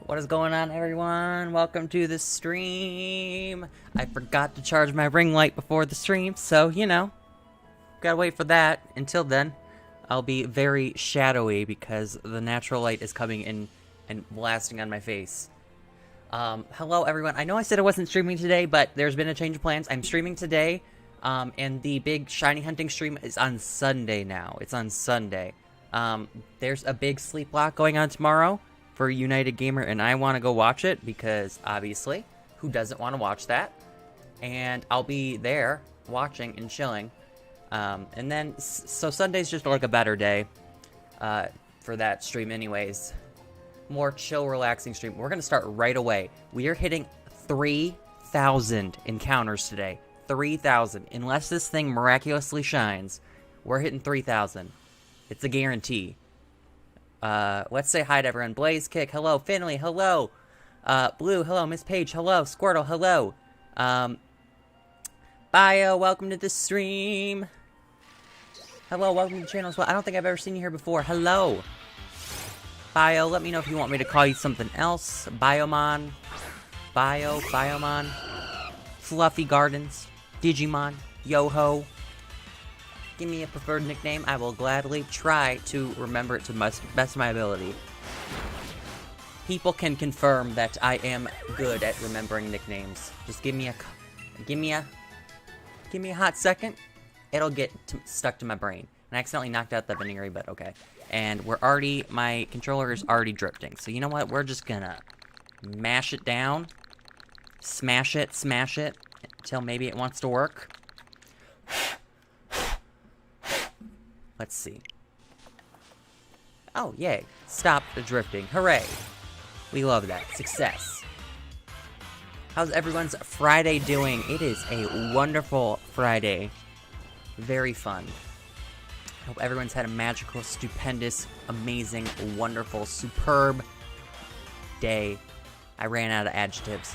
What is going on, everyone? Welcome to the stream. I forgot to charge my ring light before the stream, so, you know, gotta wait for that. Until then, I'll be very shadowy because the natural light is coming in and blasting on my face. Hello, everyone. I know I said I wasn't streaming today, but there's been a change of plans. I'm streaming today, and the big shiny hunting stream is on Sunday now. It's on Sunday. There's a big sleep block going on tomorrow for United Gamer, and I want to go watch it because, obviously, who doesn't want to watch that? And I'll be there watching and chilling. And then, so Sunday's just like a better day for that stream anyways. More chill, relaxing stream. We're going to start right away. We are hitting 3,000 encounters today. 3,000. Unless this thing miraculously shines, we're hitting 3,000. It's a guarantee. Let's say hi to everyone. Blaze Kick, hello. Finley, hello. Blue, hello. Miss Page, hello. Squirtle, hello. Bio, welcome to the stream. Hello, welcome to the channel as well. I don't think I've ever seen you here before. Hello. Bio, let me know if you want me to call you something else. Biomon. Biomon. Fluffy Gardens. Digimon. Yo-ho. Give me a preferred nickname. I will gladly try to remember it to the best of my ability. People can confirm that I am good at remembering nicknames. Just give me a hot second. It'll get stuck to my brain. And I accidentally knocked out the Buneary, but okay. And my controller is already drifting. So you know what? We're just gonna mash it down. Smash it, until maybe it wants to work. Let's see. Oh, yay. Stop the drifting. Hooray. We love that. Success. How's everyone's Friday doing? It is a wonderful Friday. Very fun. I hope everyone's had a magical, stupendous, amazing, wonderful, superb day. I ran out of adjectives.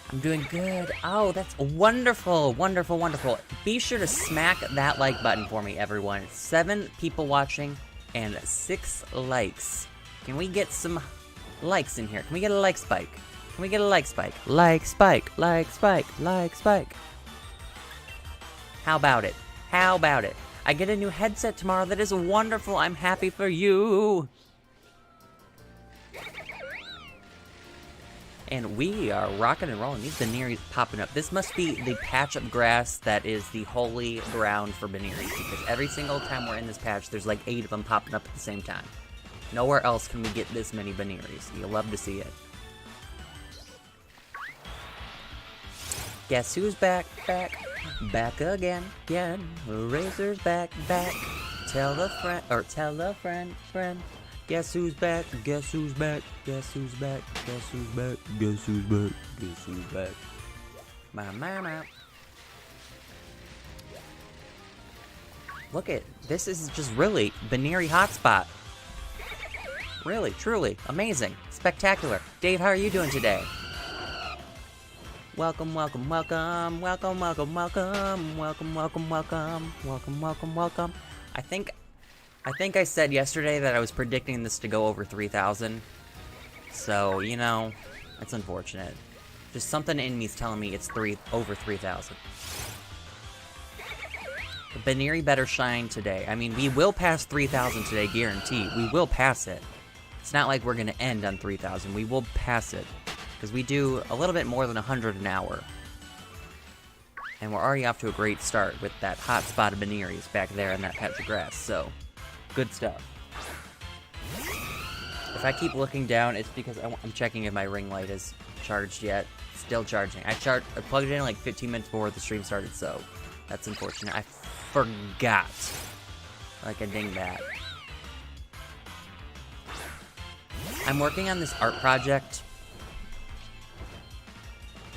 I'm doing good. Oh, that's wonderful, wonderful, wonderful. Be sure to smack that like button for me, everyone. 7 people watching and 6 likes. Can we get some likes in here? Can we get a like spike? Can we get a like spike? Like spike, like spike, like spike. How about it? How about it? I get a new headset tomorrow. That is wonderful. I'm happy for you. And we are rocking and rolling. These Bunearies popping up. This must be the patch of grass that is the holy ground for Bunearies, because every single time we're in this patch, there's like 8 of them popping up at the same time. Nowhere else can we get this many Bunearies. You'll love to see it. Guess who's back again. Razor's back. Tell a friend. Guess who's back? Guess who's back? Guess who's back? Guess who's back? Guess who's back? Guess who's back? Ma. Look at this. Is just really Buneary hotspot. Really, truly amazing, spectacular. Dave, how are you doing today? Welcome. I think I said yesterday that I was predicting this to go over 3,000. So, you know, that's unfortunate. Just something in me's telling me it's over 3,000. The Buneary better shine today. I mean, we will pass 3,000 today, guaranteed. We will pass it. It's not like we're going to end on 3,000. We will pass it. Because we do a little bit more than 100 an hour. And we're already off to a great start with that hot spot of Bunearies back there in that patch of grass. So, good stuff. If I keep looking down, it's because I'm checking if my ring light is charged yet. Still charging. I plugged it in like 15 minutes before the stream started, so that's unfortunate. I forgot. Like a dingbat. I'm working on this art project.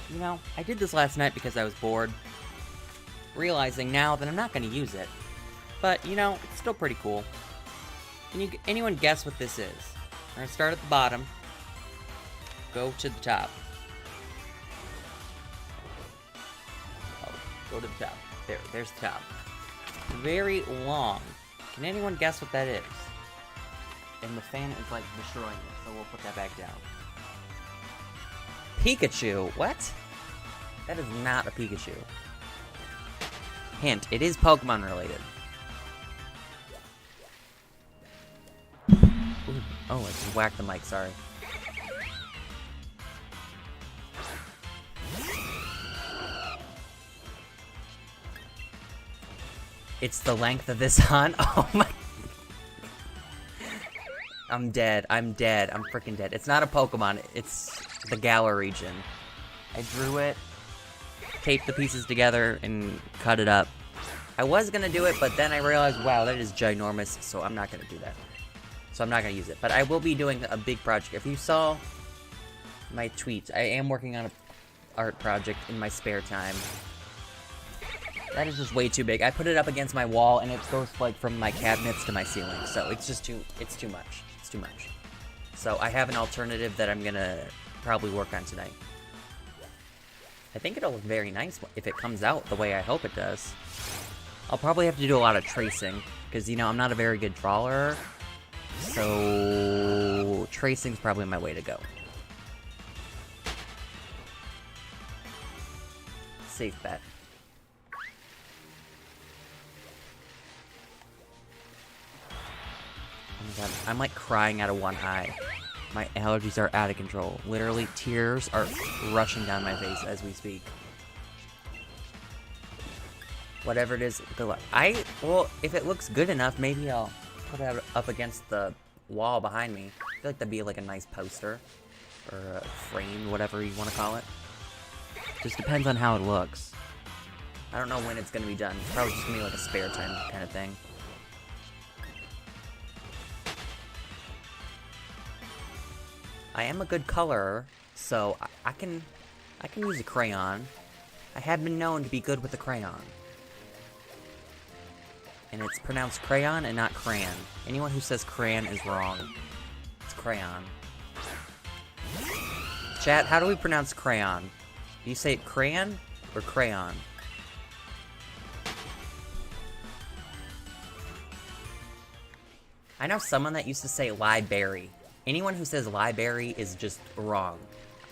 You know, I did this last night because I was bored. Realizing now that I'm not going to use it. But, you know, it's still pretty cool. Can anyone guess what this is? We're going to start at the bottom. Go to the top. Oh, go to the top. There's the top. Very long. Can anyone guess what that is? and the fan is like destroying it, so we'll put that back down. Pikachu? What? That is not a Pikachu. Hint, it is Pokemon related. Ooh. Oh, I just whacked the mic, sorry. It's the length of this hunt? Oh my... I'm dead. I'm dead. I'm freaking dead. It's not a Pokemon. It's the Galar region. I drew it, taped the pieces together, and cut it up. I was gonna do it, but then I realized, wow, that is ginormous, so I'm not gonna do that. So I'm not gonna use it. But I will be doing a big project. If you saw my tweets, I am working on an art project in my spare time. That is just way too big. I put it up against my wall, and it goes, like, from my cabinets to my ceiling. So it's just too much. It's too much. So I have an alternative that I'm gonna probably work on tonight. I think it'll look very nice if it comes out the way I hope it does. I'll probably have to do a lot of tracing, because, you know, I'm not a very good drawer. So tracing's probably my way to go. Safe bet. Oh my god, I'm like crying out of one eye. My allergies are out of control. Literally, tears are rushing down my face as we speak. Whatever it is, good luck. Well, if it looks good enough, maybe I'll put it up against the wall behind me. I feel like that'd be like a nice poster. Or a frame, whatever you want to call it. Just depends on how it looks. I don't know when it's going to be done. It's probably just going to be like a spare time kind of thing. I am a good colorer, so I can use a crayon. I have been known to be good with a crayon. And it's pronounced crayon and not crayon. Anyone who says crayon is wrong. It's crayon. Chat, how do we pronounce crayon? Do you say it crayon or crayon? I know someone that used to say library. Anyone who says library is just wrong.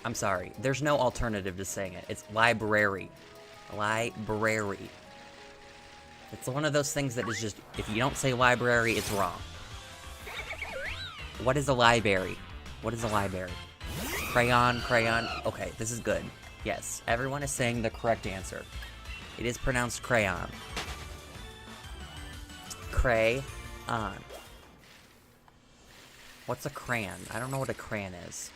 I'm sorry. There's no alternative to saying it. It's library. Library. It's one of those things that is just, if you don't say library, it's wrong. What is a library? What is a library? Crayon, crayon. Okay, this is good. Yes, everyone is saying the correct answer. It is pronounced crayon. Crayon. What's a crayon? I don't know what a crayon is.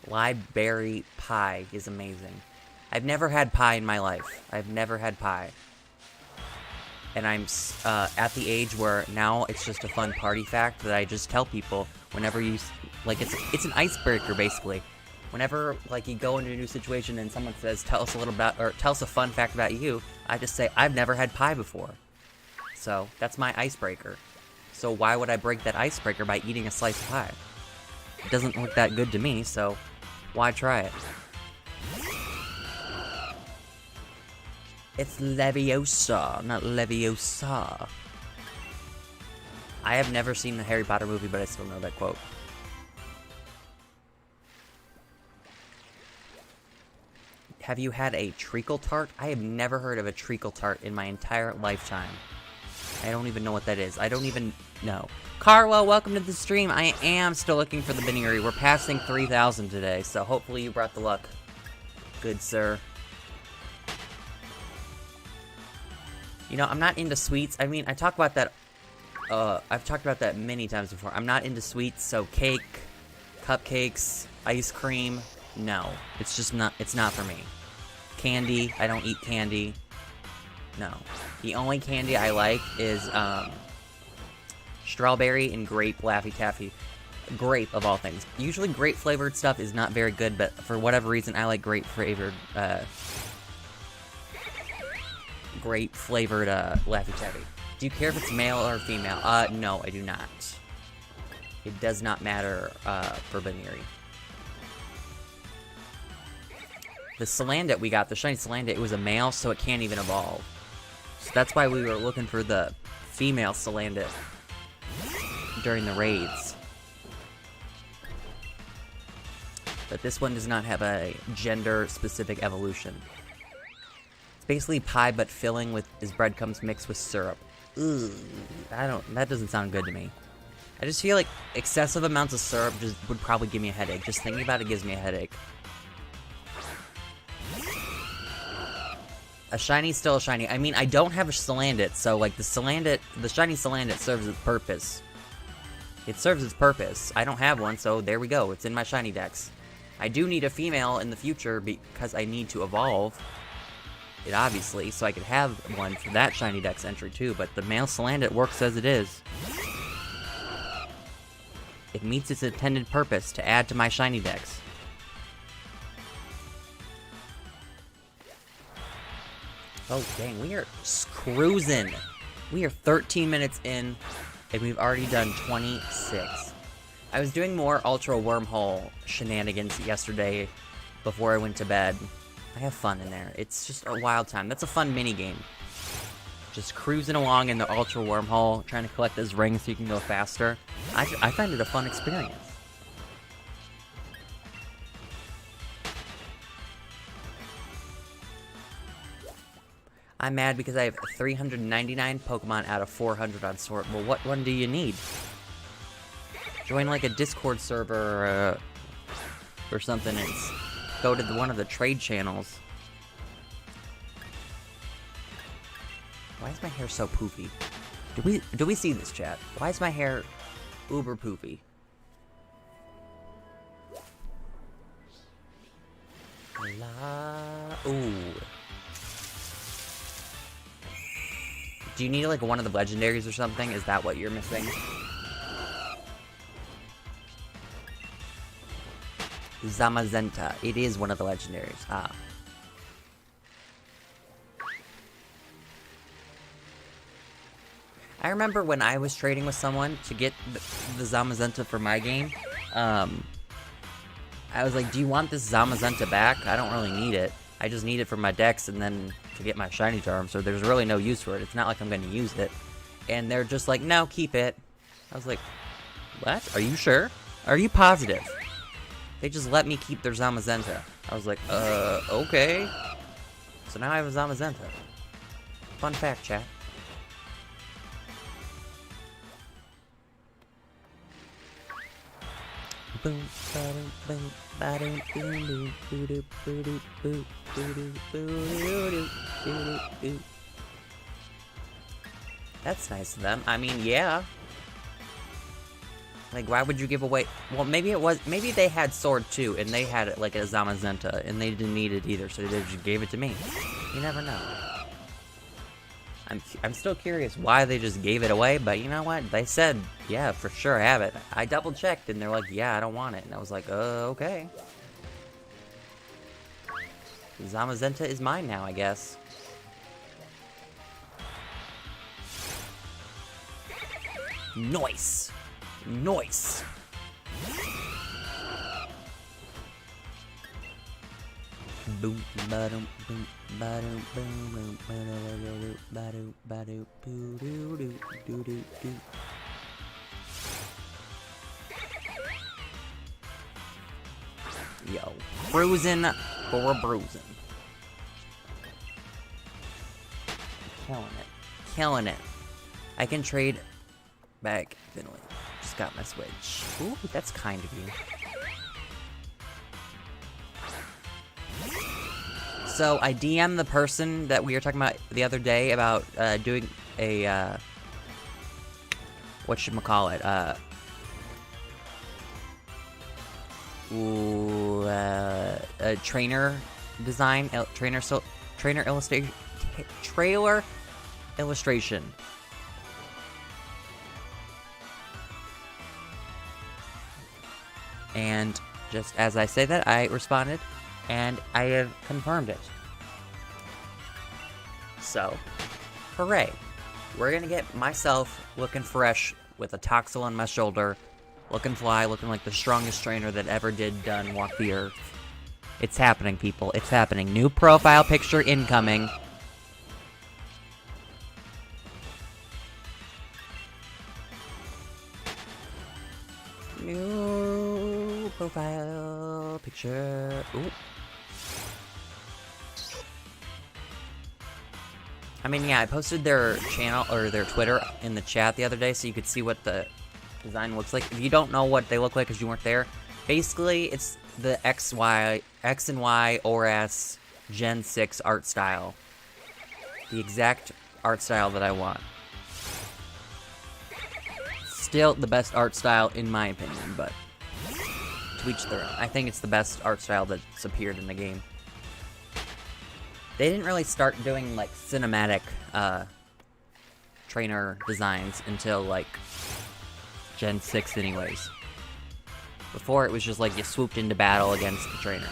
Library pie is amazing. I've never had pie in my life. I've never had pie. And I'm at the age where now it's just a fun party fact that I just tell people whenever you, like, it's an icebreaker basically. Whenever, like, you go into a new situation and someone says, tell us a little about, or tell us a fun fact about you, I just say, I've never had pie before. So, that's my icebreaker. So why would I break that icebreaker by eating a slice of pie? It doesn't look that good to me, so why try it? It's Leviosa, not Leviosa. I have never seen the Harry Potter movie, but I still know that quote. Have you had a treacle tart? I have never heard of a treacle tart in my entire lifetime. I don't even know what that is. I don't even know. Carwell, welcome to the stream. I am still looking for the Buneary. We're passing 3,000 today, so hopefully you brought the luck. Good sir. You know, I'm not into sweets. I mean, I talk about that, I've talked about that many times before. I'm not into sweets, so cake, cupcakes, ice cream, no. It's just not, it's not for me. Candy, I don't eat candy. No. The only candy I like is, strawberry and grape Laffy Taffy. Grape, of all things. Usually grape-flavored stuff is not very good, but for whatever reason, I like grape-flavored, Laffy Taffy. Do you care if it's male or female? No, I do not. It does not matter, for Buneary. The Salandit we got, the shiny Salandit, it was a male, so it can't even evolve. So that's why we were looking for the female Salandit. during the raids. But this one does not have a gender-specific evolution. It's basically pie but filling with his breadcrumbs mixed with syrup. Ooh, that doesn't sound good to me. I just feel like excessive amounts of syrup just would probably give me a headache. Just thinking about it gives me a headache. A shiny, still a shiny. I mean, I don't have a Salandit, so like the shiny Salandit serves its purpose. It serves its purpose. I don't have one, so there we go. It's in my shiny dex. I do need a female in the future because I need to evolve it, obviously, so I could have one for that shiny dex entry too, but the male Salandit works as it is. It meets its intended purpose to add to my shiny dex. Oh, dang, we are cruising. We are 13 minutes in, and we've already done 26. I was doing more Ultra Wormhole shenanigans yesterday before I went to bed. I have fun in there. It's just a wild time. That's a fun mini-game. Just cruising along in the Ultra Wormhole, trying to collect those rings so you can go faster. I find it a fun experience. I'm mad because I have 399 Pokemon out of 400 on Sword. Well, what one do you need? Join like a Discord server or something and go to one of the trade channels. Why is my hair so poofy? Do we see this, chat? Why is my hair uber poofy? Ooh. Do you need like one of the legendaries or something? Is that what you're missing? Zamazenta. It is one of the legendaries. Ah. I remember when I was trading with someone to get the Zamazenta for my game, I was like, do you want this Zamazenta back? I don't really need it. I just need it for my decks and then to get my shiny charm, so there's really no use for it. It's not like I'm going to use it. And they're just like, no, keep it. I was like, what? Are you sure? Are you positive? They just let me keep their Zamazenta. I was like, okay. So now I have a Zamazenta. Fun fact, chat. Boom, ba-dum, boom, ba-dum, boom, boom, boo-doo, boo-doo, boo, boo-doo, boo-doo, boo-doo, boo. That's nice of them. I mean, yeah. Like, why would you give away... Well, maybe it was... Maybe they had Sword, too, and they had, like, a Zamazenta, and they didn't need it either, so they just gave it to me. You never know. I'm still curious why they just gave it away, but you know what? They said, yeah, for sure, have it. I double-checked, and they're like, yeah, I don't want it. And I was like, okay. Zamazenta is mine now, I guess. Nice! Nice! Boom, ba-dum, boom, ba-dum, boom, boom, ba-dum, ba-dum, ba-dum, boo-doo, doo, doo, doo. Yo, cruising for bruising. Killing it. Killing it. I can trade back Finland. Just got my Switch. Ooh, that's kind of you. So, I DM'd the person that we were talking about the other day about doing a, whatchamacallit, a trainer design, trailer illustration. And just as I say that, I responded, and I have confirmed it. So, hooray. We're gonna get myself looking fresh with a Toxel on my shoulder, looking fly, looking like the strongest trainer that ever done walk the earth. It's happening, people. It's happening. New profile picture incoming. SUPERCHAT. Ooh. I mean, yeah, I posted their channel or their Twitter in the chat the other day so you could see what the design looks like. If you don't know what they look like because you weren't there, basically it's the X and Y ORAS Gen 6 art style. The exact art style that I want. Still the best art style in my opinion, but to each their own. I think it's the best art style that's appeared in the game. They didn't really start doing, like, cinematic, trainer designs until, like, Gen 6 anyways. Before, it was just like you swooped into battle against the trainer.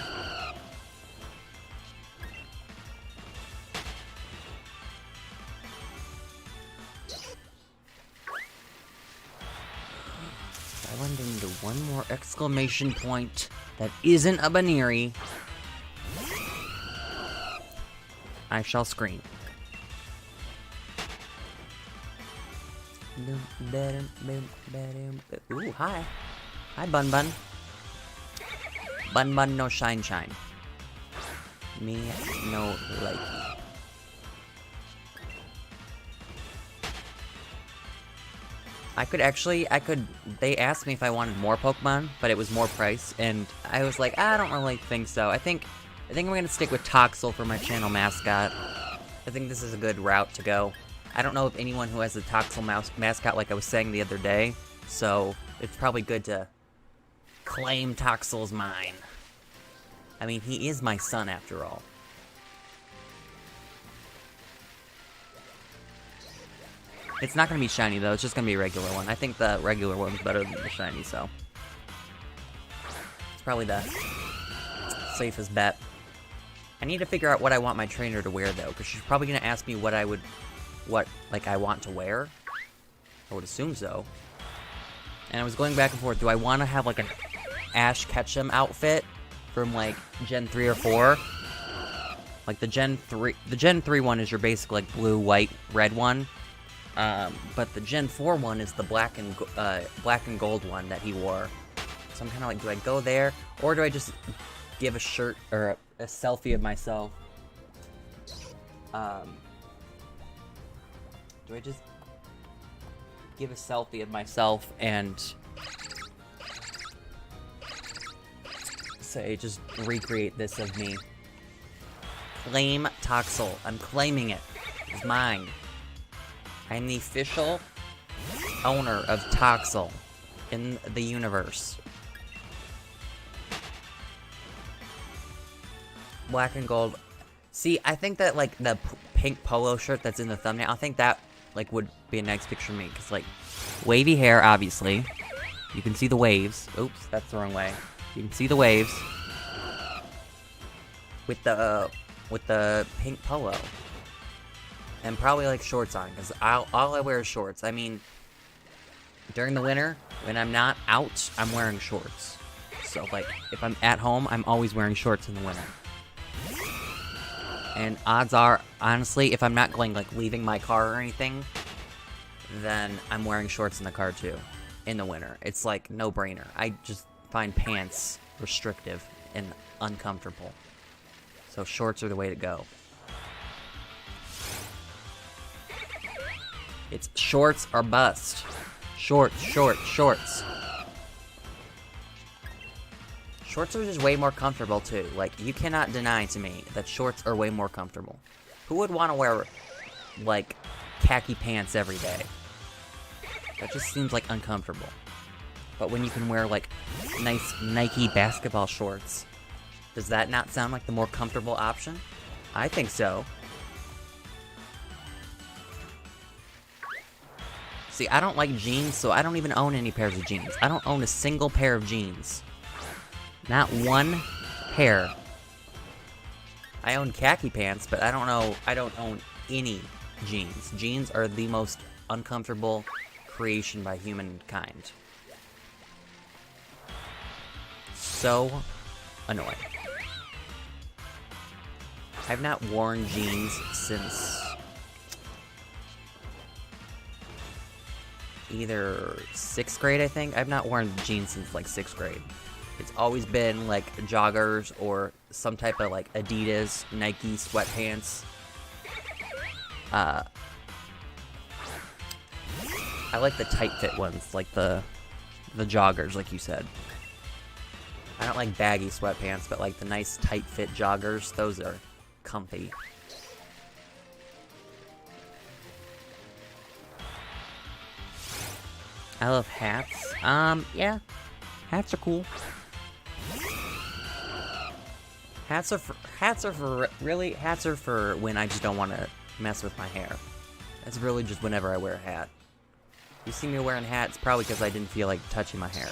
I went into one more exclamation point that isn't a Buneary. I shall scream. Ooh, hi. Hi, Bun Bun. Bun Bun no shine shine. Me no likey. They asked me if I wanted more Pokemon, but it was more price, and I was like, I don't really think so. I think I'm gonna stick with Toxel for my channel mascot. I think this is a good route to go. I don't know of anyone who has a Toxel mascot like I was saying the other day, so it's probably good to claim Toxel's mine. I mean, he is my son after all. It's not gonna be shiny though, it's just gonna be a regular one. I think the regular one's better than the shiny, so it's probably the safest bet. I need to figure out what I want my trainer to wear though, because she's probably gonna ask me what I want to wear. I would assume so. And I was going back and forth. Do I want to have like an Ash Ketchum outfit from like Gen 3 or 4? Like the Gen 3 one is your basic like blue, white, red one. But the Gen 4 one is the black and gold one that he wore. So I'm kind of like, do I go there, or do I just give a shirt or a selfie of myself? Do I just give a selfie of myself and say, just recreate this of me? Claim Toxel. I'm claiming it. It's mine. I'm the official owner of Toxel in the universe. Black and gold. See, I think that, like, the pink polo shirt that's in the thumbnail, I think that, like, would be a nice picture of me. Because, like, wavy hair, obviously. You can see the waves. Oops, that's the wrong way. You can see the waves. With the pink polo. And probably, like, shorts on. Because all I wear is shorts. I mean, during the winter, when I'm not out, I'm wearing shorts. So, like, if I'm at home, I'm always wearing shorts in the winter. And odds are, honestly, if I'm not going, like, leaving my car or anything, then I'm wearing shorts in the car, too. In the winter. It's, like, no-brainer. I just find pants restrictive and uncomfortable. So shorts are the way to go. It's shorts or bust. Shorts, shorts, shorts. Shorts are just way more comfortable, too. Like, you cannot deny to me that shorts are way more comfortable. Who would want to wear, like, khaki pants every day? That just seems, like, uncomfortable. But when you can wear, like, nice Nike basketball shorts, does that not sound like the more comfortable option? I think so. See, I don't like jeans, so I don't even own any pairs of jeans. I don't own a single pair of jeans. Not one pair. I own khaki pants, but I don't own any jeans. Jeans are the most uncomfortable creation by humankind. So annoying. I've not worn jeans since either 6th grade, I think. I've not worn jeans since, like, 6th grade. It's always been like joggers or some type of like Adidas, Nike sweatpants. I like the tight fit ones, like the joggers, like you said. I don't like baggy sweatpants, but like the nice tight fit joggers, those are comfy. I love hats. Yeah. Hats are cool. Hats are for when I just don't want to mess with my hair. That's really just whenever I wear a hat. You see me wearing hats, probably because I didn't feel like touching my hair.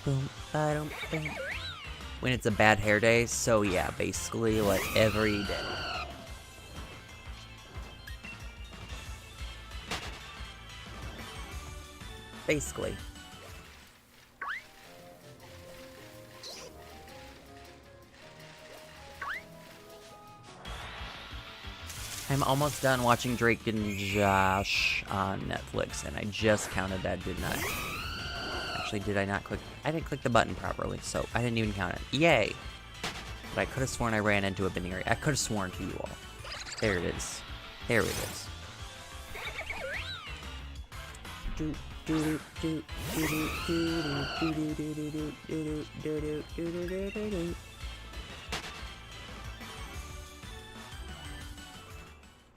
Boom, ba-dum, boom. When it's a bad hair day, so yeah, basically like every day. Basically. I'm almost done watching Drake and Josh on Netflix, and I just counted that, didn't I? Actually, did I not click? I didn't click the button properly, so I didn't even count it. Yay! But I could have sworn I ran into a Buneary. I could have sworn to you all. There it is. There it is.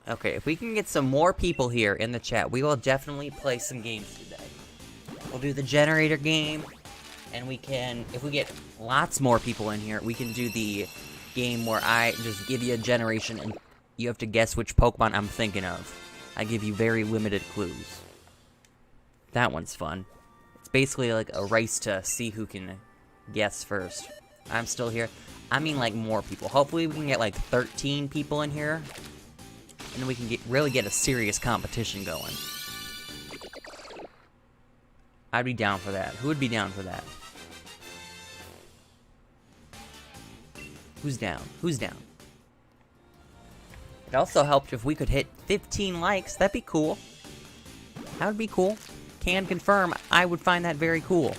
Okay, if we can get some more people here in the chat, we will definitely play some games today. We'll do the generator game, and we can, if we get lots more people in here, we can do the game where I just give you a generation and you have to guess which Pokemon I'm thinking of. I give you very limited clues. That one's fun. It's basically like a race to see who can guess first. I'm still here. I mean like more people. Hopefully we can get like 13 people in here, and then we can really get a serious competition going. I'd be down for that. Who would be down for that? Who's down? Who's down? It also helped if we could hit 15 likes. That'd be cool. That would be cool. Can confirm, I would find that very cool.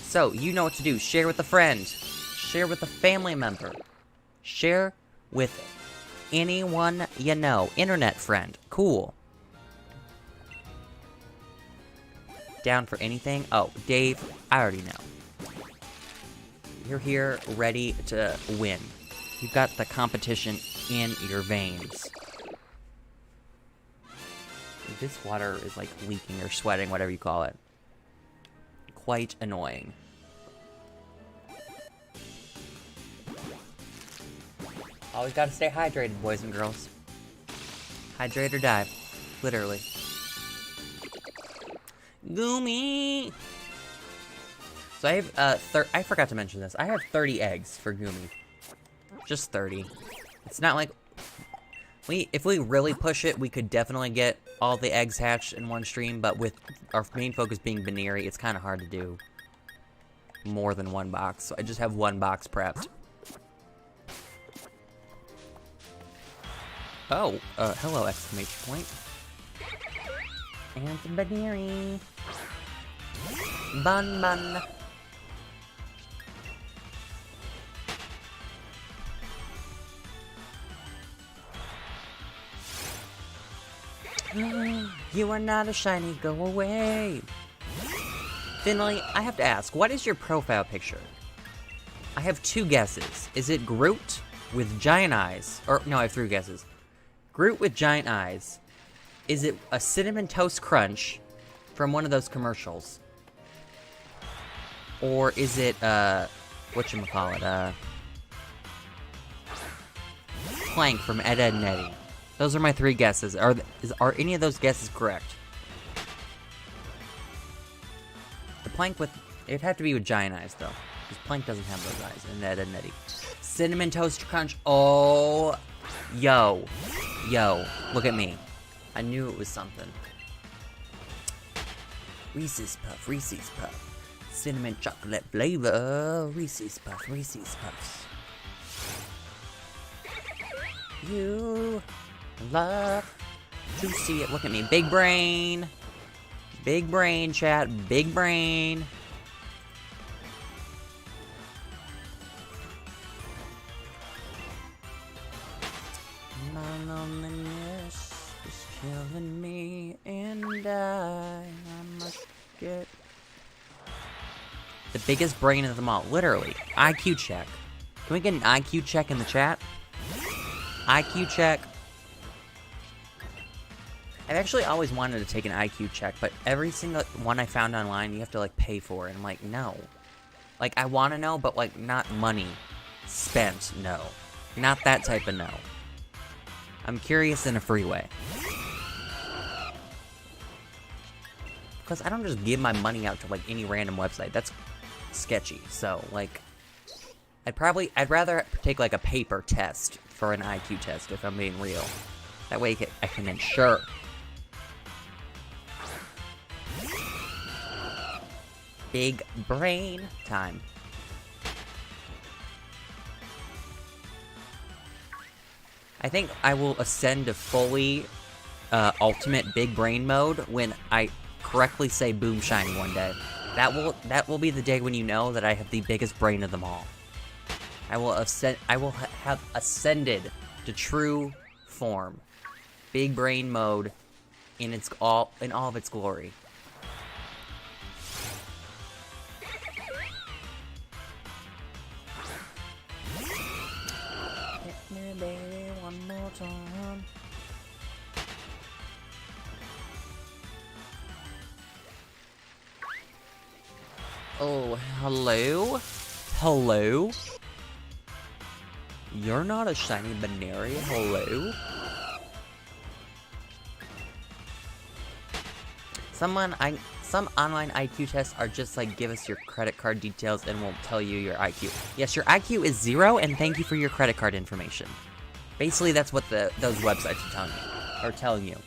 So, you know what to do. Share with a friend. Share with a family member. Share with anyone you know. Internet friend. Cool. Down for anything? Oh, Dave, I already know. You're here ready to win. You've got the competition in your veins. This water is like leaking or sweating, whatever you call it. Quite annoying. Always gotta stay hydrated, boys and girls. Hydrate or die. Literally. Goomy! So I have, I forgot to mention this. I have 30 eggs for Goomy. Just 30. It's not like... If we really push it, we could definitely get all the eggs hatched in one stream, but with our main focus being Buneary, it's kind of hard to do more than one box. So I just have one box prepped. Oh, hello, exclamation point. And some Buneary. Bun bun. You are not a shiny, go away. Finally, I have to ask, what is your profile picture? I have two guesses. Is it Groot with giant eyes? Or, no, I have three guesses. Groot with giant eyes. Is it a Cinnamon Toast Crunch from one of those commercials? Or is it, whatchamacallit, Plank from Ed, Edd n Eddy? Those are my three guesses. Are any of those guesses correct? The Plank with... It'd have to be with giant eyes, though. Because Plank doesn't have those eyes in Ed, Edd n Eddy. Cinnamon Toast Crunch. Oh. Yo. Yo. Look at me. I knew it was something. Reese's Puff. Reese's Puff. Cinnamon chocolate flavor. Reese's Puffs, Reese's Puffs. You love to see it. Look at me. Big brain. Big brain, chat. Big brain. My loneliness is killing me, and I must get the biggest brain of them all. Literally. IQ check. Can we get an IQ check in the chat? IQ check. I've actually always wanted to take an IQ check, but every single one I found online, you have to, like, pay for it. And I'm like, no. Like, I want to know, but, like, not money spent, no. Not that type of no. I'm curious in a free way. Because I don't just give my money out to, like, any random website. That's sketchy. So, like, I'd rather take, like, a paper test for an IQ test, if I'm being real. That way I can ensure. Big brain time. I think I will ascend to fully ultimate big brain mode when I correctly say boom shiny one day. That will be the day when you know that I have the biggest brain of them all. I will have ascended to true form. Big brain mode in all of its glory. Hit me, baby, one more time. Oh, hello? Hello? You're not a shiny Buneary, hello? Some online IQ tests are just like, give us your credit card details and we'll tell you your IQ. Yes, your IQ is 0 and thank you for your credit card information. Basically, that's what those websites are telling you.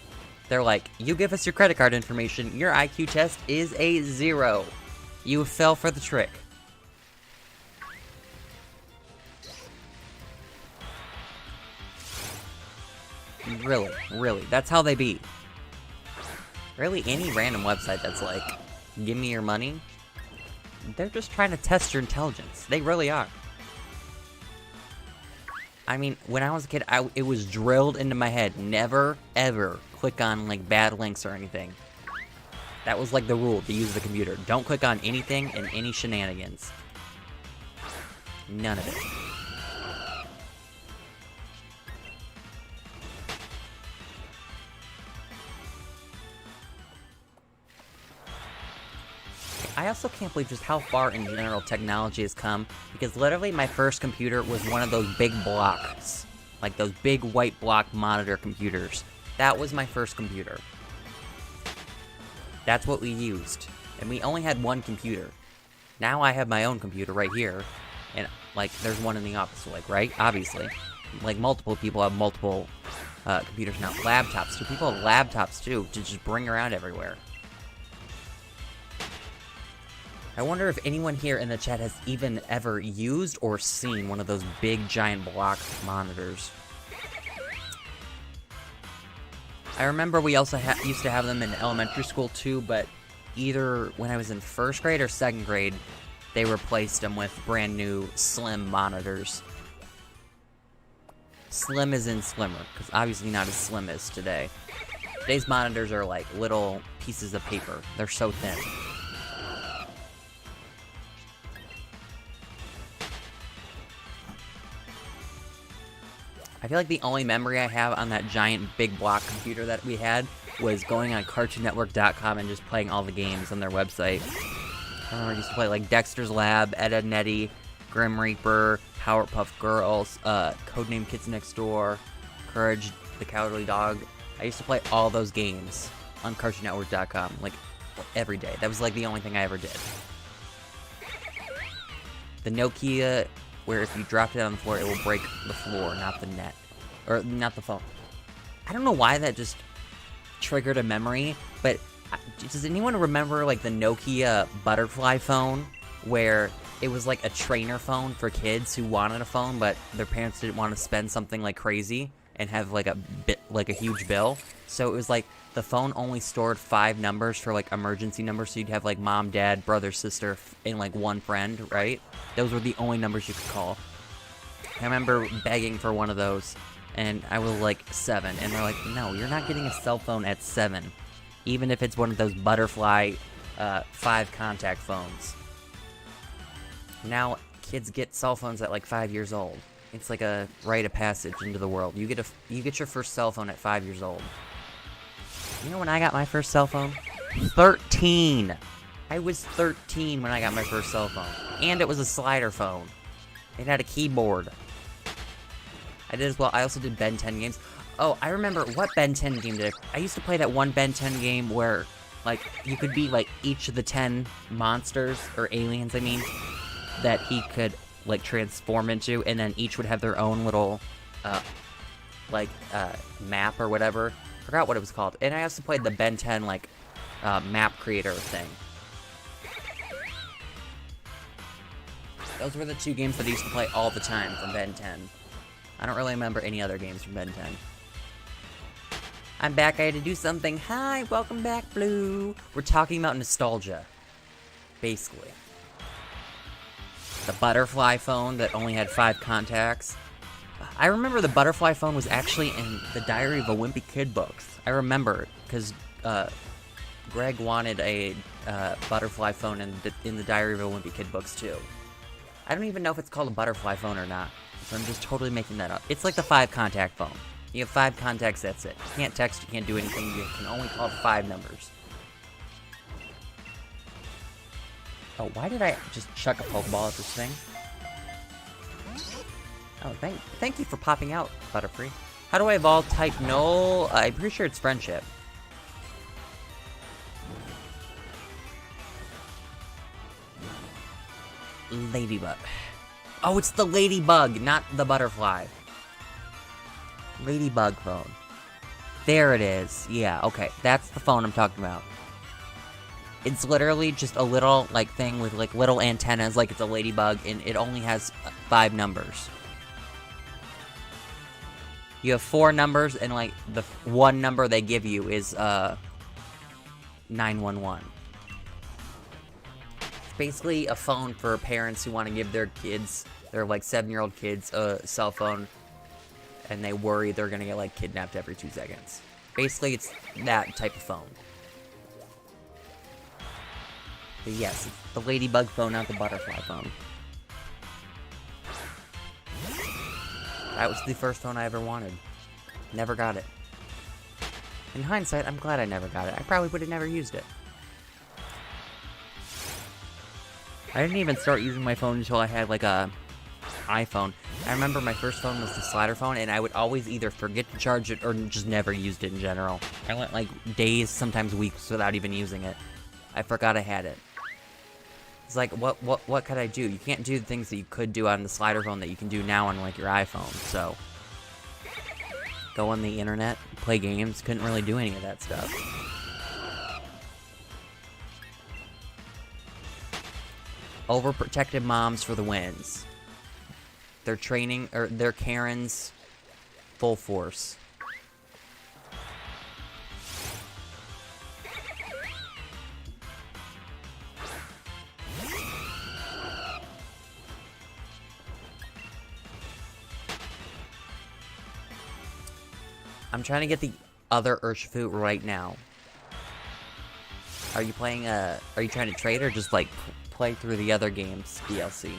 They're like, you give us your credit card information, your IQ test is a 0. You fell for the trick. Really, that's how they be. Really, any random website that's like, give me your money, they're just trying to test your intelligence. They really are. I mean, when I was a kid, it was drilled into my head, never, ever click on, like, bad links or anything. That was, like, the rule to use the computer. Don't click on anything and any shenanigans. None of it. I also can't believe just how far in general technology has come, because literally my first computer was one of those big blocks. Like those big white block monitor computers. That was my first computer. That's what we used. And we only had one computer. Now I have my own computer right here. And, like, there's one in the office, like, right? Obviously. Like, multiple people have multiple computers now. Laptops, too. People have laptops, too, to just bring around everywhere. I wonder if anyone here in the chat has even ever used or seen one of those big, giant block monitors. I remember we also used to have them in elementary school too, but either when I was in 1st grade or 2nd grade, they replaced them with brand new slim monitors. Slim as in slimmer, because obviously not as slim as today. Today's monitors are like little pieces of paper. They're so thin. I feel like the only memory I have on that giant big block computer that we had was going on CartoonNetwork.com and just playing all the games on their website. I remember I used to play like Dexter's Lab, Ed, Edd n Eddy, Grim Reaper, Powerpuff Girls, Codename Kids Next Door, Courage the Cowardly Dog. I used to play all those games on CartoonNetwork.com, like, every day. That was like the only thing I ever did. The Nokia, where if you dropped it on the floor, it will break the floor, not the net. Or, not the phone. I don't know why that just triggered a memory, but Does anyone remember, like, the Nokia butterfly phone? Where it was, like, a trainer phone for kids who wanted a phone, but their parents didn't want to spend something, like, crazy and have, like, a huge bill. So it was, like, the phone only stored 5 numbers for, like, emergency numbers. So you'd have, like, mom, dad, brother, sister, and, like, one friend, right? Those were the only numbers you could call. I remember begging for one of those, and I was, like, 7. And they're like, no, you're not getting a cell phone at 7. Even if it's one of those butterfly 5 contact phones. Now, kids get cell phones at, like, 5 years old. It's like a rite of passage into the world. You get your first cell phone at 5 years old. You know when I got my first cell phone? 13! I was 13 when I got my first cell phone. And it was a slider phone. It had a keyboard. I did as well. I also did Ben 10 games. Oh, I remember what Ben 10 game did I used to play that one Ben 10 game where, like, you could be, like, each of the 10 monsters, or aliens, I mean, that he could, like, transform into, and then each would have their own little, map or whatever. Forgot what it was called. And I also played the Ben 10, like, map creator thing. Those were the 2 games that I used to play all the time from Ben 10. I don't really remember any other games from Ben 10. I'm back, I had to do something. Hi, welcome back, Blue. We're talking about nostalgia. Basically. The butterfly phone that only had 5 contacts. I remember the butterfly phone was actually in the Diary of a Wimpy Kid books. I remember, because Greg wanted a butterfly phone in the Diary of a Wimpy Kid books too. I don't even know if it's called a butterfly phone or not, so I'm just totally making that up. It's like the 5 contact phone. You have 5 contacts, that's it. You can't text, you can't do anything, you can only call 5 numbers. Oh, why did I just chuck a Pokeball at this thing? Oh, thank you for popping out, Butterfree. How do I evolve type null? I'm pretty sure it's friendship. Ladybug. Oh, it's the ladybug, not the butterfly. Ladybug phone. There it is. Yeah, okay. That's the phone I'm talking about. It's literally just a little, like, thing with, like, little antennas, like it's a ladybug, and it only has 5 numbers. You have 4 numbers, and, like, the one number they give you is, 911. It's basically a phone for parents who want to give their kids, their, like, 7-year-old kids, a cell phone, and they worry they're gonna get, like, kidnapped every 2 seconds. Basically, it's that type of phone. But yes, it's the ladybug phone, not the butterfly phone. That was the first phone I ever wanted. Never got it. In hindsight, I'm glad I never got it. I probably would have never used it. I didn't even start using my phone until I had, like, a iPhone. I remember my first phone was the slider phone, and I would always either forget to charge it or just never used it in general. I went, like, days, sometimes weeks, without even using it. I forgot I had it. It's like, what could I do? You can't do the things that you could do on the slider phone that you can do now on, like, your iPhone, so. Go on the internet, play games, couldn't really do any of that stuff. Overprotective moms for the wins. They're training, or they're Karens, full force. I'm trying to get the other Urshifu right now. Are you playing are you trying to trade or just, like, play through the other games DLC?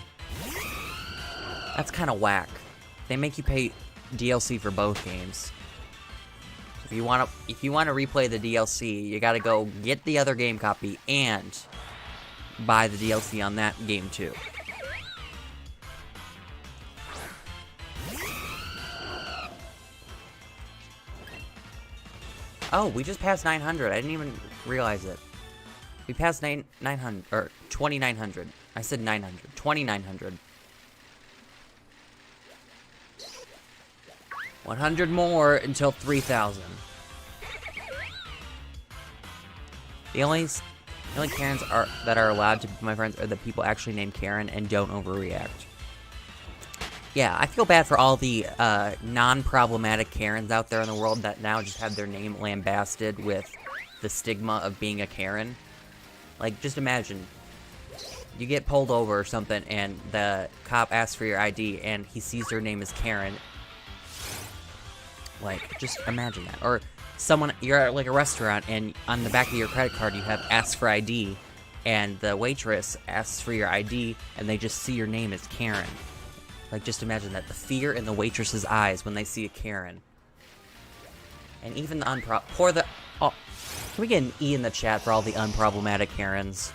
That's kind of whack. They make you pay DLC for both games. If you want to replay the DLC, you got to go get the other game copy and buy the DLC on that game too. Oh, we just passed 900. I didn't even realize it. We passed 900 or 2900. I said 900. 2900. 100 more until 3000. The only Karens that are allowed to be my friends are the people actually named Karen and don't overreact. Yeah, I feel bad for all the non-problematic Karens out there in the world that now just have their name lambasted with the stigma of being a Karen. Like, just imagine, you get pulled over or something and the cop asks for your ID and he sees your name as Karen. Like, just imagine that. Or you're at like a restaurant and on the back of your credit card you have ask for ID and the waitress asks for your ID and they just see your name as Karen. Like, just imagine that. The fear in the waitress's eyes when they see a Karen. And even the can we get an E in the chat for all the unproblematic Karens?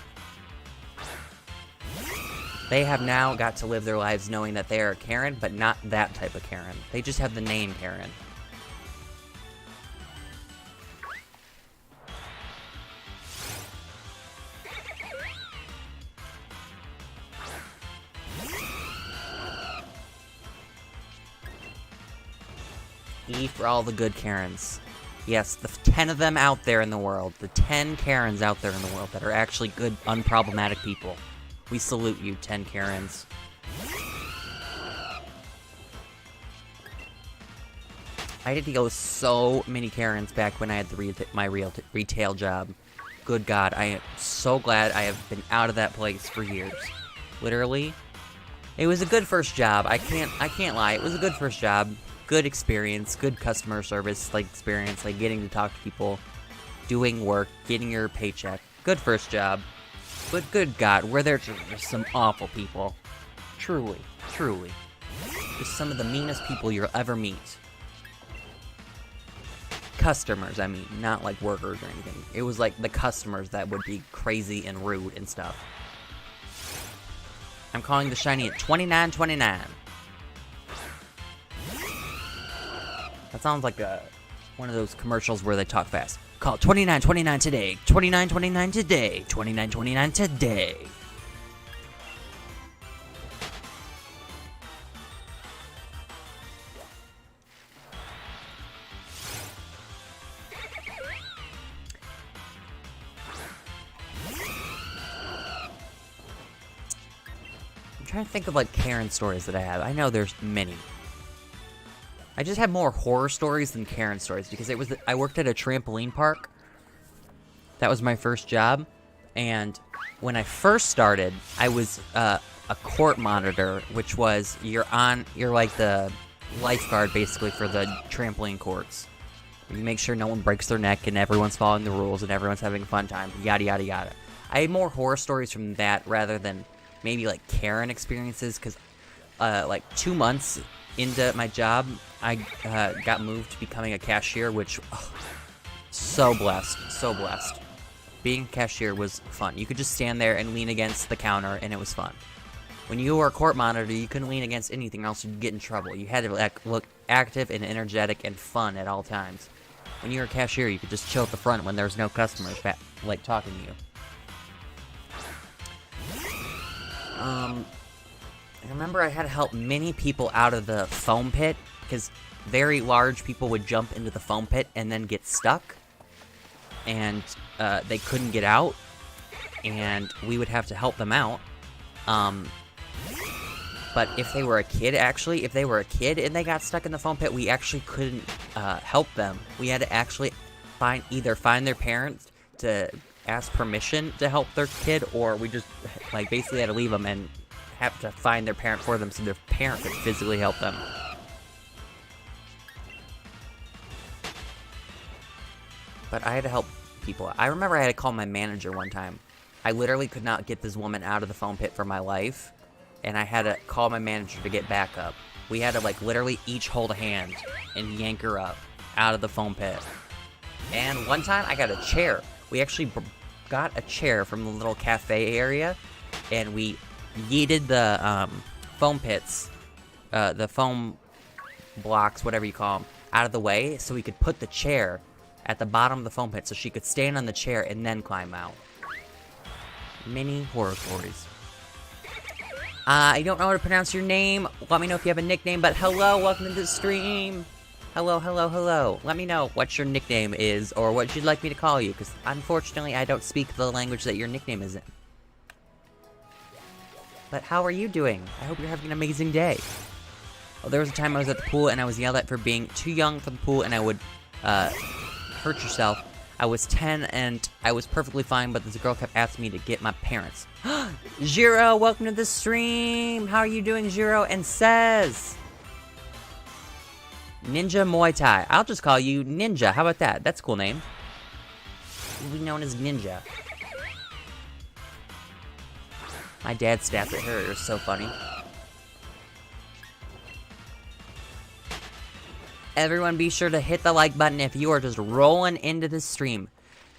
They have now got to live their lives knowing that they are a Karen, but not that type of Karen. They just have the name Karen. E for all the good Karens. Yes, the 10 of them out there in the world. The 10 Karens out there in the world that are actually good, unproblematic people. We salute you, 10 Karens. I had to deal with so many Karens back when I had my retail job. Good God, I am so glad I have been out of that place for years. Literally. It was a good first job. I can't lie. It was a good first job. Good experience, good customer service, like, experience, like, getting to talk to people, doing work, getting your paycheck. Good first job. But good God, were there just some awful people. Truly, truly. Just some of the meanest people you'll ever meet. Customers, I mean, not like workers or anything. It was like the customers that would be crazy and rude and stuff. I'm calling the shiny at 29.29. That sounds like one of those commercials where they talk fast. Call 29.29 today. 29.29 today. 29.29 today. I'm trying to think of like Karen stories that I have. I know there's many. I just have more horror stories than Karen stories because I worked at a trampoline park. That was my first job, and when I first started, I was a court monitor, which was you're like the lifeguard basically for the trampoline courts. You make sure no one breaks their neck and everyone's following the rules and everyone's having a fun time. Yada yada yada. I had more horror stories from that rather than maybe like Karen experiences because like 2 months into my job, I got moved to becoming a cashier, which, so blessed, so blessed. Being a cashier was fun. You could just stand there and lean against the counter, and it was fun. When you were a court monitor, you couldn't lean against anything else, you'd get in trouble. You had to look active and energetic and fun at all times. When you were a cashier, you could just chill at the front when there was no customers, like, talking to you. I remember I had to help many people out of the foam pit, because very large people would jump into the foam pit and then get stuck, and they couldn't get out, and we would have to help them out. But if they were a kid, and they got stuck in the foam pit, we actually couldn't help them. We had to actually either find their parents to ask permission to help their kid, or we just, like, basically had to leave them and have to find their parent for them so their parent could physically help them. But I had to help people. I remember I had to call my manager one time. I literally could not get this woman out of the foam pit for my life, and I had to call my manager to get back up. We had to, like, literally each hold a hand and yank her up out of the foam pit. And one time I got a chair. We actually got a chair from the little cafe area, and we yeeted the foam pits, the foam blocks, whatever you call them, out of the way so we could put the chair at the bottom of the foam pit so she could stand on the chair and then climb out. Many horror stories. I don't know how to pronounce your name. Let me know if you have a nickname, but hello, welcome to the stream. Hello, hello, hello. Let me know what your nickname is, or what you'd like me to call you, because unfortunately I don't speak the language that your nickname is in. But how are you doing? I hope you're having an amazing day. Well, there was a time I was at the pool and I was yelled at for being too young for the pool and I would, hurt yourself. I was 10 and I was perfectly fine, but this girl kept asking me to get my parents. Jiro, welcome to the stream! How are you doing, Jiro? And says... Ninja Muay Thai. I'll just call you Ninja. How about that? That's a cool name. You'll be known as Ninja. My dad snapped at her. It was so funny. Everyone be sure to hit the like button if you are just rolling into this stream.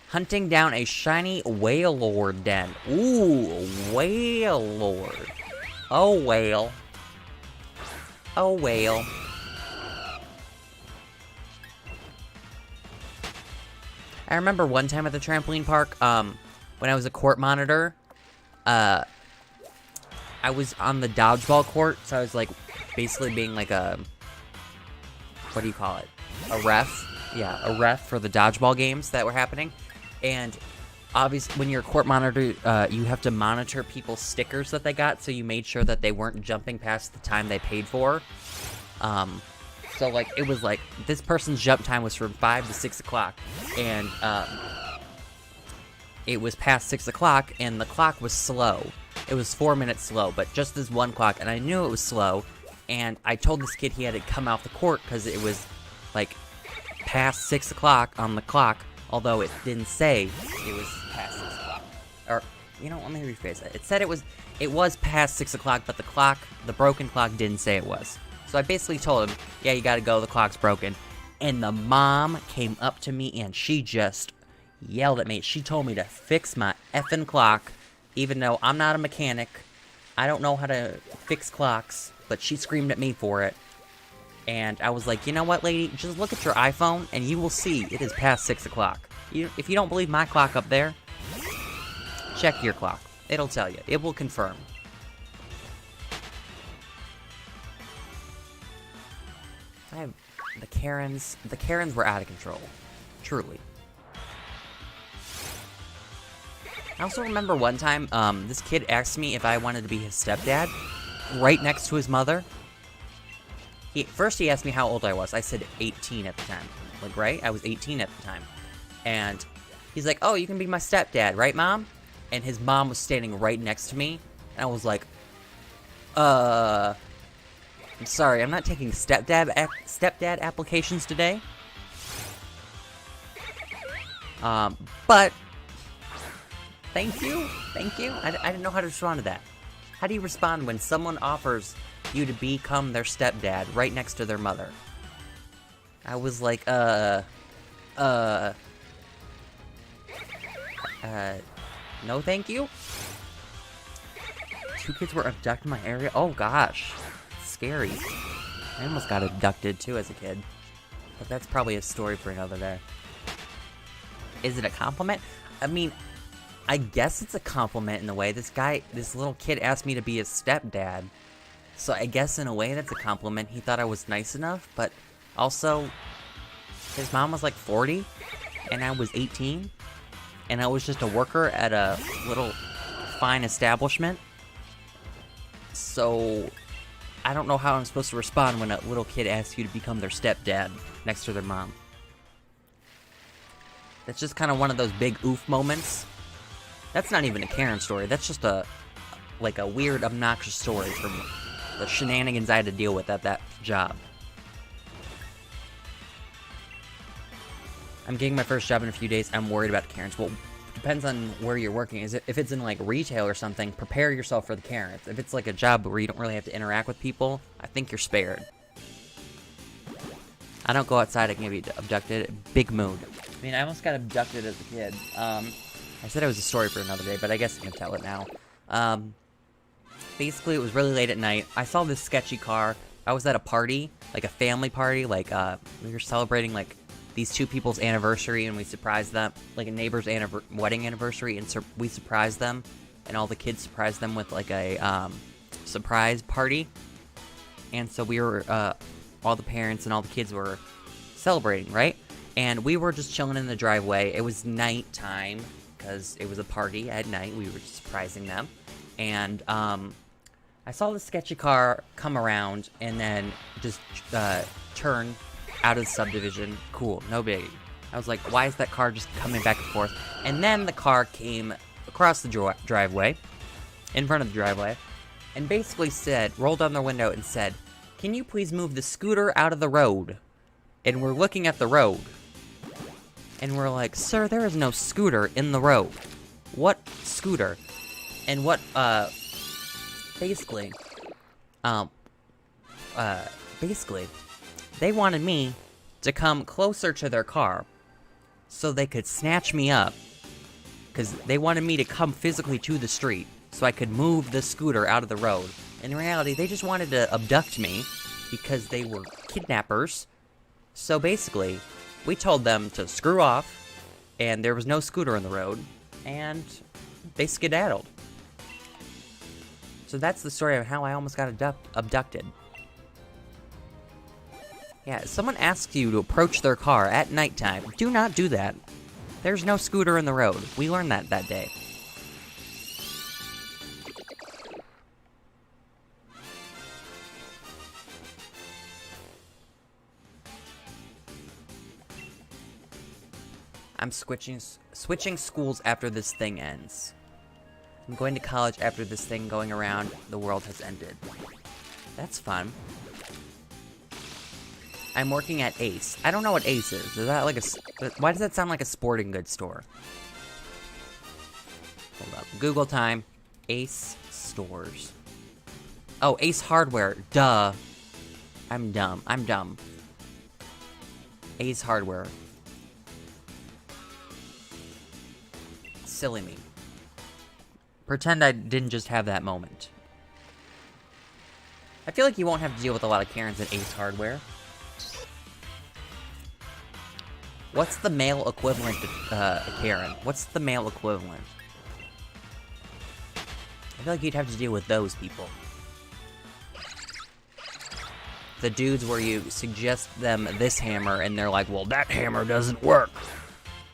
Hunting down a shiny whale lord den. Ooh, whale lord. Oh, whale. Oh, whale. I remember one time at the trampoline park, when I was a court monitor, I was on the dodgeball court, so I was, like, basically being, like, a, what do you call it? A ref? Yeah, a ref for the dodgeball games that were happening, and obviously, when you're a court monitor, you have to monitor people's stickers that they got, so you made sure that they weren't jumping past the time they paid for. So, like, it was like, this person's jump time was from 5 to 6 o'clock, and, it was past 6 o'clock, and the clock was slow. It was 4 minutes slow, but just this one clock, and I knew it was slow, and I told this kid he had to come off the court, because it was, like, past 6 o'clock on the clock, although it didn't say it was past 6 o'clock. Or, you know, let me rephrase that. It said it was past 6 o'clock, but the broken clock didn't say it was. So I basically told him, yeah, you gotta go, the clock's broken. And the mom came up to me and she just yelled at me. She told me to fix my effing clock, even though I'm not a mechanic. I don't know how to fix clocks, but she screamed at me for it. And I was like, you know what, lady? Just look at your iPhone and you will see it is past 6 o'clock. If you don't believe my clock up there, check your clock. It'll tell you. It will confirm. The Karens were out of control. Truly. I also remember one time, this kid asked me if I wanted to be his stepdad, right next to his mother. First he asked me how old I was. I said 18 at the time. Like, right? I was 18 at the time. And he's like, oh, you can be my stepdad, right, Mom? And his mom was standing right next to me. And I was like, I'm sorry, I'm not taking stepdad applications today. But thank you. I didn't know how to respond to that. How do you respond when someone offers you to become their stepdad right next to their mother? I was like, no thank you. 2 kids were abducted in my area. Oh gosh. Scary. I almost got abducted too as a kid. But that's probably a story for another day. Is it a compliment? I mean, I guess it's a compliment in a way. This little kid asked me to be his stepdad. So I guess in a way that's a compliment. He thought I was nice enough, but also his mom was like 40 and I was 18 and I was just a worker at a little fine establishment. So I don't know how I'm supposed to respond when a little kid asks you to become their stepdad next to their mom. That's just kind of one of those big oof moments. That's not even a Karen story. That's just a weird, obnoxious story from the shenanigans I had to deal with at that job. I'm getting my first job in a few days. I'm worried about Karens. Well, depends on where you're working. If it's in like retail or something, prepare yourself for the Karens. If it's like a job where you don't really have to interact with people, I think you're spared. I don't go outside, I can get abducted. Big mood. I mean, I almost got abducted as a kid. I said it was a story for another day, but I guess I can tell it now. Basically, it was really late at night. I saw this sketchy car. I was at a party, like a family party, like, we were celebrating, like, these 2 people's anniversary, and we surprised them, like a neighbor's wedding anniversary, and we surprised them, and all the kids surprised them with, like, a, surprise party. And so we were, all the parents and all the kids were celebrating, right? And we were just chilling in the driveway. It was nighttime, because it was a party at night. We were just surprising them. And, I saw the sketchy car come around and then just, turn out of the subdivision. Cool, no biggie. I was like, why is that car just coming back and forth? And then the car came across the driveway, in front of the driveway, and basically said, rolled down their window and said, "Can you please move the scooter out of the road?" And we're looking at the road. And we're like, "Sir, there is no scooter in the road." What scooter? And what, basically, they wanted me to come closer to their car so they could snatch me up, because they wanted me to come physically to the street so I could move the scooter out of the road. In reality, they just wanted to abduct me because they were kidnappers. So basically, we told them to screw off, and there was no scooter in the road, and they skedaddled. So that's the story of how I almost got abducted. Yeah, if someone asks you to approach their car at nighttime, do not do that. There's no scooter in the road. We learned that day. I'm switching schools after this thing ends. I'm going to college after this thing going around the world has ended. That's fun. I'm working at Ace. I don't know what Ace is. Is that like why does that sound like a sporting goods store? Hold up. Google time. Ace stores. Oh, Ace Hardware. Duh. I'm dumb. Ace Hardware. Silly me. Pretend I didn't just have that moment. I feel like you won't have to deal with a lot of Karens at Ace Hardware. What's the male equivalent to Karen? What's the male equivalent? I feel like you'd have to deal with those people. The dudes where you suggest them this hammer and they're like, well, that hammer doesn't work.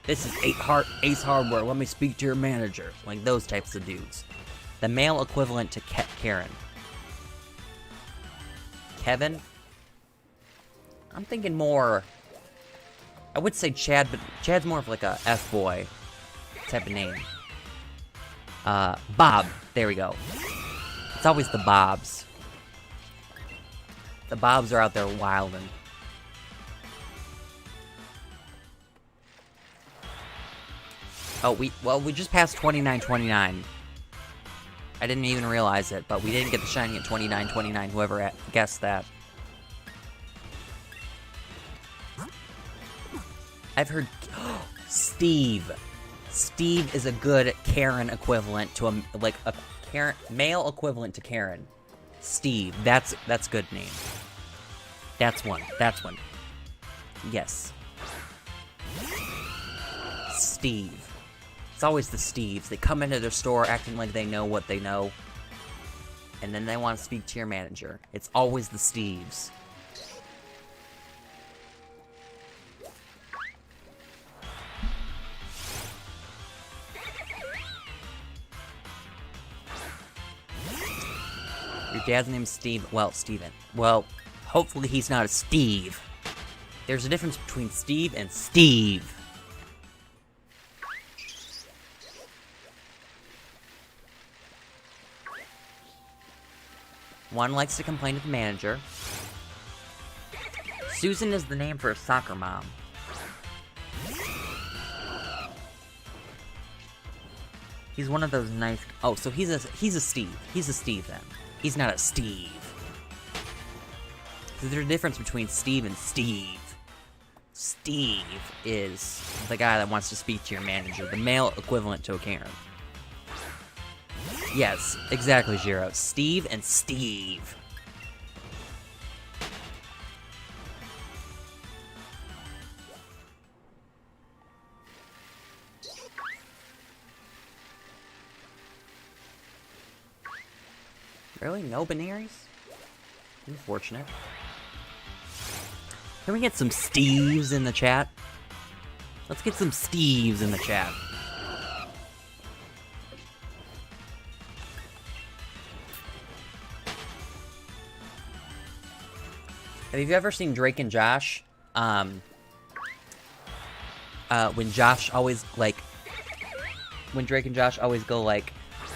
This is Ace Hardware, let me speak to your manager. Like those types of dudes. The male equivalent to Karen. Kevin? I'm thinking more... I would say Chad, but Chad's more of like a F-boy type of name. Bob. There we go. It's always the Bobs. The Bobs are out there wilding. Oh, we just passed 2929. I didn't even realize it, but we didn't get the shiny at 2929, whoever guessed that. I've heard... Steve. Steve is a good Karen equivalent to a Karen, male equivalent to Karen. Steve. That's a good name. That's one. Yes. Steve. It's always the Steves. They come into their store acting like they know what they know. And then they want to speak to your manager. It's always the Steves. Your dad's name's Steve. Well, Steven. Well, hopefully he's not a Steve. There's a difference between Steve and Steve. One likes to complain to the manager. Susan is the name for a soccer mom. He's one of those nice... Oh, so he's a Steve. He's a Steve, then. He's not a Steve. So there's a difference between Steve and Steve. Steve is the guy that wants to speak to your manager, the male equivalent to a Karen. Yes, exactly, Jiro. Steve and Steve. Really? No Bunearies? Unfortunate. Can we get some Steves in the chat? Let's get some Steves in the chat. Have you ever seen Drake and Josh? When Josh always, like... When Drake and Josh always go, like,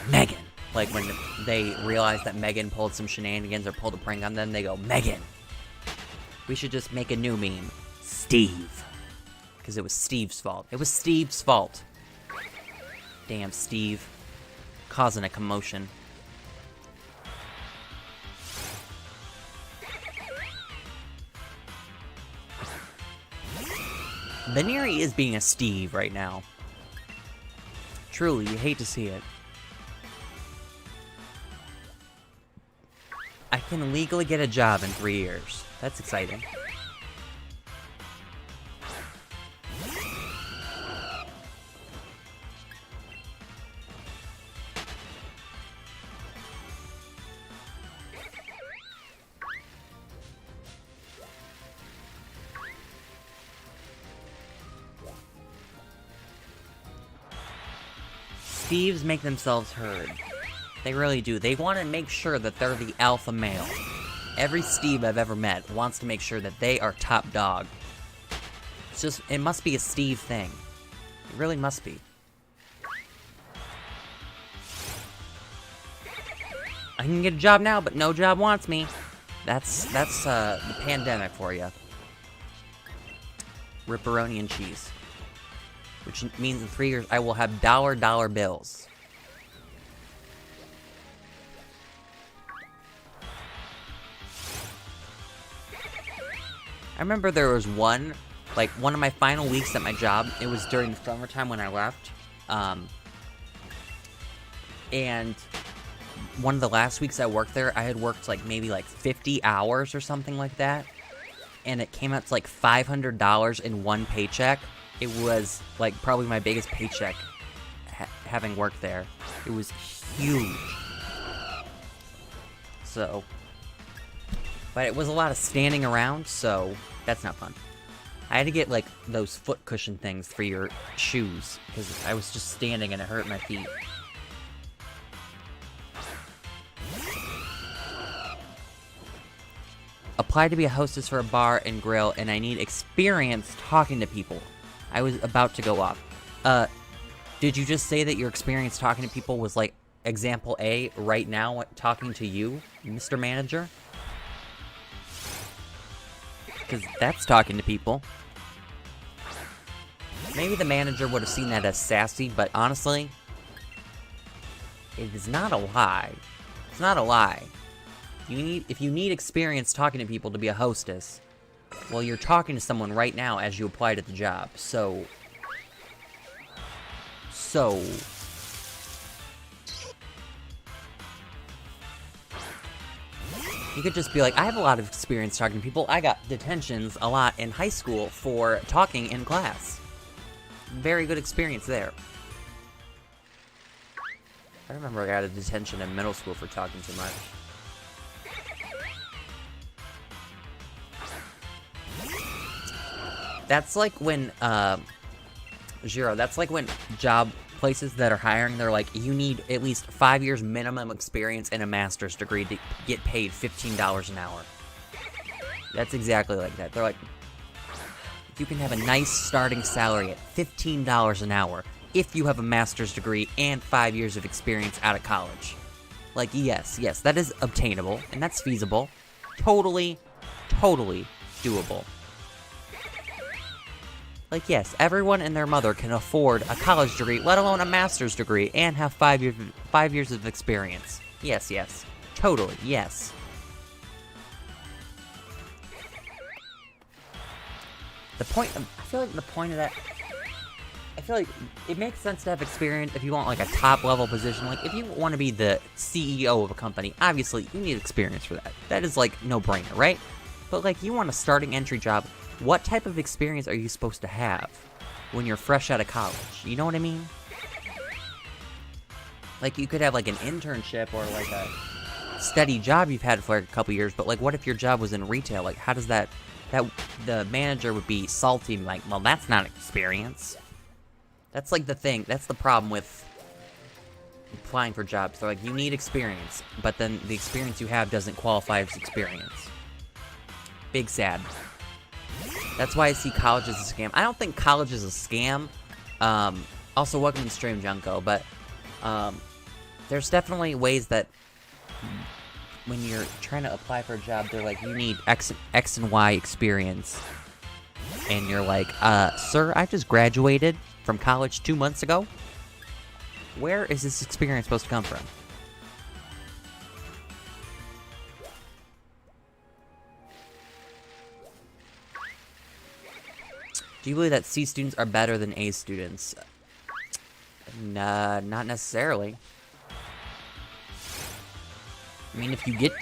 Megan. Like, when they realize that Megan pulled some shenanigans or pulled a prank on them, they go, Megan. We should just make a new meme. Steve. Because it was Steve's fault. It was Steve's fault. Damn, Steve. Causing a commotion. Buneary is being a Steve right now. Truly, you hate to see it. I can legally get a job in 3 years. That's exciting. Steves make themselves heard. They really do. They want to make sure that they're the alpha male. Every Steve I've ever met wants to make sure that they are top dog. It's just, it must be a Steve thing. It really must be. I can get a job now, but no job wants me. That's the pandemic for you. Ripperoni and cheese. Which means in 3 years I will have dollar bills. I remember there was one of my final weeks at my job. It was during the summertime when I left. And one of the last weeks I worked there, I had worked maybe 50 hours or something like that. And it came out to $500 in one paycheck. It was probably my biggest paycheck having worked there. It was huge. So, but it was a lot of standing around, so that's not fun. I had to get those foot cushion things for your shoes because I was just standing and it hurt my feet. Applied to be a hostess for a bar and grill, and I need experience talking to people. I was about to go off. Did you just say that your experience talking to people was example A right now talking to you, Mr. Manager? Because that's talking to people. Maybe the manager would have seen that as sassy, but honestly, it is not a lie. It's not a lie. If you need experience talking to people to be a hostess, well, you're talking to someone right now as you apply to the job, so... You could just be like, I have a lot of experience talking to people. I got detentions a lot in high school for talking in class. Very good experience there. I remember I got a detention in middle school for talking too much. That's like when, Zero, that's like when job places that are hiring, they're like, you need at least 5 years minimum experience and a master's degree to get paid $15 an hour. That's exactly like that. They're like, you can have a nice starting salary at $15 an hour if you have a master's degree and 5 years of experience out of college. Like, yes, that is obtainable, and that's feasible. Totally doable. Like, yes, everyone and their mother can afford a college degree, let alone a master's degree, and have 5 years of experience. Yes. Totally, yes. I feel like the point of that... I feel like it makes sense to have experience if you want, a top-level position. Like, if you want to be the CEO of a company, obviously, you need experience for that. That is, no-brainer, right? But, you want a starting entry job... What type of experience are you supposed to have when you're fresh out of college? You know what I mean? You could have, an internship or, a steady job you've had for a couple years, but, what if your job was in retail? How does that the manager would be salty and like, well, that's not experience. That's like the thing. That's the problem with applying for jobs. They're like, you need experience, but then the experience you have doesn't qualify as experience. Big sad. That's why I see college as a scam. I don't think college is a scam. Also, welcome to stream, Junko, but there's definitely ways that when you're trying to apply for a job, they're like, you need X and Y experience. And you're like, sir, I just graduated from college 2 months ago. Where is this experience supposed to come from? Do you believe that C students are better than A students? Nah, not necessarily. I mean, if you get...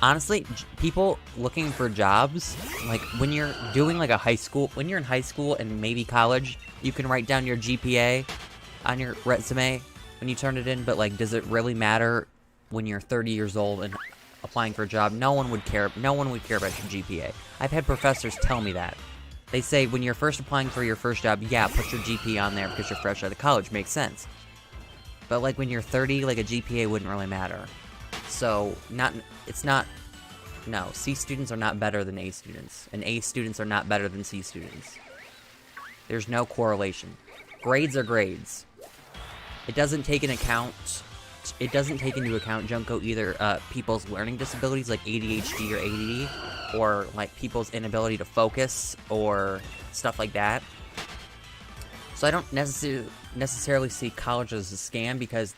Honestly, people looking for jobs, like, when you're doing, like, when you're in high school and maybe college, you can write down your GPA on your resume when you turn it in, but, like, does it really matter when you're 30 years old and applying for a job? No one would care. No one would care about your GPA. I've had professors tell me that. They say when you're first applying for your first job, yeah, put your GPA on there because you're fresh out of college. Makes sense. But, like, when you're 30, like, a GPA wouldn't really matter. So, no, C students are not better than A students, and A students are not better than C students. There's no correlation. Grades are grades. It doesn't take into account, Junko, either people's learning disabilities like ADHD or ADD, or like people's inability to focus or stuff like that. So I don't necessarily see college as a scam because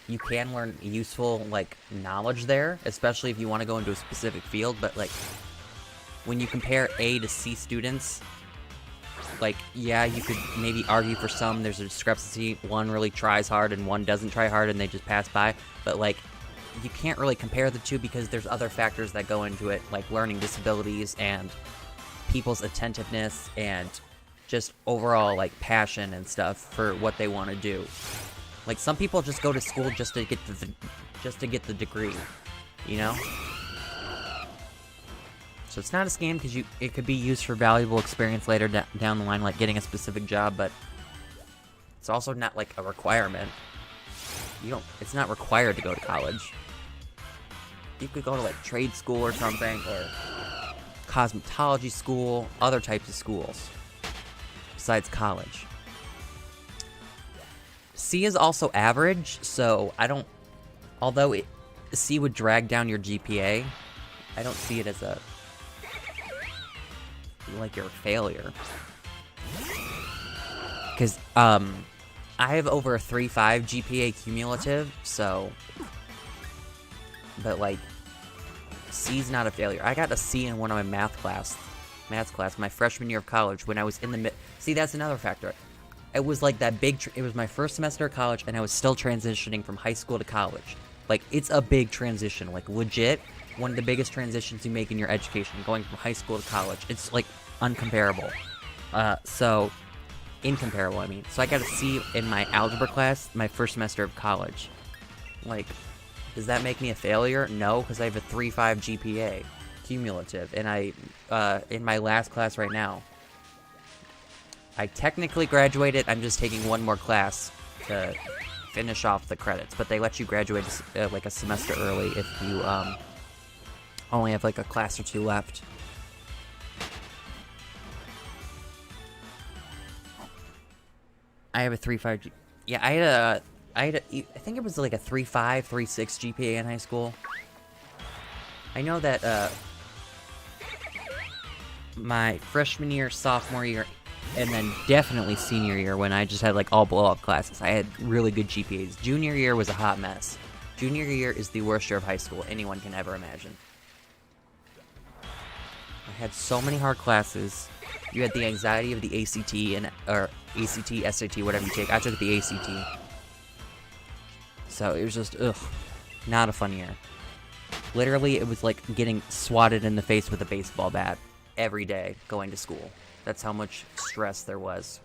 you can learn useful, like, knowledge there, especially if you want to go into a specific field, but, like, when you compare A to C students, like, yeah, you could maybe argue for some there's a discrepancy, one really tries hard and one doesn't try hard and they just pass by, but, like, you can't really compare the two because there's other factors that go into it, like learning disabilities and people's attentiveness and just overall, like, passion and stuff for what they want to do. Like, some people just go to school just to get the degree, you know? So it's not a scam because it could be used for valuable experience later down the line, like getting a specific job, but it's also not like a requirement. It's not required to go to college. You could go to like trade school or something, or cosmetology school, other types of schools besides college. C is also average, so although C would drag down your GPA, I don't see it as like you're a failure. Because, I have over a 3.5 GPA cumulative, so, but like, C's not a failure. I got a C in one of my math class, my freshman year of college, when I was in the see, that's another factor. It was like that it was my first semester of college, and I was still transitioning from high school to college. Like, it's a big transition, like, legit, one of the biggest transitions you make in your education, going from high school to college. It's, like, incomparable, I mean. So I got a C in my algebra class, my first semester of college. Like, does that make me a failure? No, because I have a 3.5 GPA, cumulative, and in my last class right now, I technically graduated. I'm just taking one more class to finish off the credits, but they let you graduate like a semester early if you only have like a class or two left. I have a 3.5. Yeah, I think it was like a 3.5, 3.6 GPA in high school. I know that my freshman year, sophomore year, and then definitely senior year, when I just had like all blow-up classes, I had really good GPAs. Junior year was a hot mess. Junior year is the worst year of high school anyone can ever imagine. I had so many hard classes. You had the anxiety of the ACT, or ACT, SAT, whatever you take. I took the ACT. So it was just, not a fun year. Literally, it was like getting swatted in the face with a baseball bat every day going to school. That's how much stress there was.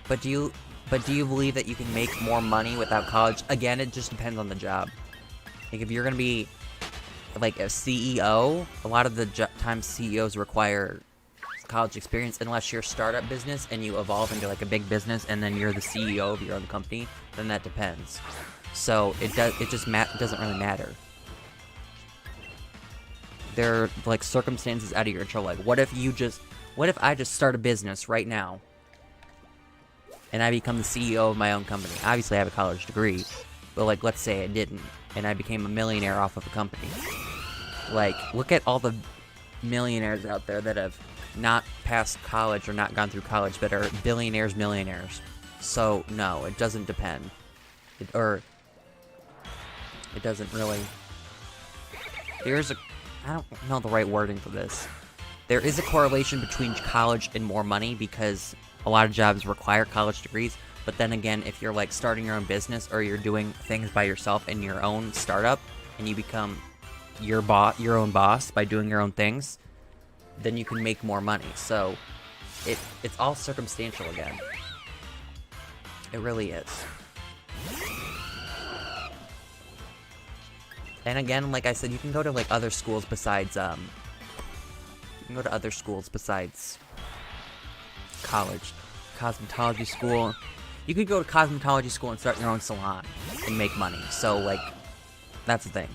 But do But do you believe that you can make more money without college? Again, it just depends on the job. Like, if you're gonna be, like, a CEO, a lot of the times CEOs require college experience, unless you're a startup business and you evolve into, like, a big business and then you're the CEO of your own company, then that depends. So, it doesn't really matter. There are, like, circumstances out of your control. Like, what if I just start a business right now and I become the CEO of my own company? Obviously, I have a college degree, but, like, let's say I didn't, and I became a millionaire off of a company. Like, look at all the millionaires out there that have not passed college or not gone through college, but are millionaires. So, no, it doesn't depend. It doesn't really... I don't know the right wording for this. There is a correlation between college and more money, because a lot of jobs require college degrees. But then again, if you're, like, starting your own business, or you're doing things by yourself in your own startup, and you become your own boss by doing your own things, then you can make more money. So it's all circumstantial again. It really is. And again, like I said, you can go to, like, other schools besides college. Cosmetology school. You could go to cosmetology school and start your own salon and make money. So, like, that's the thing.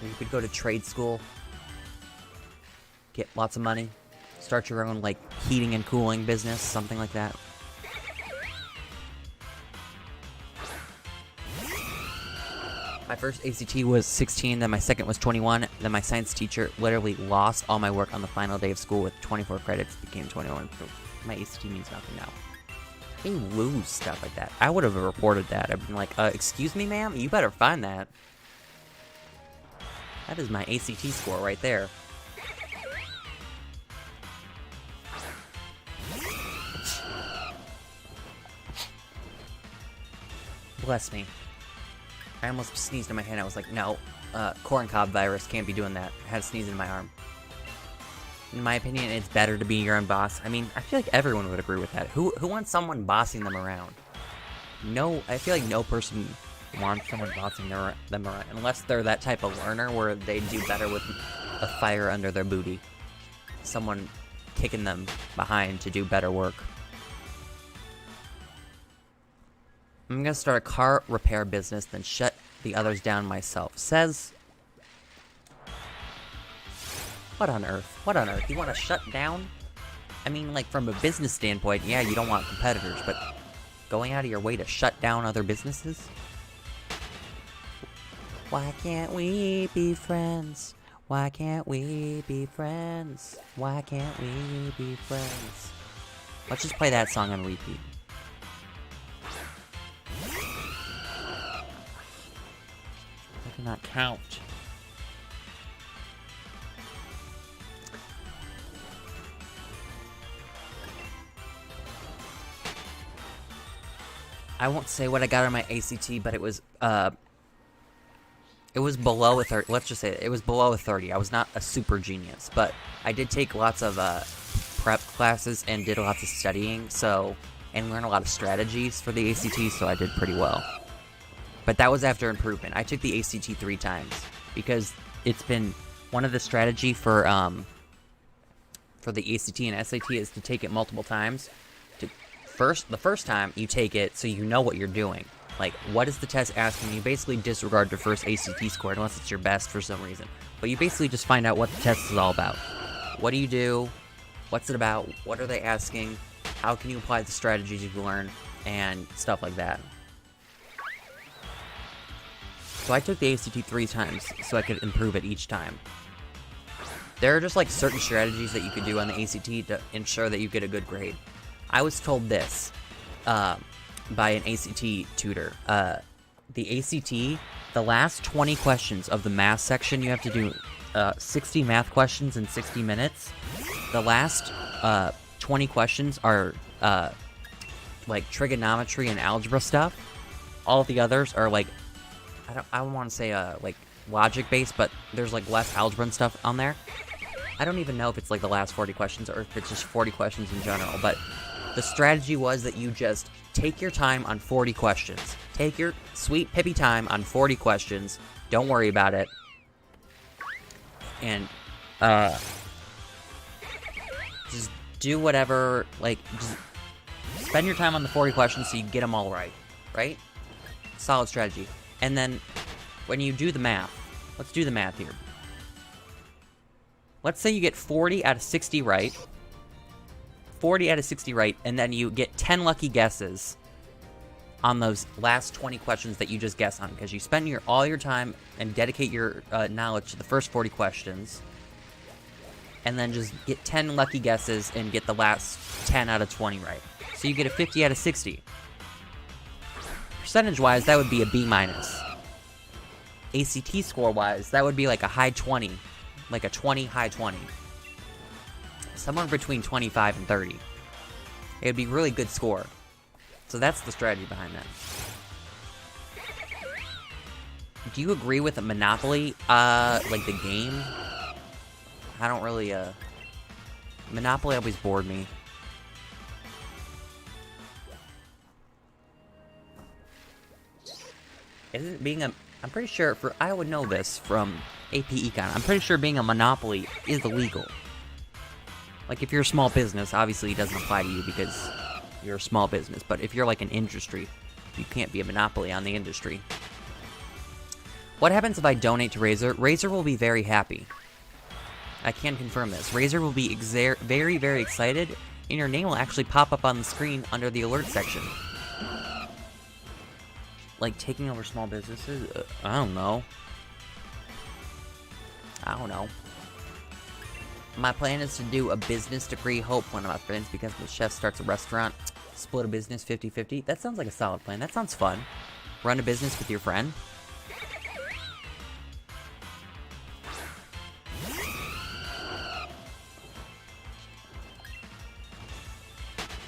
You could go to trade school, get lots of money, start your own, like, heating and cooling business, something like that. My first ACT was 16, then my second was 21, then my science teacher literally lost all my work on the final day of school with 24 credits, became 21. My ACT means nothing now. They lose stuff like that. I would have reported that. I've been like, excuse me, ma'am? You better find that. That is my ACT score right there. Bless me. I almost sneezed in my hand. I was like, no, corncob virus, can't be doing that. I had a sneeze in my arm. In my opinion, it's better to be your own boss. I mean, I feel like everyone would agree with that. Who wants someone bossing them around? No, I feel like no person wants someone bossing them around, unless they're that type of learner where they do better with a fire under their booty. Someone kicking them behind to do better work. I'm gonna start a car repair business, then shut the others down myself. Says... What on earth? What on earth? You want to shut down? I mean, like, from a business standpoint, yeah, you don't want competitors, but going out of your way to shut down other businesses? Why can't we be friends? Why can't we be friends? Why can't we be friends? Let's just play that song on repeat. I cannot count. I won't say what I got on my ACT, but it was below a 30. Let's just say it was below a 30. I was not a super genius, but I did take lots of prep classes and did lots of studying, and learned a lot of strategies for the ACT, so I did pretty well. But that was after improvement. I took the ACT 3 times because it's been one of the strategy for the ACT and SAT is to take it multiple times. The first time you take it so you know what you're doing. Like, what is the test asking? You basically disregard your first ACT score unless it's your best for some reason. But you basically just find out what the test is all about. What do you do? What's it about? What are they asking? How can you apply the strategies you've learned? And stuff like that. So I took the ACT 3 times so I could improve it each time. There are just, like, certain strategies that you could do on the ACT to ensure that you get a good grade. I was told this by an ACT tutor. The ACT, the last 20 questions of the math section, you have to do 60 math questions in 60 minutes. The last 20 questions are like trigonometry and algebra stuff. All of the others are like, I don't want to say like logic based, but there's like less algebra and stuff on there. I don't even know if it's like the last 40 questions or if it's just 40 questions in general, but the strategy was that you just take your time on 40 questions. Take your sweet pippy time on 40 questions. Don't worry about it. And, just do whatever, like, just spend your time on the 40 questions so you get them all right, right? Solid strategy. And then, when you do the math, let's do the math here. Let's say you get 40 out of 60 right. 40 out of 60 right, and then you get 10 lucky guesses on those last 20 questions that you just guessed on, because you spend all your time and dedicate your knowledge to the first 40 questions, and then just get 10 lucky guesses and get the last 10 out of 20 right. So you get a 50 out of 60. Percentage-wise, that would be a B-. ACT score-wise, that would be like a high 20. Like a 20, high 20. Somewhere between 25 and 30. It would be a really good score. So that's the strategy behind that. Do you agree with Monopoly, like the game? I don't really, Monopoly always bored me. Isn't being a... I'm pretty sure, I would know this from AP Econ. I'm pretty sure being a Monopoly is illegal. Like, if you're a small business, obviously it doesn't apply to you because you're a small business. But if you're like an industry, you can't be a monopoly on the industry. What happens if I donate to Razor? Razor will be very happy. I can confirm this. Razor will be very, very excited, and your name will actually pop up on the screen under the alert section. Like, taking over small businesses? I don't know. My plan is to do a business degree. Hope one of my friends becomes the chef, starts a restaurant, split a business 50-50. That sounds like a solid plan. That sounds fun. Run a business with your friend.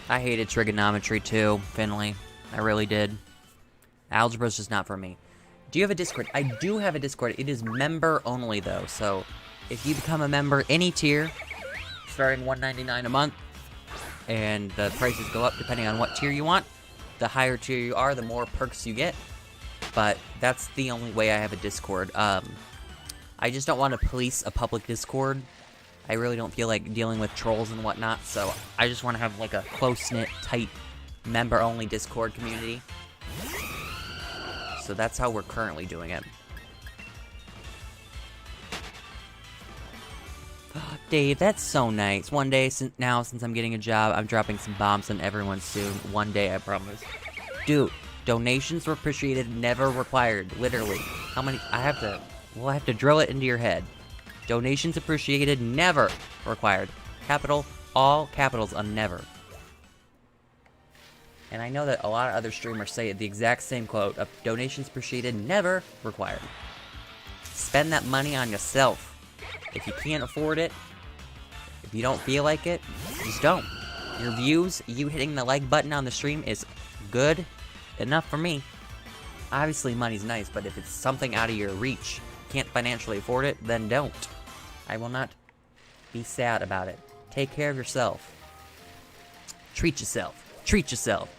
I hated trigonometry too, Finley. I really did. Algebra's just not for me. Do you have a Discord? I do have a Discord. It is member only though, so if you become a member any tier, starting $1.99 a month, and the prices go up depending on what tier you want, the higher tier you are, the more perks you get. But that's the only way I have a Discord. I just don't want to police a public Discord. I really don't feel like dealing with trolls and whatnot, so I just want to have like a close-knit, tight, member-only Discord community. So that's how we're currently doing it. Oh, Dave, that's so nice. One day, since I'm getting a job, I'm dropping some bombs on everyone soon. One day, I promise. Dude, donations were appreciated, never required. Literally. How many? We'll have to drill it into your head. Donations appreciated, never required. Capital, all capitals on never. And I know that a lot of other streamers say the exact same quote of donations appreciated, never required. Spend that money on yourself. If you can't afford it, if you don't feel like it, just don't. Your views, you hitting the like button on the stream is good enough for me. Obviously, money's nice, but if it's something out of your reach, can't financially afford it, then don't. I will not be sad about it. Take care of yourself. Treat yourself. Treat yourself.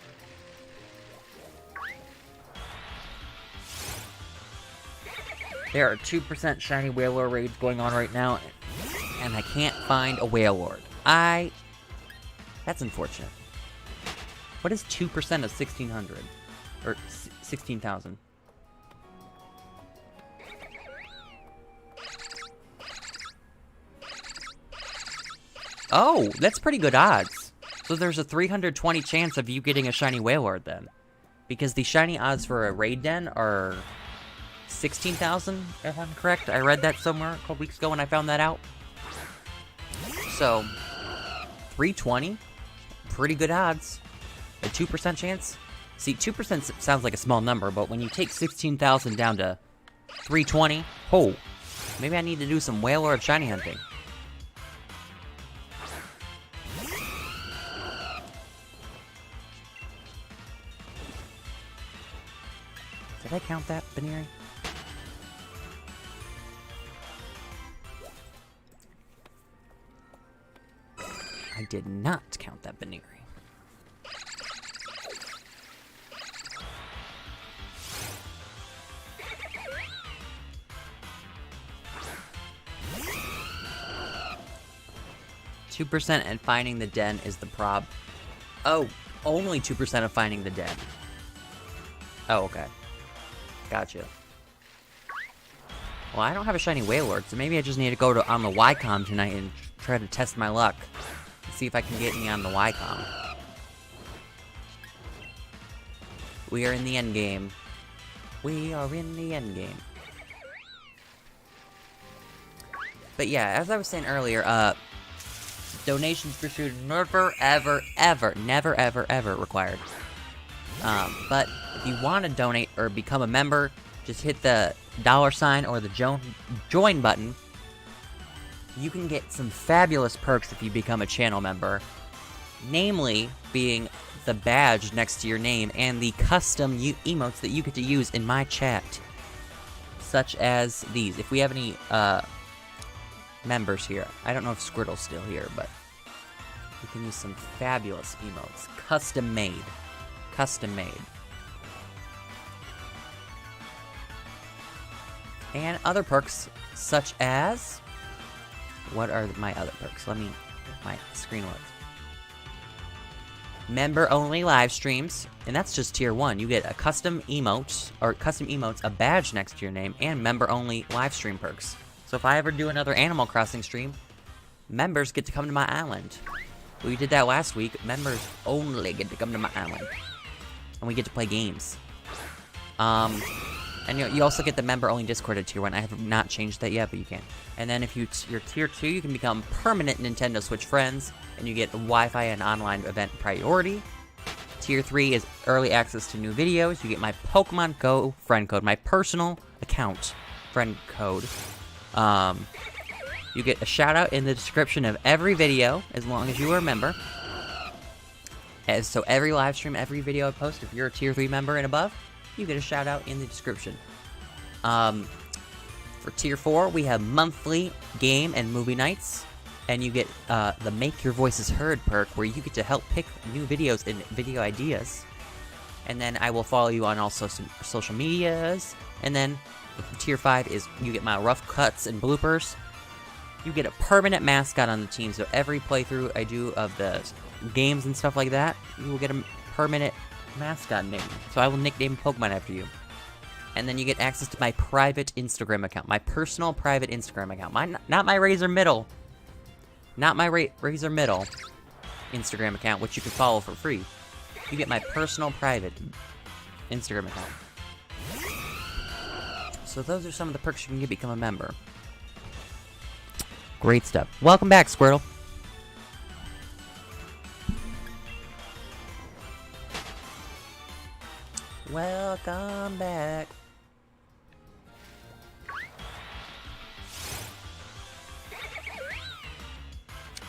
There are 2% shiny whale lord raids going on right now, and I can't find a whale lord. That's unfortunate. What is 2% of 1,600? Or 16,000? Oh, that's pretty good odds. So there's a 320 chance of you getting a shiny whale lord then. Because the shiny odds for a raid den are 16,000, if I'm correct. I read that somewhere a couple weeks ago when I found that out. So, 320, pretty good odds. A 2% chance. See, 2% sounds like a small number, but when you take 16,000 down to 320, oh, maybe I need to do some whale lord shiny hunting. Did I count that, Buneary? I did not count that Buneary. %, and finding the den is the prob. Oh, only 2% of finding the den. Oh, okay. Gotcha. Well, I don't have a shiny Wailord, so maybe I just need to go on the Ycom tonight and try to test my luck. See if I can get me on the Ycom. We are in the end game. We are in the end game. But yeah, as I was saying earlier, donations pursued never, ever, ever, never, ever, ever required. But if you want to donate or become a member, just hit the $sign or the join button. You can get some fabulous perks if you become a channel member. Namely, being the badge next to your name and the custom emotes that you get to use in my chat. Such as these. If we have any, members here. I don't know if Squirtle's still here, but we can use some fabulous emotes. Custom made. Custom made. And other perks, such as... What are my other perks? Let me... My screen loads. Member-only live streams, and that's just tier 1. You get a custom emote, or custom emotes, a badge next to your name, and member-only live stream perks. So if I ever do another Animal Crossing stream, members get to come to my island. We did that last week. Members only get to come to my island. And we get to play games. And you also get the member-only Discord at tier 1. I have not changed that yet, but you can. And then if you're tier 2, you can become permanent Nintendo Switch friends, and you get Wi-Fi and online event priority. Tier 3 is early access to new videos. You get my Pokemon Go friend code, my personal account friend code. You get a shout out in the description of every video as long as you are a member. So every live stream, every video I post, if you're a tier 3 member and above, you get a shout out in the description. For tier 4, we have monthly game and movie nights, and you get the Make Your Voices Heard perk, where you get to help pick new videos and video ideas. And then I will follow you on all social medias. And then tier 5 is you get my rough cuts and bloopers. You get a permanent mascot on the team, so every playthrough I do of the games and stuff like that, you will get a permanent mascot name. So I will nickname Pokemon after you. And then you get access to my private Instagram account, my personal private Instagram account. Not my RazorMiddle. Not my RazorMiddle Instagram account, which you can follow for free. You get my personal private Instagram account. So those are some of the perks you can get to become a member. Great stuff. Welcome back, Squirtle. Welcome back.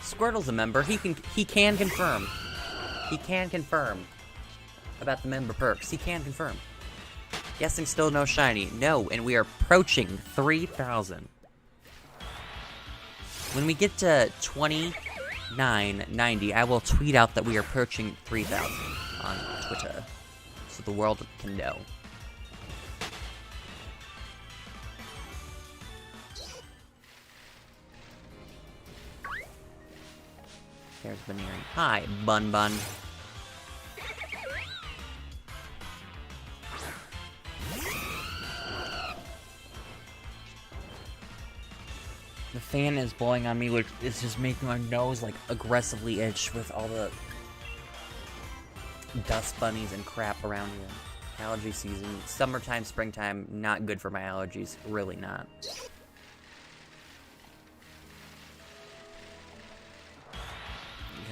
Squirtle's a member. He can confirm. He can confirm about the member perks. He can confirm. Guessing still no shiny. No, and we are approaching 3,000. When we get to 2990, I will tweet out that we are approaching 3,000 on Twitter, so the world can know. There's Buneary. Hi, Bun Bun. The fan is blowing on me, which is just making my nose, like, aggressively itch with all the dust bunnies and crap around here. Allergy season. Summertime, springtime, not good for my allergies. Really not.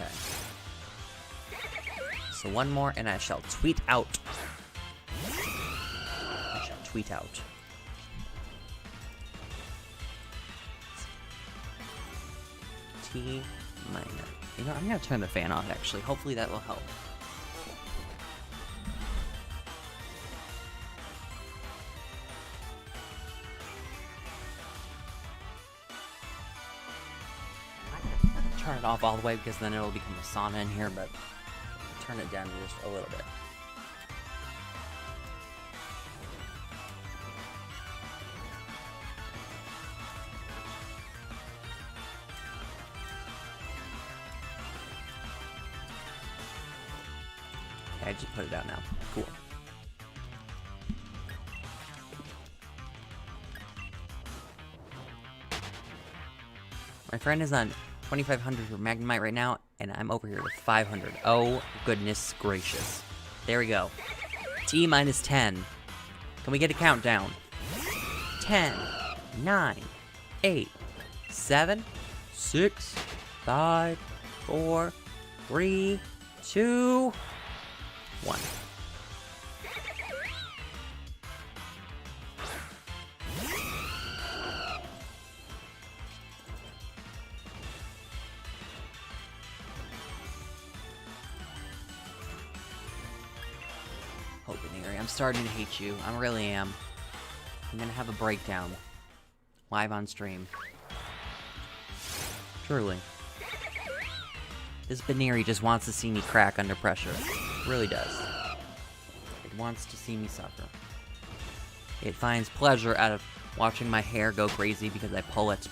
Okay. So one more, and I shall tweet out. I shall tweet out. T minor. You know, I'm gonna turn the fan off, actually. Hopefully that will help. turn it off all the way because then it'll become a sauna in here, but turn it down just a little bit. I just put it out now. Cool. My friend is on 2,500 for Magnemite right now, and I'm over here with 500. Oh, goodness gracious. There we go. T minus 10. Can we get a countdown? 10, 9, 8, 7, 6, 5, 4, 3, 2, 1. Oh, Buneary, I'm starting to hate you. I really am. I'm gonna have a breakdown. Live on stream. Truly. This Buneary just wants to see me crack under pressure. It really does. It wants to see me suffer. It finds pleasure out of watching my hair go crazy because I pull it.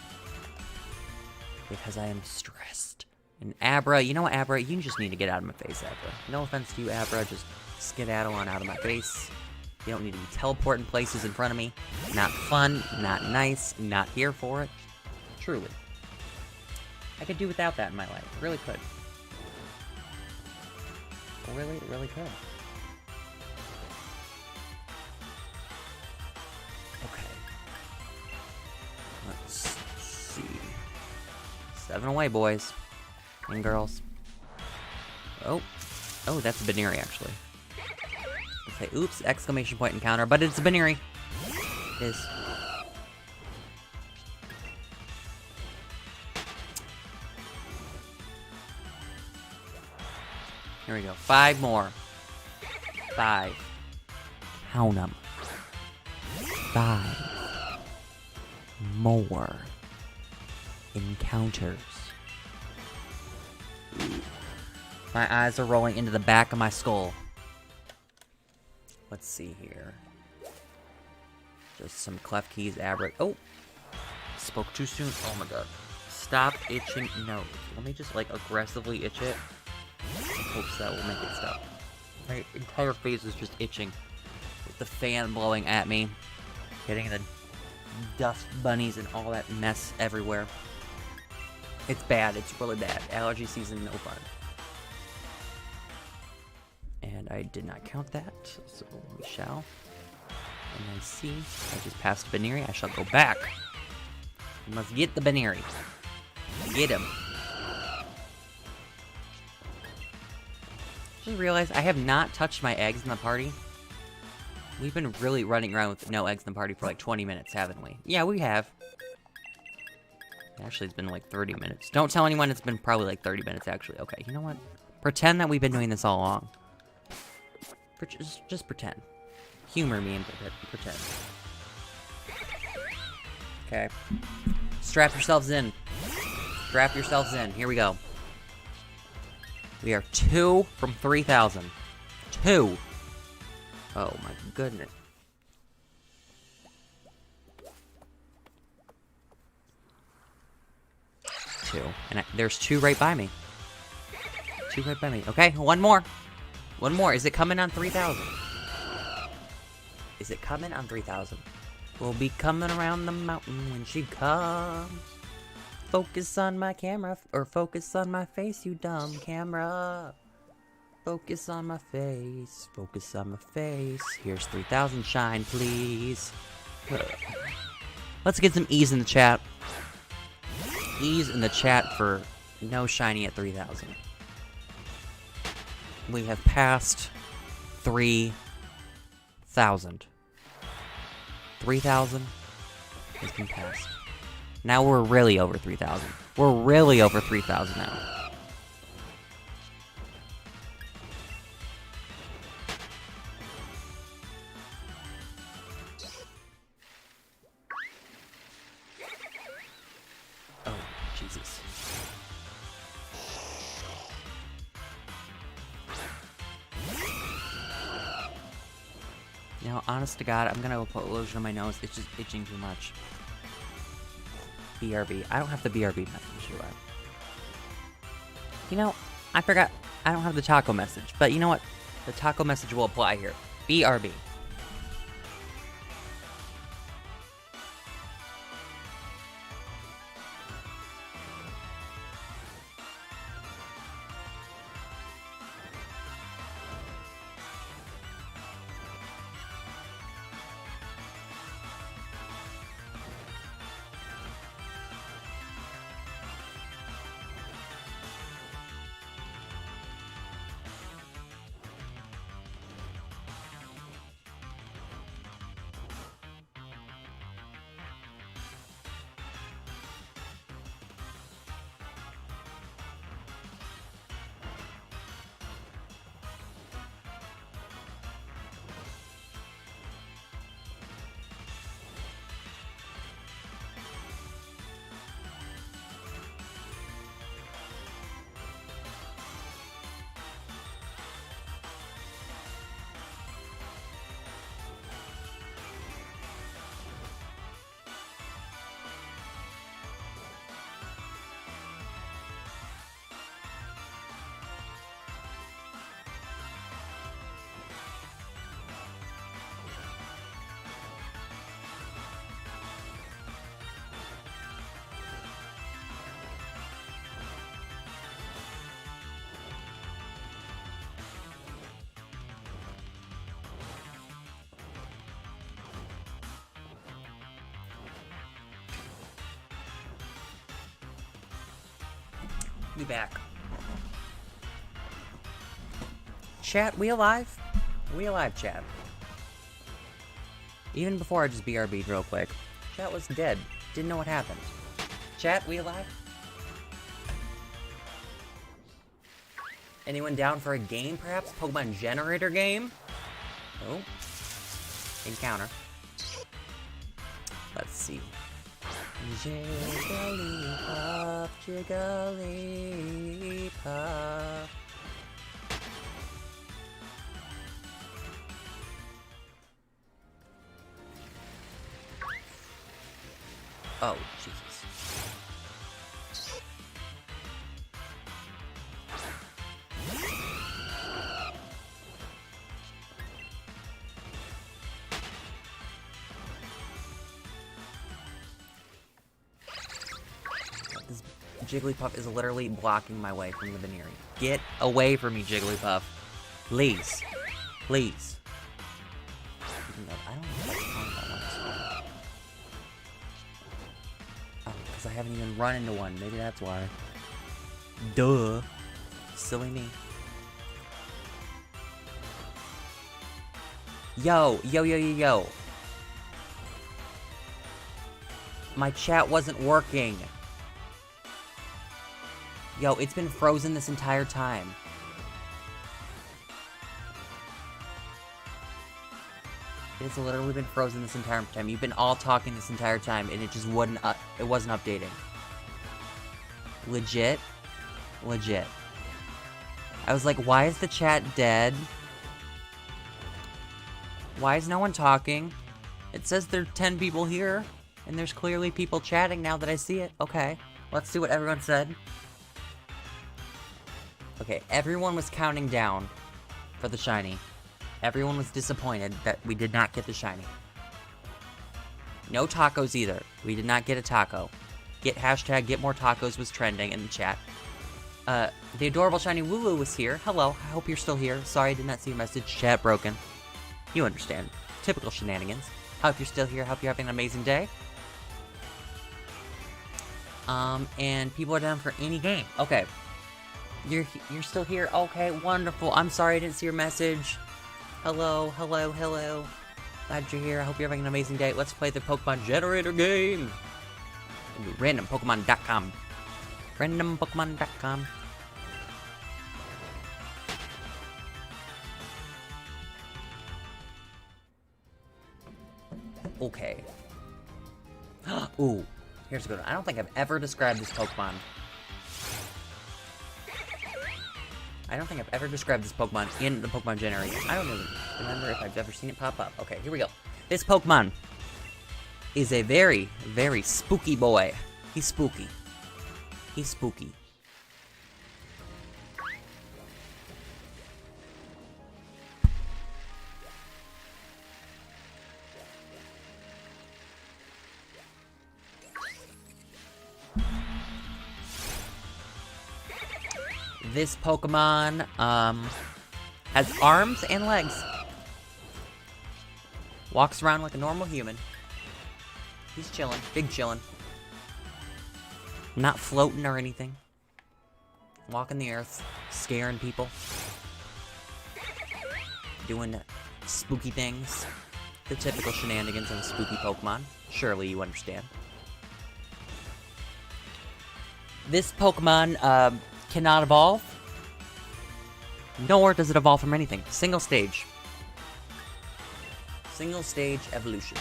Because I am stressed. And Abra, you know what, Abra? You just need to get out of my face, Abra. No offense to you, Abra. Just skedaddle on out of my face. You don't need to be teleporting places in front of me. Not fun, not nice, not here for it. Truly. I could do without that in my life. Really could. Really could. Okay. Let's see. 7 away, boys. And girls. Oh, that's a Buneary, actually. Okay, oops, exclamation point encounter, but it's a Buneary. It is. Here we go. 5 more. 5. Count them. 5 more encounters. My eyes are rolling into the back of my skull. Let's see here. Just some clef keys, Abra. Oh! Spoke too soon. Oh my god. Stop itching nose. Let me just, like, aggressively itch it. In hopes that will make it stop. My entire face is just itching. With the fan blowing at me. Getting the dust bunnies and all that mess everywhere. It's bad. It's really bad. Allergy season, no fun. And I did not count that, so we shall. And I see I just passed Buneary. I shall go back. We must get the Buneary. Get him. Just realized I have not touched my eggs in the party. We've been really running around with no eggs in the party for like 20 minutes, haven't we? Yeah, we have. Actually, it's been like 30 minutes. Don't tell anyone it's been probably like 30 minutes, actually. Okay, you know what? Pretend that we've been doing this all along. Just pretend. Humor me and pretend. Okay. Strap yourselves in. Strap yourselves in. Here we go. We are 2 from 3,000. 2. Oh my goodness. 2. And there's 2 right by me. 2 right by me. Okay, one more. One more. Is it coming on 3,000? Is it coming on 3,000? We'll be coming around the mountain when she comes. Focus on my camera, or focus on my face, you dumb camera. Focus on my face, focus on my face. Here's 3,000 shine, please. Let's get some E's in the chat. E's in the chat for no shiny at 3,000. We have passed 3,000. 3,000 has been passed. Now we're really over 3,000. We're really over 3,000 now. Oh, Jesus. You know, honest to God, I'm gonna put lotion on my nose. It's just itching too much. BRB. I don't have the BRB message, do I? You know, I forgot. I don't have the taco message. But you know what? The taco message will apply here. BRB. We back. Chat, we alive? We alive, chat. Even before I just BRB'd real quick. Chat was dead. Didn't know what happened. Chat, we alive? Anyone down for a game, perhaps? Pokemon Generator game? Oh. Encounter. Let's see. Jigglypuff, Jigglypuff. Oh, Jesus. This Jigglypuff is literally blocking my way from the Buneary. Get away from me, Jigglypuff. Please. Please. I don't know what song that one is. Oh, because I haven't even run into one. Maybe that's why. Duh. Silly me. Yo. My chat wasn't working. Yo, it's been frozen this entire time. It's literally been frozen this entire time. You've been all talking this entire time, and it just wouldn't. It wasn't updating. Legit. I was like, why is the chat dead? Why is no one talking? It says there are 10 people here, and there's clearly people chatting now that I see it. Okay, let's see what everyone said. Okay, everyone was counting down for the shiny. Everyone was disappointed that we did not get the shiny. No tacos either. We did not get a taco. Hashtag get more tacos was trending in the chat. The adorable shiny Wooloo was here. Hello, I hope you're still here. Sorry I did not see your message. Chat broken. You understand. Typical shenanigans. Hope you're still here. Hope you're having an amazing day. And people are down for any game. Okay. You're still here? Okay, wonderful. I'm sorry I didn't see your message. Hello. Glad you're here. I hope you're having an amazing day. Let's play the Pokemon Generator game. RandomPokemon.com. RandomPokemon.com. Okay. Ooh, here's a good one. I don't think I've ever described this Pokemon. I I don't think I've ever described this Pokemon in the Pokemon generator. I don't even remember if I've ever seen it pop up. Okay, here we go. This Pokemon is a very, very spooky boy. He's spooky. He's spooky. This Pokemon, has arms and legs. Walks around like a normal human. He's chilling, big chilling. Not floating or anything. Walking the earth, scaring people. Doing spooky things. The typical shenanigans of a spooky Pokemon. Surely you understand. This Pokemon, cannot evolve, nor does it evolve from anything. Single stage. Single stage evolution.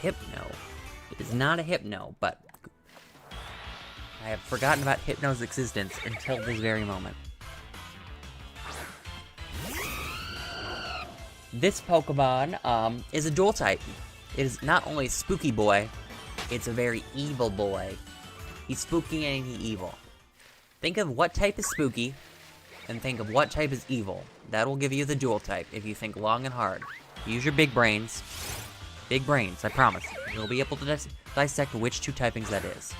Hypno. It is not a Hypno, but I have forgotten about Hypno's existence until this very moment. This Pokemon, is a dual type. It is not only a spooky boy, it's a very evil boy. He's spooky and he's evil. Think of what type is spooky, and think of what type is evil. That will give you the dual type, if you think long and hard. Use your big brains. Big brains, I promise. You'll be able to dissect which two typings that is.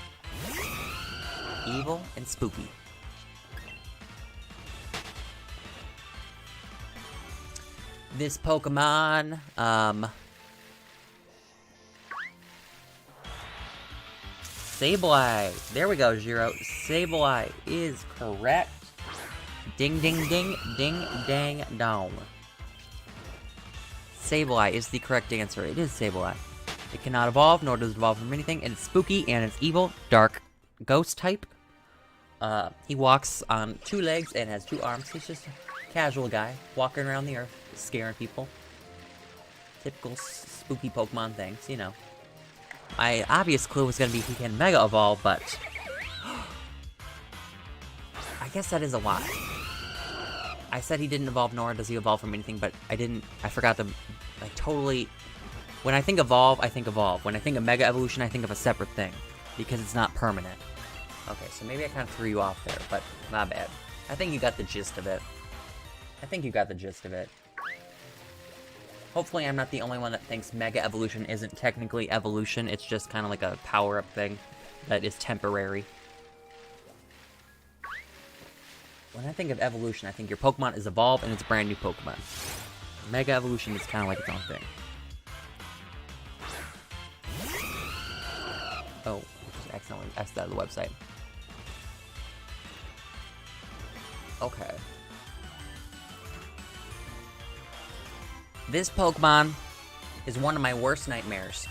Evil and spooky. This Pokemon, Sableye. There we go, Zero. Sableye is correct. Ding, ding, ding, ding, dang, dong. Sableye is the correct answer. It is Sableye. It cannot evolve, nor does it evolve from anything, and it's spooky, and it's evil, dark, ghost type. He walks on 2 legs and has 2 arms. He's just a casual guy, walking around the earth, scaring people. Typical spooky Pokemon things, you know. My obvious clue was going to be he can Mega Evolve, but I guess that is a lie. I said he didn't evolve, nor does he evolve from anything, but I forgot to, totally, when I think evolve, I think evolve. When I think of Mega Evolution, I think of a separate thing, because it's not permanent. Okay, so maybe I kind of threw you off there, but not bad. I think you got the gist of it. Hopefully I'm not the only one that thinks Mega Evolution isn't technically evolution, it's just kind of like a power-up thing that is temporary. When I think of evolution, I think your Pokemon is evolved and it's a brand new Pokemon. Mega Evolution is kind of like its own thing. Oh, I just accidentally X'd out of the website. Okay. This Pokemon is one of my worst nightmares.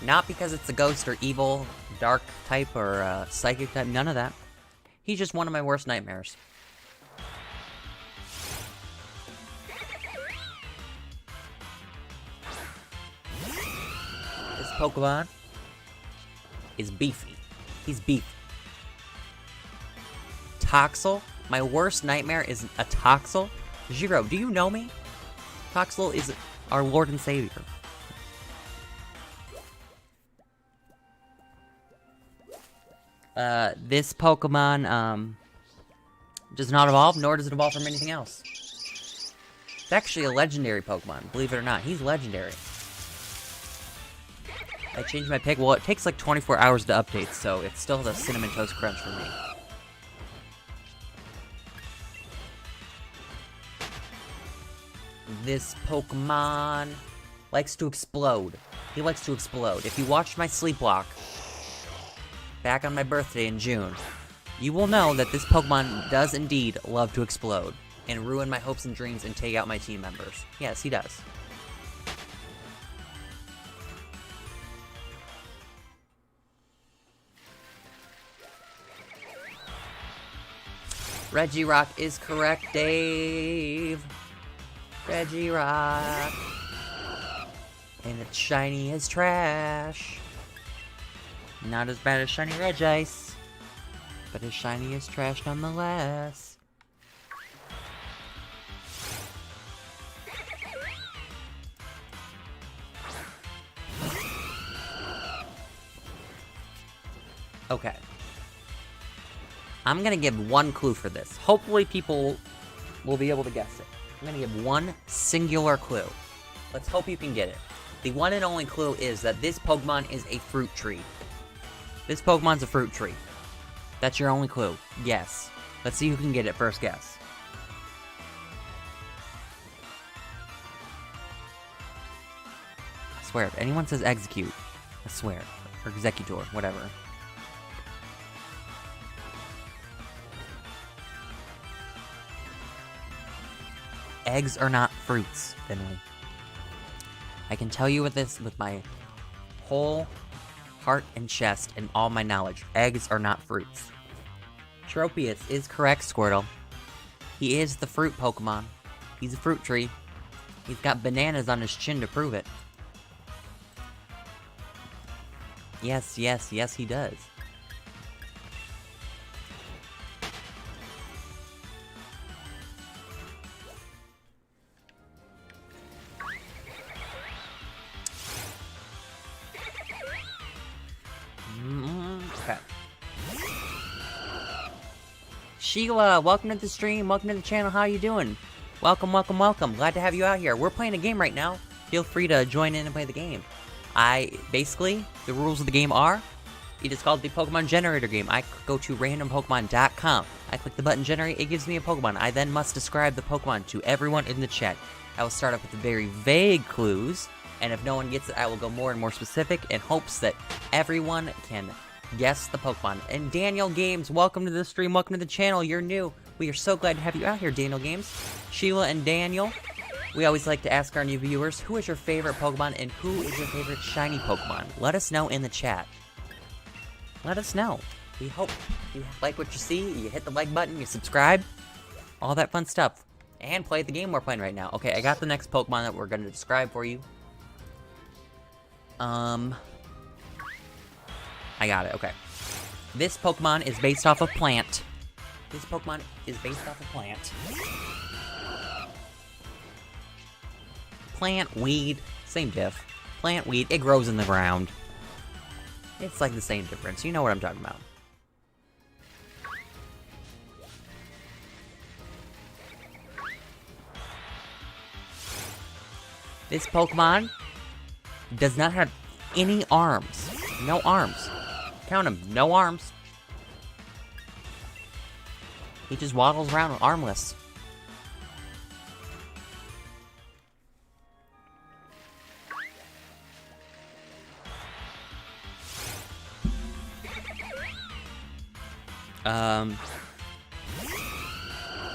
Not because it's a ghost or evil, dark type, or psychic type, none of that. He's just one of my worst nightmares. This Pokemon is beefy. He's beefy. Toxel? My worst nightmare is a Toxel? Zero, do you know me? Toxel is our Lord and Savior. This Pokemon, does not evolve, nor does it evolve from anything else. It's actually a legendary Pokemon, believe it or not. He's legendary. I changed my pick. Well, it takes like 24 hours to update, so it's still the Cinnamon Toast Crunch for me. This Pokemon likes to explode. He likes to explode. If you watched my sleep walk back on my birthday in June, you will know that this Pokemon does indeed love to explode and ruin my hopes and dreams and take out my team members. Yes, he does. Regirock is correct, Dave. Regirock. And it's shiny as trash. Not as bad as shiny Regice, but as shiny as trash nonetheless. Okay. I'm gonna give one clue for this. Hopefully people will be able to guess it. I'm gonna give one singular clue. Let's hope you can get it. The one and only clue is that this Pokemon is a fruit tree. This Pokemon's a fruit tree. That's your only clue. Yes. Let's see who can get it first guess. I swear, if anyone says execute, I swear. Or executor, whatever. Eggs are not fruits, Finley. I can tell you with this with my whole heart and chest and all my knowledge. Eggs are not fruits. Tropius is correct, Squirtle. He is the fruit Pokemon. He's a fruit tree. He's got bananas on his chin to prove it. Yes, yes, yes, he does. Okay. Sheila, welcome to the stream. Welcome to the channel. How you doing? Welcome, welcome, welcome. Glad to have you out here. We're playing a game right now. Feel free to join in and play the game. Basically, the rules of the game are, it is called the Pokemon Generator game. I go to randompokemon.com. I click the button Generate. It gives me a Pokemon. I then must describe the Pokemon to everyone in the chat. I will start off with very vague clues, and if no one gets it, I will go more and more specific in hopes that everyone can guess the Pokemon. And Daniel Games, welcome to the stream, welcome to the channel. You're new. We are so glad to have you out here, Daniel Games. Sheila and Daniel, we always like to ask our new viewers, who is your favorite Pokemon and who is your favorite shiny Pokemon? Let us know in the chat. Let us know. We hope you like what you see, you hit the like button, you subscribe, all that fun stuff. And play the game we're playing right now. Okay, I got the next Pokemon that we're going to describe for you. I got it, okay. This Pokemon is based off a plant. This Pokemon is based off a plant. Plant, weed, same diff. Plant, weed, it grows in the ground. It's like the same difference, you know what I'm talking about. This Pokemon does not have any arms. No arms. Count them, no arms. He just waddles around armless.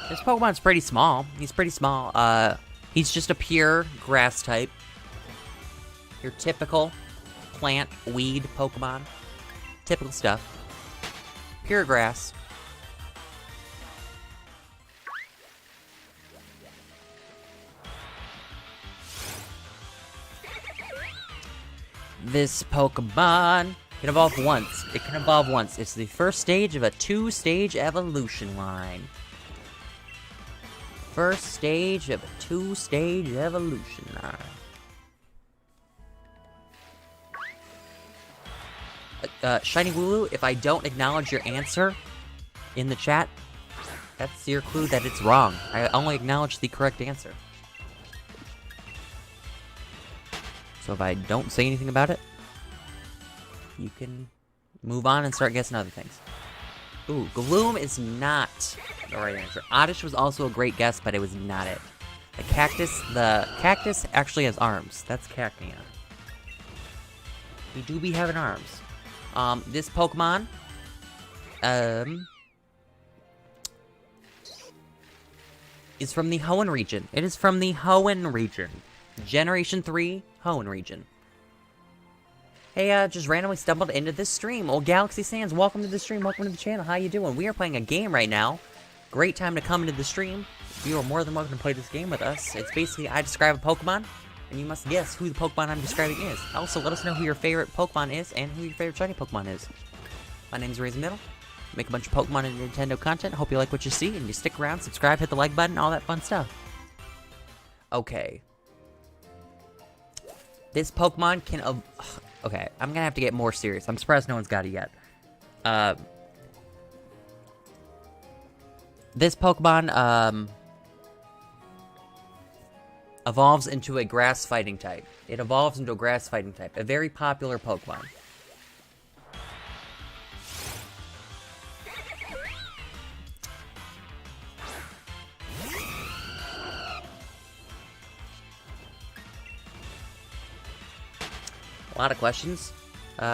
This Pokemon's pretty small. He's pretty small. He's just a pure grass type. Your typical plant, weed Pokemon. Typical stuff. Pure grass. This Pokemon can evolve once. It can evolve once. It's the first stage of a two-stage evolution line. First stage of a two-stage evolution line. Shiny Wooloo, if I don't acknowledge your answer in the chat, that's your clue that it's wrong. I only acknowledge the correct answer. So if I don't say anything about it, you can move on and start guessing other things. Ooh, Gloom is not the right answer. Oddish was also a great guess, but it was not it. The cactus actually has arms. That's Cacnea. He do be having arms. This Pokemon, is from the Hoenn region. It is from the Hoenn region. Generation 3, Hoenn region. Hey, just randomly stumbled into this stream. Old Galaxy Sands, welcome to the stream, welcome to the channel. How you doing? We are playing a game right now. Great time to come into the stream. You are more than welcome to play this game with us. It's basically, I describe a Pokemon, and you must guess who the Pokemon I'm describing is. Also, let us know who your favorite Pokemon is, and who your favorite shiny Pokemon is. My name's RazorMiddle. Make a bunch of Pokemon and Nintendo content. Hope you like what you see, and you stick around, subscribe, hit the like button, all that fun stuff. Okay. This Pokemon can... Okay, I'm gonna have to get more serious. I'm surprised no one's got it yet. This Pokemon, evolves into a grass fighting type. It evolves into a grass fighting type. A very popular Pokemon. A lot of questions.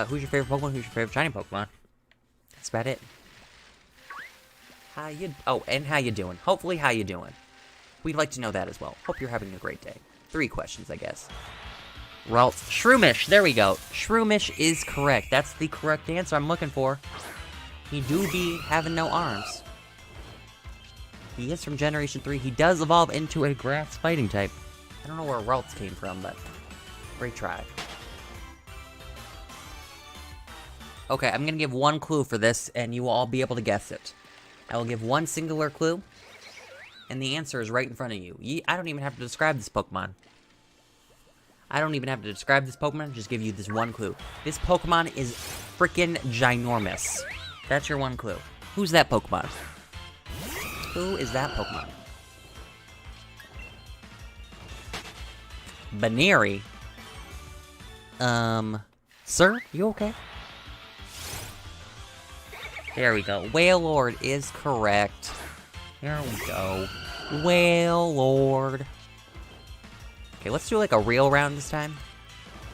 Who's your favorite Pokemon? Who's your favorite shiny Pokemon? That's about it. And how you doing? Hopefully, how you doing? We'd like to know that as well. Hope you're having a great day. 3 questions, I guess. Ralts. Shroomish. There we go. Shroomish is correct. That's the correct answer I'm looking for. He do be having no arms. He is from Generation 3. He does evolve into a grass fighting type. I don't know where Ralts came from, but great try. Okay, I'm gonna give 1 clue for this, and you will all be able to guess it. I will give 1 singular clue, and the answer is right in front of you. I don't even have to describe this Pokemon. Just give you this 1 clue. This Pokemon is freaking ginormous. That's your 1 clue. Who's that Pokemon? Who is that Pokemon? Buneary? Sir? You okay? There we go. Wailord is correct. There we go. Wailord. Okay, let's do like a real round this time.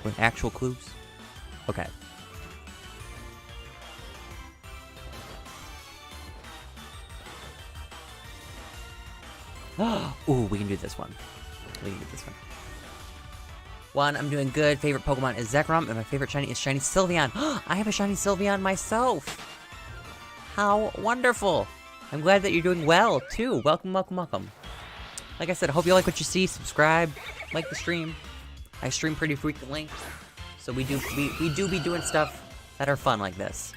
With actual clues. Okay. Ooh, we can do this one. I'm doing good. Favorite Pokemon is Zekrom, and my favorite shiny is Shiny Sylveon. I have a Shiny Sylveon myself! How wonderful! I'm glad that you're doing well, too. Welcome. Like I said, I hope you like what you see. Subscribe, like the stream. I stream pretty frequently, so we do be doing stuff that are fun like this.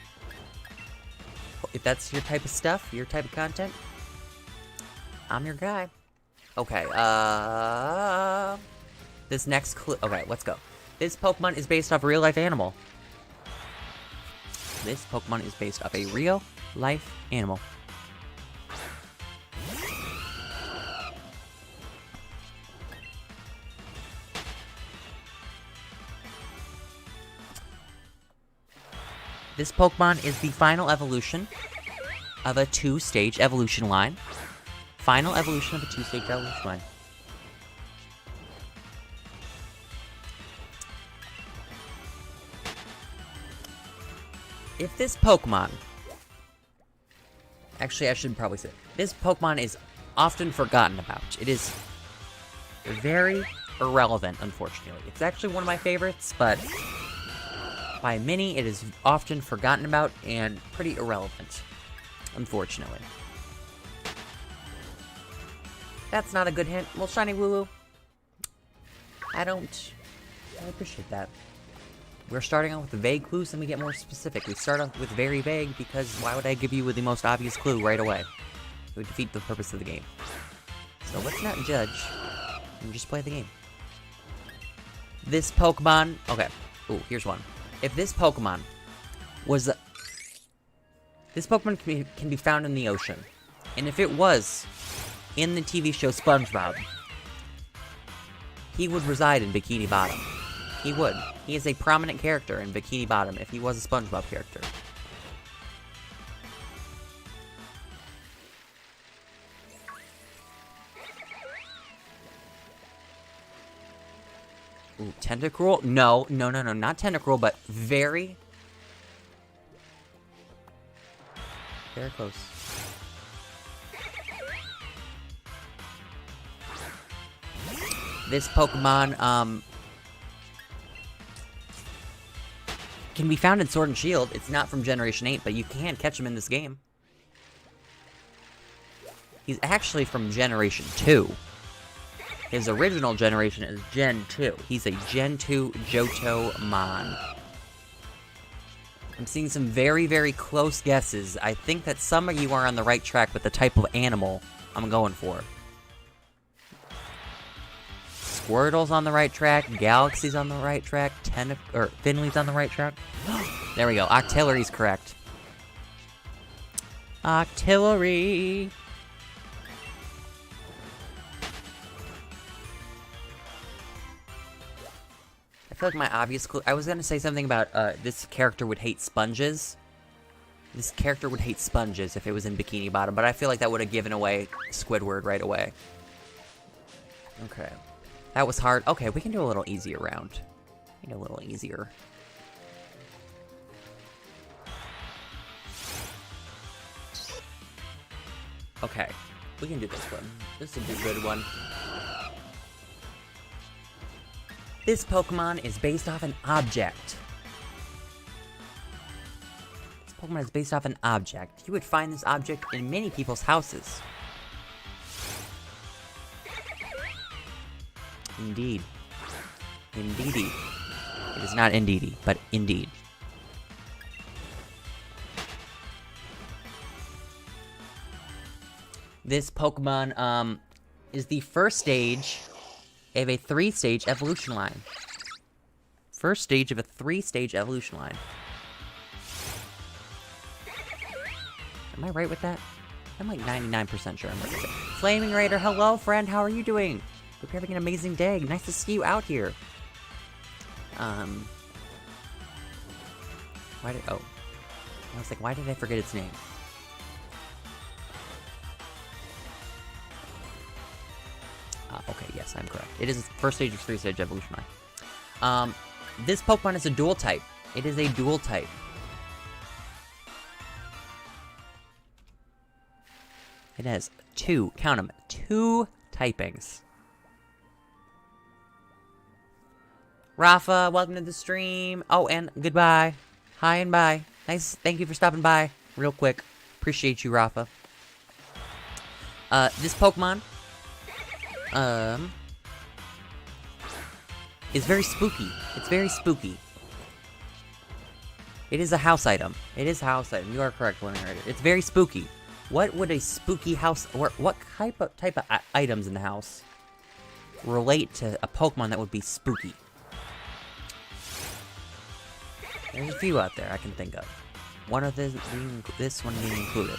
If that's your type of stuff, your type of content, I'm your guy. Okay, this next clue. Okay, let's go. This Pokemon is based off a real-life animal. This Pokemon is based off a real-life animal. This Pokemon is the final evolution of a 2-stage evolution line. Final evolution of a 2-stage evolution line. If this Pokemon... Actually, I should probably say... This Pokemon is often forgotten about. It is very irrelevant, unfortunately. It's actually one of my favorites, but... by many, it is often forgotten about and pretty irrelevant. Unfortunately. That's not a good hint. Well, Shiny Wooloo. I appreciate that. We're starting out with the vague clues, then we get more specific. We start off with very vague, because why would I give you the most obvious clue right away? It would defeat the purpose of the game. So let's not judge, and just play the game. This Pokemon... Okay. Ooh, here's one. If this Pokemon was... This Pokemon can be found in the ocean. And if it was in the TV show SpongeBob, he would reside in Bikini Bottom. He would. He is a prominent character in Bikini Bottom if he was a SpongeBob character. Ooh, Tentacruel? No, not Tentacruel, but very close. This Pokemon, can be found in Sword and Shield. It's not from Generation 8, but you can catch him in this game. He's actually from Generation 2. His original generation is Gen 2. He's a Gen 2 Johto-mon. I'm seeing some very, very close guesses. I think that some of you are on the right track with the type of animal I'm going for. Squirtle's on the right track. Galaxy's on the right track. Finley's on the right track. There we go. Octillery's correct. Artillery. I feel like my obvious clue. I was gonna say something about this character would hate sponges. This character would hate sponges if it was in Bikini Bottom, but I feel like that would have given away Squidward right away. Okay. That was hard. Okay, we can do a little easier round. We can do a little easier. Okay. We can do this one. This is a good one. This Pokemon is based off an object. This Pokemon is based off an object. You would find this object in many people's houses. Indeed. Indeedy. It is not indeedy, but indeed. This Pokemon, is the first stage of a 3-stage evolution line. First stage of a 3-stage evolution line. Am I right with that? I'm like 99% sure I'm right with it. Flaming Raider, hello friend, how are you doing? Hope you're having an amazing day. Nice to see you out here. Why did, oh. I was like, why did I forget its name? Okay, yes, I'm correct. It is first stage of 3-stage evolution line. This Pokemon is a dual type. It is a dual type. It has two, count them, 2 typings. Rafa, welcome to the stream. Oh, and goodbye. Hi and bye. Nice, thank you for stopping by real quick. Appreciate you, Rafa. This Pokemon is very spooky. It's very spooky. It is a house item. It is a house item. You are correct, Buneary. It's very spooky. What would a spooky house, or what type of items in the house relate to a Pokemon that would be spooky? There's a few out there I can think of. One of this one being included.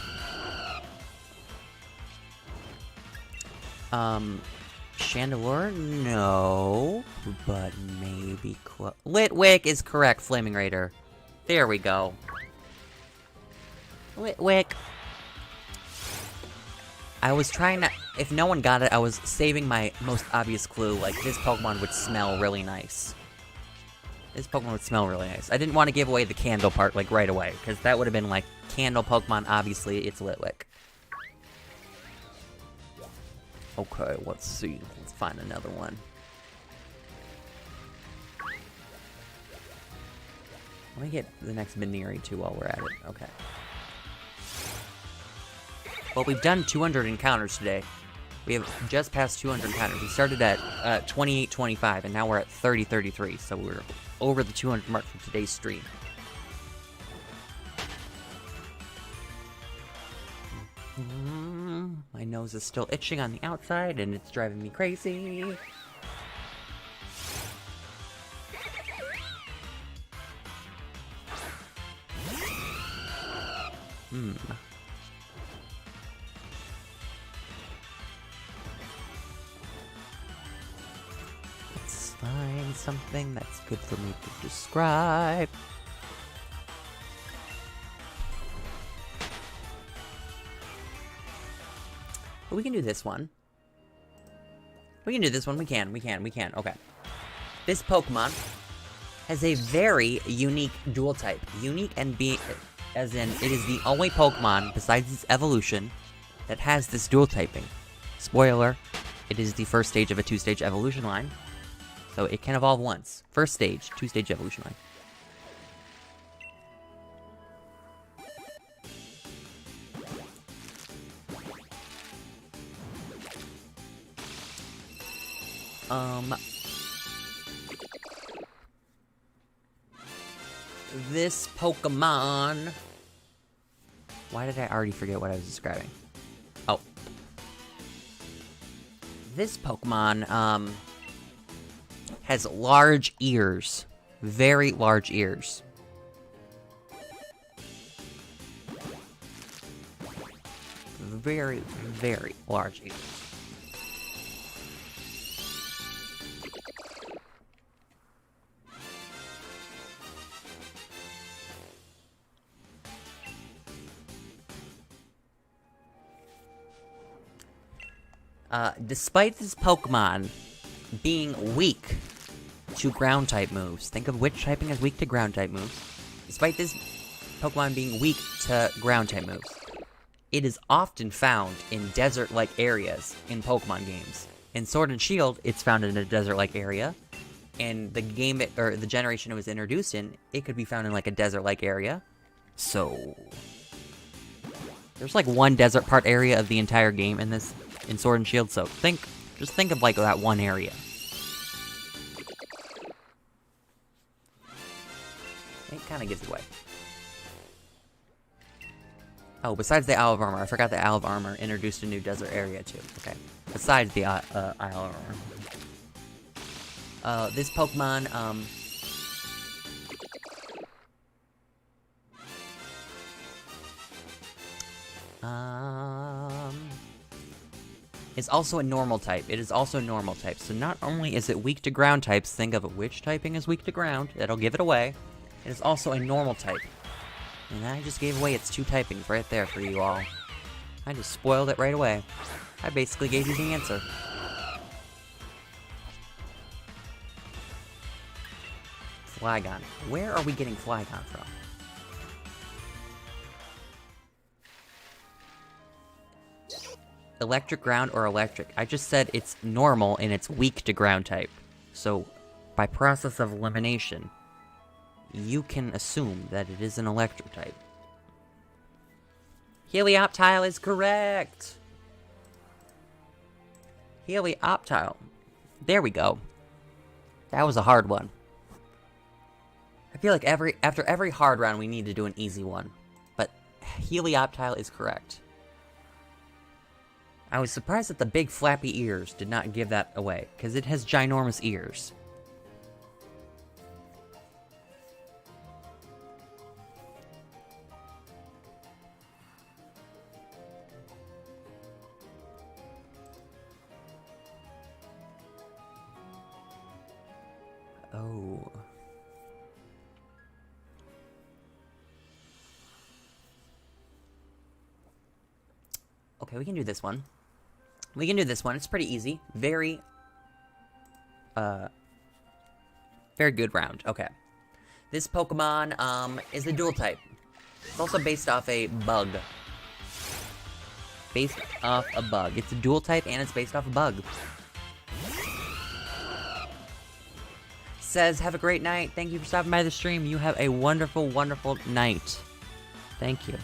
Chandelure? No, but maybe Litwick is correct, Flaming Raider. There we go. Litwick. I was trying to, if no one got it, I was saving my most obvious clue, like this Pokemon would smell really nice. This Pokemon would smell really nice. I didn't want to give away the candle part, like, right away, because that would have been, like, candle Pokemon, obviously, it's Litwick. Okay, let's see. Let's find another one. Let me get the next Buneary, too, while we're at it. Okay. Well, we've done 200 encounters today. We have just passed 200 encounters. We started at 2825, and now we're at 3033, so we're over the 200 mark for today's stream. My nose is still itching on the outside, and it's driving me crazy. Let's find something that's good for me to describe. But we can do this one. We can do this one. We can. Okay. This Pokemon has a very unique dual type. Unique and as in, it is the only Pokemon, besides its evolution, that has this dual typing. Spoiler, it is the first stage of a 2-stage evolution line. So it can evolve once. First stage, 2-stage evolution line. This Pokemon... Why did I already forget what I was describing? Oh. This Pokemon, has large ears. Very large ears. very, very large ears. Despite this Pokemon being weak to ground-type moves, think of which typing is weak to ground-type moves. Despite this Pokemon being weak to ground-type moves, it is often found in desert-like areas in Pokemon games. In Sword and Shield, it's found in a desert-like area. And the game, or the generation it was introduced in, it could be found in like a desert-like area. So there's like one desert part area of the entire game in Sword and Shield, so just think of like that one area. It kind of gives it away. Oh, besides the Isle of Armor, I forgot the Isle of Armor introduced a new desert area too. Okay, besides the Isle of Armor. This Pokemon, is also a normal type. It is also a normal type. So not only is it weak to ground types, think of which typing is weak to ground. That'll give it away. It is also a normal type. And I just gave away its two typings right there for you all. I just spoiled it right away. I basically gave you the answer. Flygon. Where are we getting Flygon from? Electric ground or electric? I just said it's normal and it's weak to ground type. So, by process of elimination, you can assume that it is an electric type. Helioptile is correct! Helioptile. There we go. That was a hard one. I feel like after every hard round we need to do an easy one. But Helioptile is correct. I was surprised that the big flappy ears did not give that away, because it has ginormous ears. Oh. Okay, we can do this one. We can do this one. It's pretty easy. Very good round. Okay. This Pokemon, is a dual type. It's also based off a bug. Based off a bug. It's a dual type and it's based off a bug. Says, have a great night. Thank you for stopping by the stream. You have a wonderful, wonderful night. Thank you.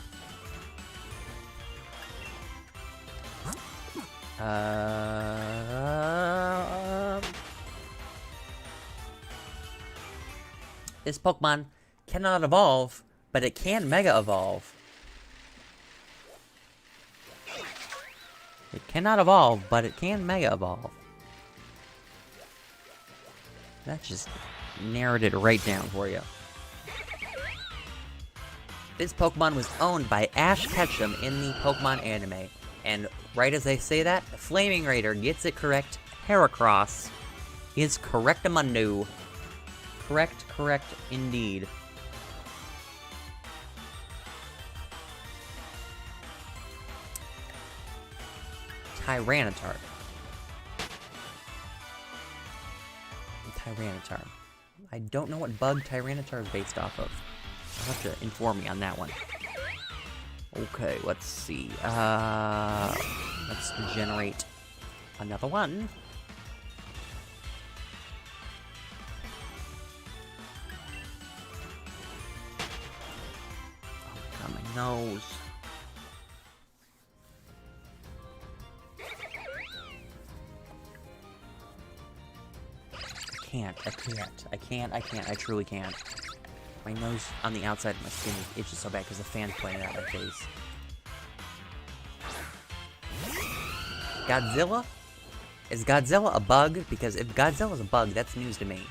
This Pokemon cannot evolve, but it can Mega Evolve. It cannot evolve, but it can Mega Evolve. That just narrowed it right down for you. This Pokemon was owned by Ash Ketchum in the Pokemon anime. And right as I say that, Flaming Raider gets it correct. Heracross is correctamundo. Correct indeed. Tyranitar. I don't know what bug Tyranitar is based off of. You'll have to inform me on that one. Okay, let's see. Let's generate another one. Oh my God, my nose. I truly can't. My nose on the outside of my skin itches so bad because the fan's pointing at my face. Godzilla? Is Godzilla a bug? Because if Godzilla's a bug, that's news to me.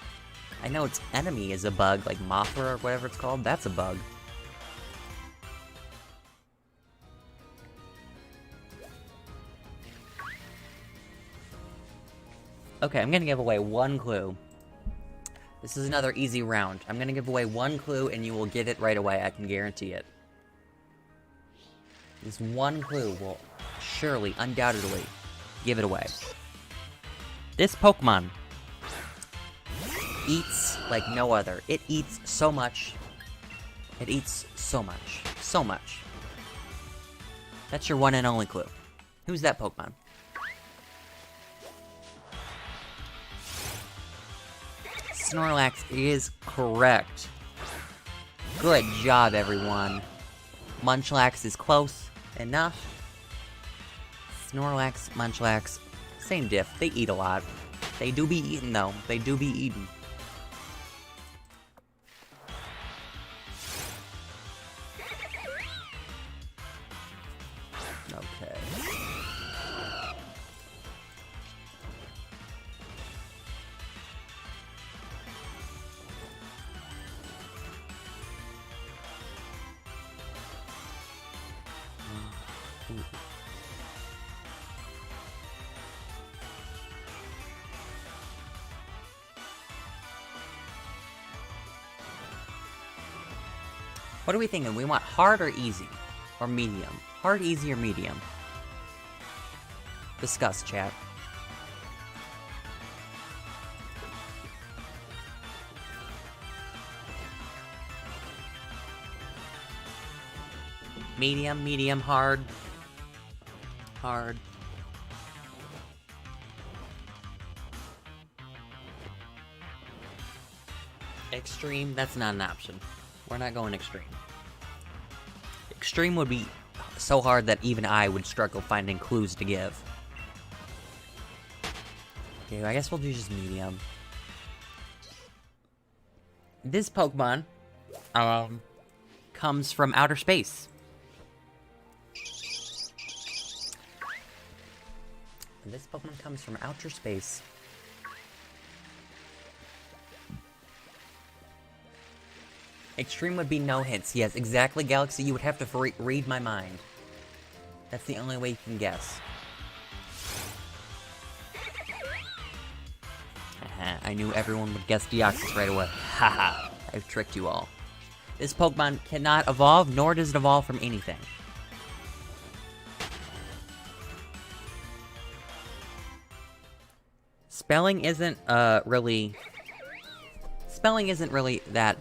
I know its enemy is a bug, like Mothra or whatever it's called. That's a bug. Okay, I'm gonna give away one clue. This is another easy round. I'm gonna give away one clue and you will get it right away, I can guarantee it. This one clue will surely, undoubtedly, give it away. This Pokemon eats like no other. It eats so much. It eats so much. So much. That's your one and only clue. Who's that Pokemon? Snorlax is correct. Good job, everyone. Munchlax is close enough. Snorlax, Munchlax, same diff. They eat a lot. They do be eating, though. They do be eating. Okay. What are we thinking? We want hard or easy? Or medium? Hard, easy, or medium? Discuss, chat. Medium, medium, hard. Hard. Extreme, that's not an option. We're not going extreme. Extreme would be so hard that even I would struggle finding clues to give. Okay, I guess we'll do just medium. This Pokemon, comes from outer space. This Pokemon comes from outer space. Extreme would be no hints. Yes, exactly, Galaxy. You would have to read my mind. That's the only way you can guess. I knew everyone would guess Deoxys right away. Haha, I've tricked you all. This Pokemon cannot evolve, nor does it evolve from anything. Spelling isn't really that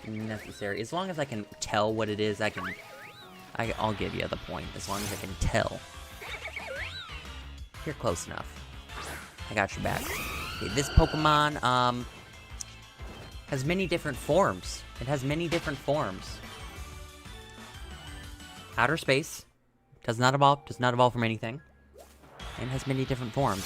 necessary. As long as I can tell what it is, I'll give you the point. As long as I can tell. You're close enough. I got your back. Okay, this Pokemon, has many different forms. It has many different forms. Outer space. Does not evolve from anything. And has many different forms.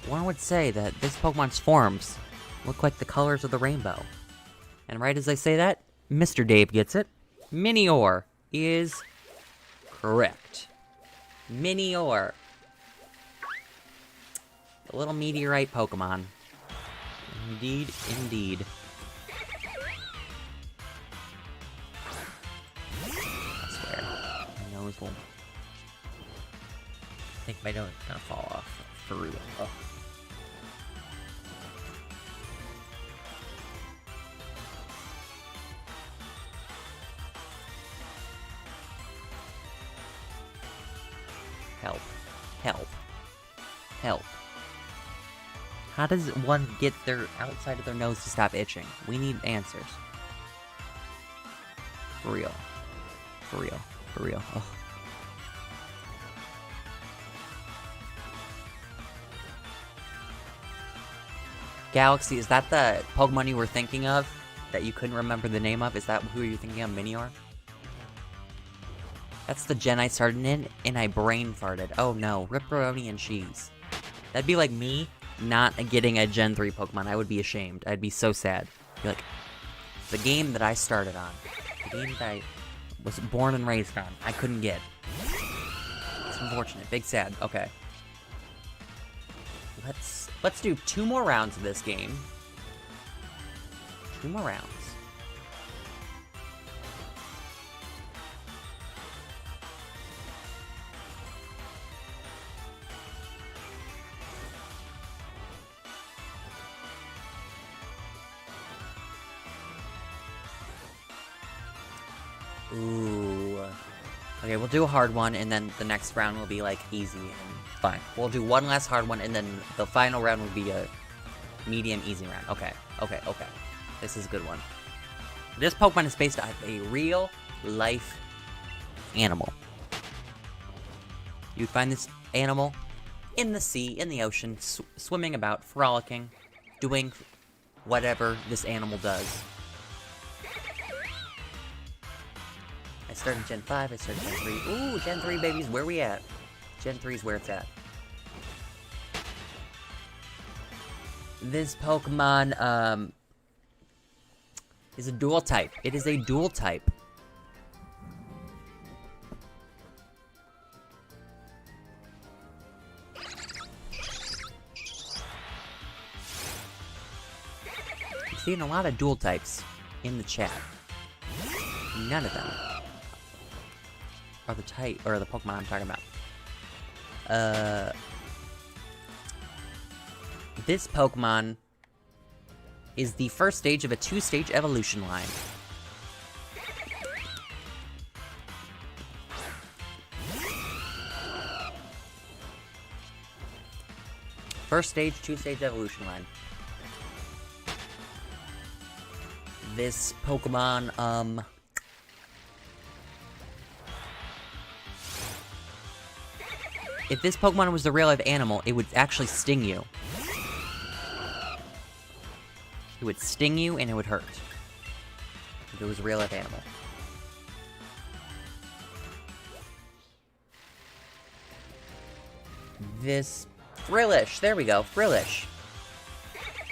One would say that this Pokemon's forms look like the colors of the rainbow. And right as I say that, Mr. Dave gets it. Minior is correct. Minior. The little meteorite Pokemon. Indeed, indeed. I swear. My nose will... I think my nose is gonna fall off. For real. Oh. Help. Help. Help. How does one get their outside of their nose to stop itching? We need answers. For real. For real. For real. Ugh. Galaxy, is that the Pokemon you were thinking of? That you couldn't remember the name of? Is that who you're thinking of, Minior? That's the gen I started in, and I brain farted. Oh no, Ripperoni and cheese. That'd be like me not getting a Gen 3 Pokemon. I would be ashamed. I'd be so sad. Be like, the game that I started on, the game that I was born and raised on, I couldn't get. It's unfortunate. Big sad. Okay. Let's do 2 more rounds of this game. 2 more rounds. Ooh. Okay, we'll do a hard one, and then the next round will be, like, easy and fine. We'll do one last hard one, and then the final round will be a medium easy round. Okay. This is a good one. This Pokemon is based on a real-life animal. You'd find this animal in the sea, in the ocean, swimming about, frolicking, doing whatever this animal does. I started Gen 5, I started Gen 3. Ooh, Gen 3, babies, where we at? Gen 3 is where it's at. This Pokemon, is a dual type. It is a dual type. I'm seeing a lot of dual types in the chat. None of them are the type, or the Pokemon I'm talking about. This Pokemon is the first stage of a two-stage evolution line. First stage, two-stage evolution line. This Pokemon, if this Pokemon was the real-life animal, it would actually sting you. It would sting you, and it would hurt. If it was a real-life animal. This... Frillish! There we go, Frillish.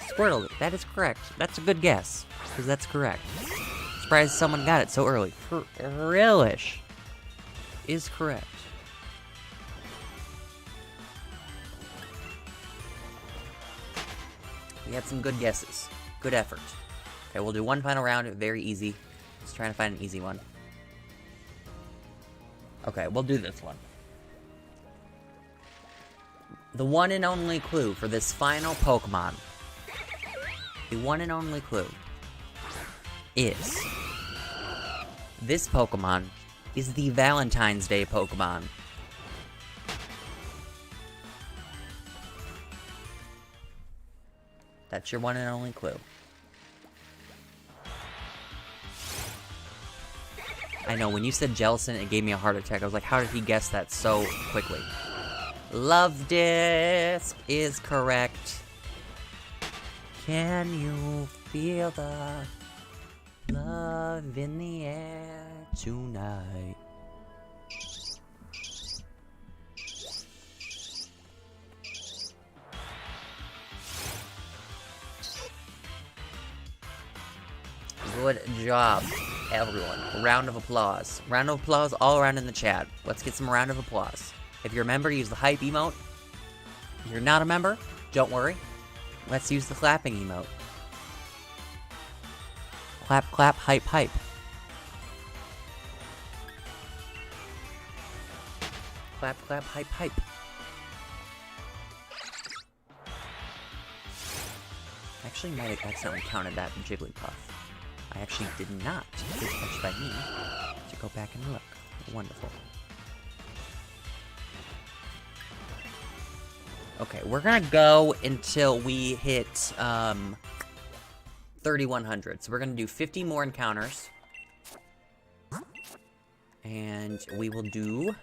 Squirtle, that is correct. That's a good guess, because that's correct. Surprised someone got it so early. Frillish is correct. We had some good guesses. Good effort. Okay, we'll do one final round. Very easy. Just trying to find an easy one. Okay, we'll do this one. The one and only clue for this final Pokemon. The one and only clue is... this Pokemon is the Valentine's Day Pokemon. That's your one and only clue. I know, when you said Jellicent, it gave me a heart attack. I was like, how did he guess that so quickly? Love Disc is correct. Can you feel the love in the air tonight? Good job, everyone. Round of applause. Round of applause all around in the chat. Let's get some round of applause. If you're a member, use the hype emote. If you're not a member, don't worry. Let's use the clapping emote. Clap, clap, hype, hype. Clap, clap, hype, hype. Actually, might have accidentally counted that in Jigglypuff. I actually did not. Good catch by me. To go back and look. Wonderful. Okay, we're gonna go until we hit 3,100. So we're gonna do 50 more encounters. And we will do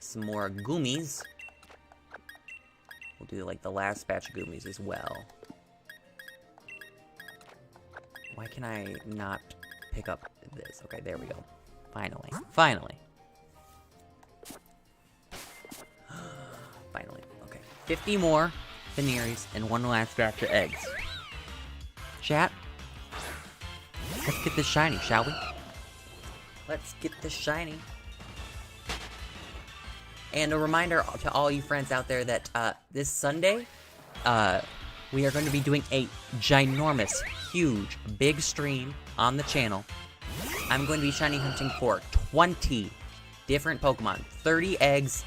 some more Goomies. We'll do like the last batch of Goomies as well. Why can I not pick up this? Okay, there we go. Finally. Finally. Finally. Okay. 50 more Bunearys and one last batch of eggs. Chat. Let's get this shiny, shall we? Let's get this shiny. And a reminder to all you friends out there that this Sunday, we are going to be doing a ginormous, huge, big stream on the channel. I'm going to be shiny hunting for 20 different Pokemon. 30 eggs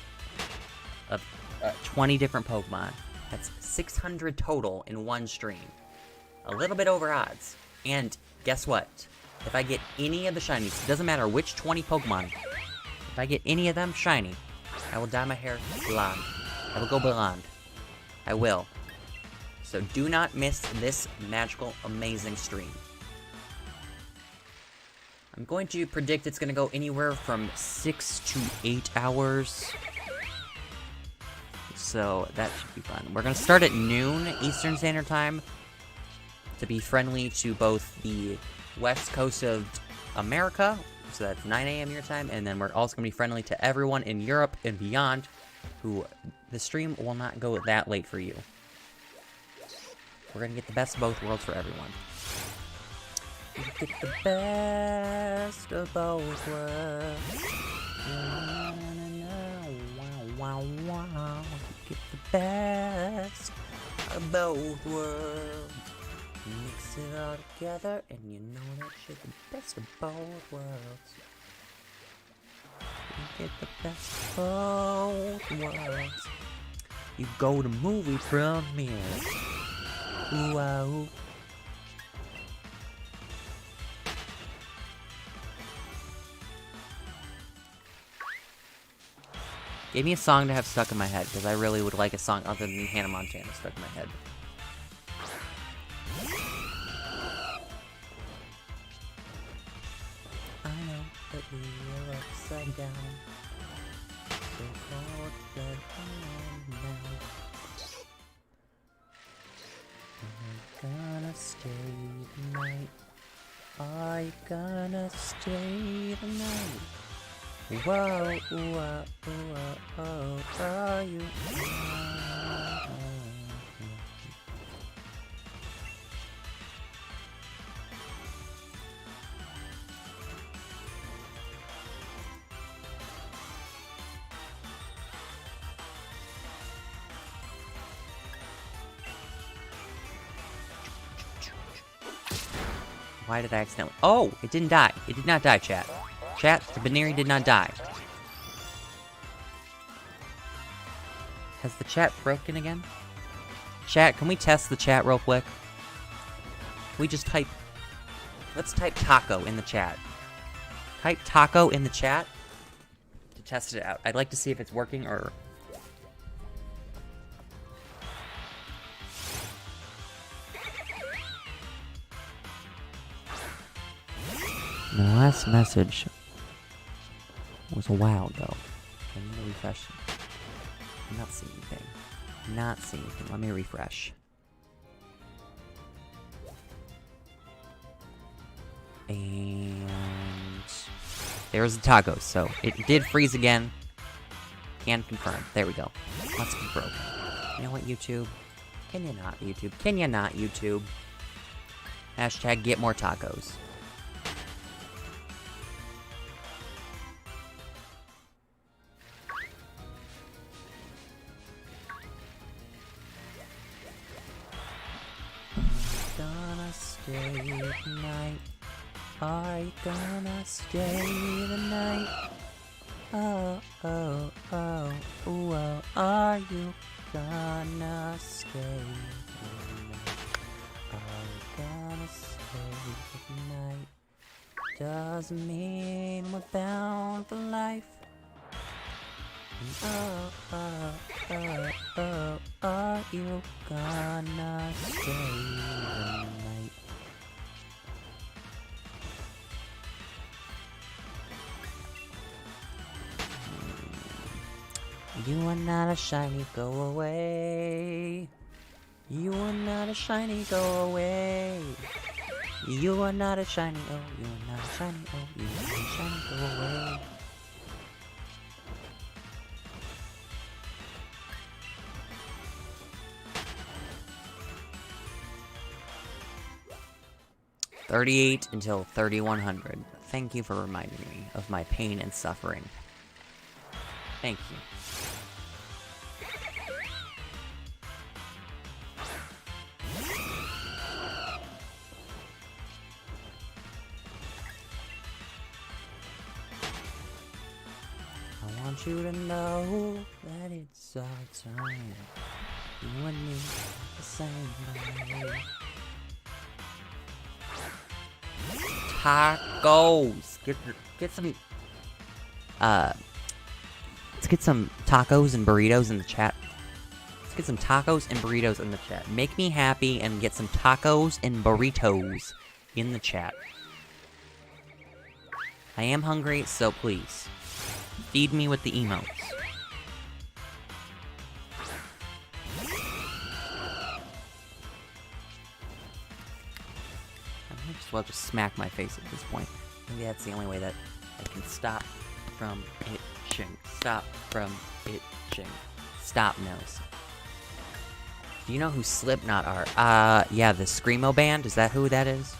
of 20 different Pokemon. That's 600 total in one stream. A little bit over odds. And guess what? if I get any of the shinies, it doesn't matter which 20 Pokemon, if I get any of them shiny, I will dye my hair blonde. I will go blonde. I will. So do not miss this magical, amazing stream. I'm going to predict it's going to go anywhere from 6 to 8 hours. So that should be fun. We're going to start at noon Eastern Standard Time to be friendly to both the West Coast of America, so that's 9 a.m. your time, and then we're also going to be friendly to everyone in Europe and beyond, who the stream will not go that late for you. We're going to get the best of both worlds for everyone. You get the best of both worlds. Wow, wow. You get the best of both worlds. Mix it all together, and you know that shit, the best of both worlds. You get the best of both worlds. You go to movie premiere. Ooh, wow. Give me a song to have stuck in my head, because I really would like a song other than Hannah Montana stuck in my head. I know that we are upside down, so cold that I am now. Are you gonna stay the night? Are you gonna stay the night? Whoa, whoa, whoa, whoa, are you? Why did I accidentally? Oh, it didn't die. It did not die, chat. Chat, the Buneary did not die. Has the chat broken again? Chat, can we test the chat real quick? Can we just type... Let's type taco in the chat. Type taco in the chat to test it out. I'd like to see if it's working or... The last message was a while ago. I'm gonna refresh. I'm not seeing anything. Not seeing anything. Let me refresh. And there's the tacos. So it did freeze again. Can confirm. There we go. Must be broken. You know what, YouTube? Can you not, YouTube? Can you not, YouTube? Hashtag get more tacos. Stay the night. Are you gonna stay the night? Oh, oh, oh, oh, are you gonna stay the night? Are you gonna stay the night? Doesn't mean we're bound for life. Oh, oh, oh, oh, are you gonna stay the night? You are not a shiny, go away. You are not a shiny, go away. You are not a shiny, oh, you are not a shiny, oh, you are not a shiny, go away. $38 until 3100. Thank you for reminding me of my pain and suffering. Thank you. I want you to know that it's our time. You and me the same way. tacos. Get some, let's get some tacos and burritos in the chat. Let's get some tacos and burritos in the chat. Make me happy and get some tacos and burritos in the chat. I am hungry, so please, feed me with the emotes. I might as well just smack my face at this point. Maybe that's the only way that I can stop from itching. Stop from itching. Stop nose. Do you know who Slipknot are? Yeah, the Screamo band. Is that who that is?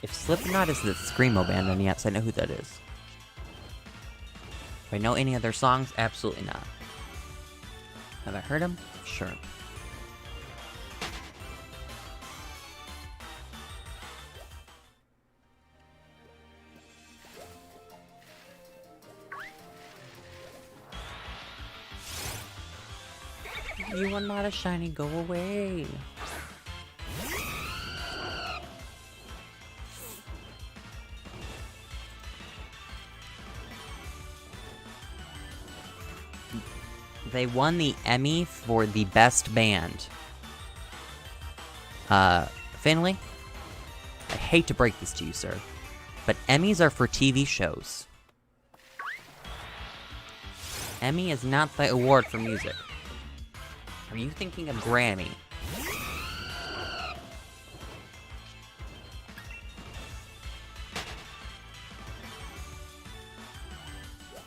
If Slipknot is the Screamo band, then yes, I know who that is. Do I know any of their songs? Absolutely not. Have I heard them? Sure. You are not a shiny, go away. They won the Emmy for the best band. Finley? I hate to break this to you, sir, but Emmys are for TV shows. Emmy is not the award for music. Are you thinking of Grammy?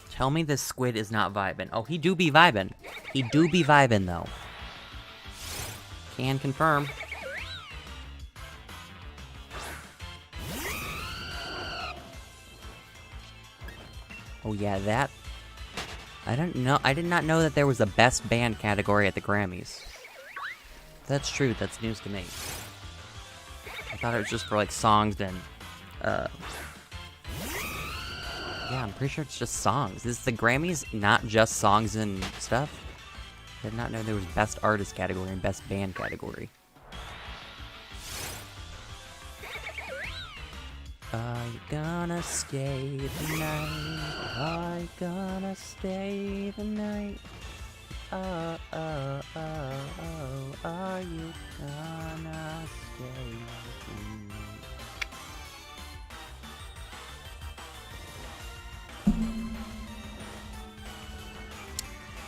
Tell me this squid is not vibin'. Oh, he do be vibin'. He do be vibin', though. Can confirm. Oh yeah, that... I don't know. I did not know that there was a best band category at the Grammys. That's true. That's news to me. I thought it was just for, like, songs and, yeah, I'm pretty sure it's just songs. Is the Grammys not just songs and stuff? I did not know there was best artist category and best band category. Are you gonna stay the night? Are you gonna stay the night? Are you gonna stay the night?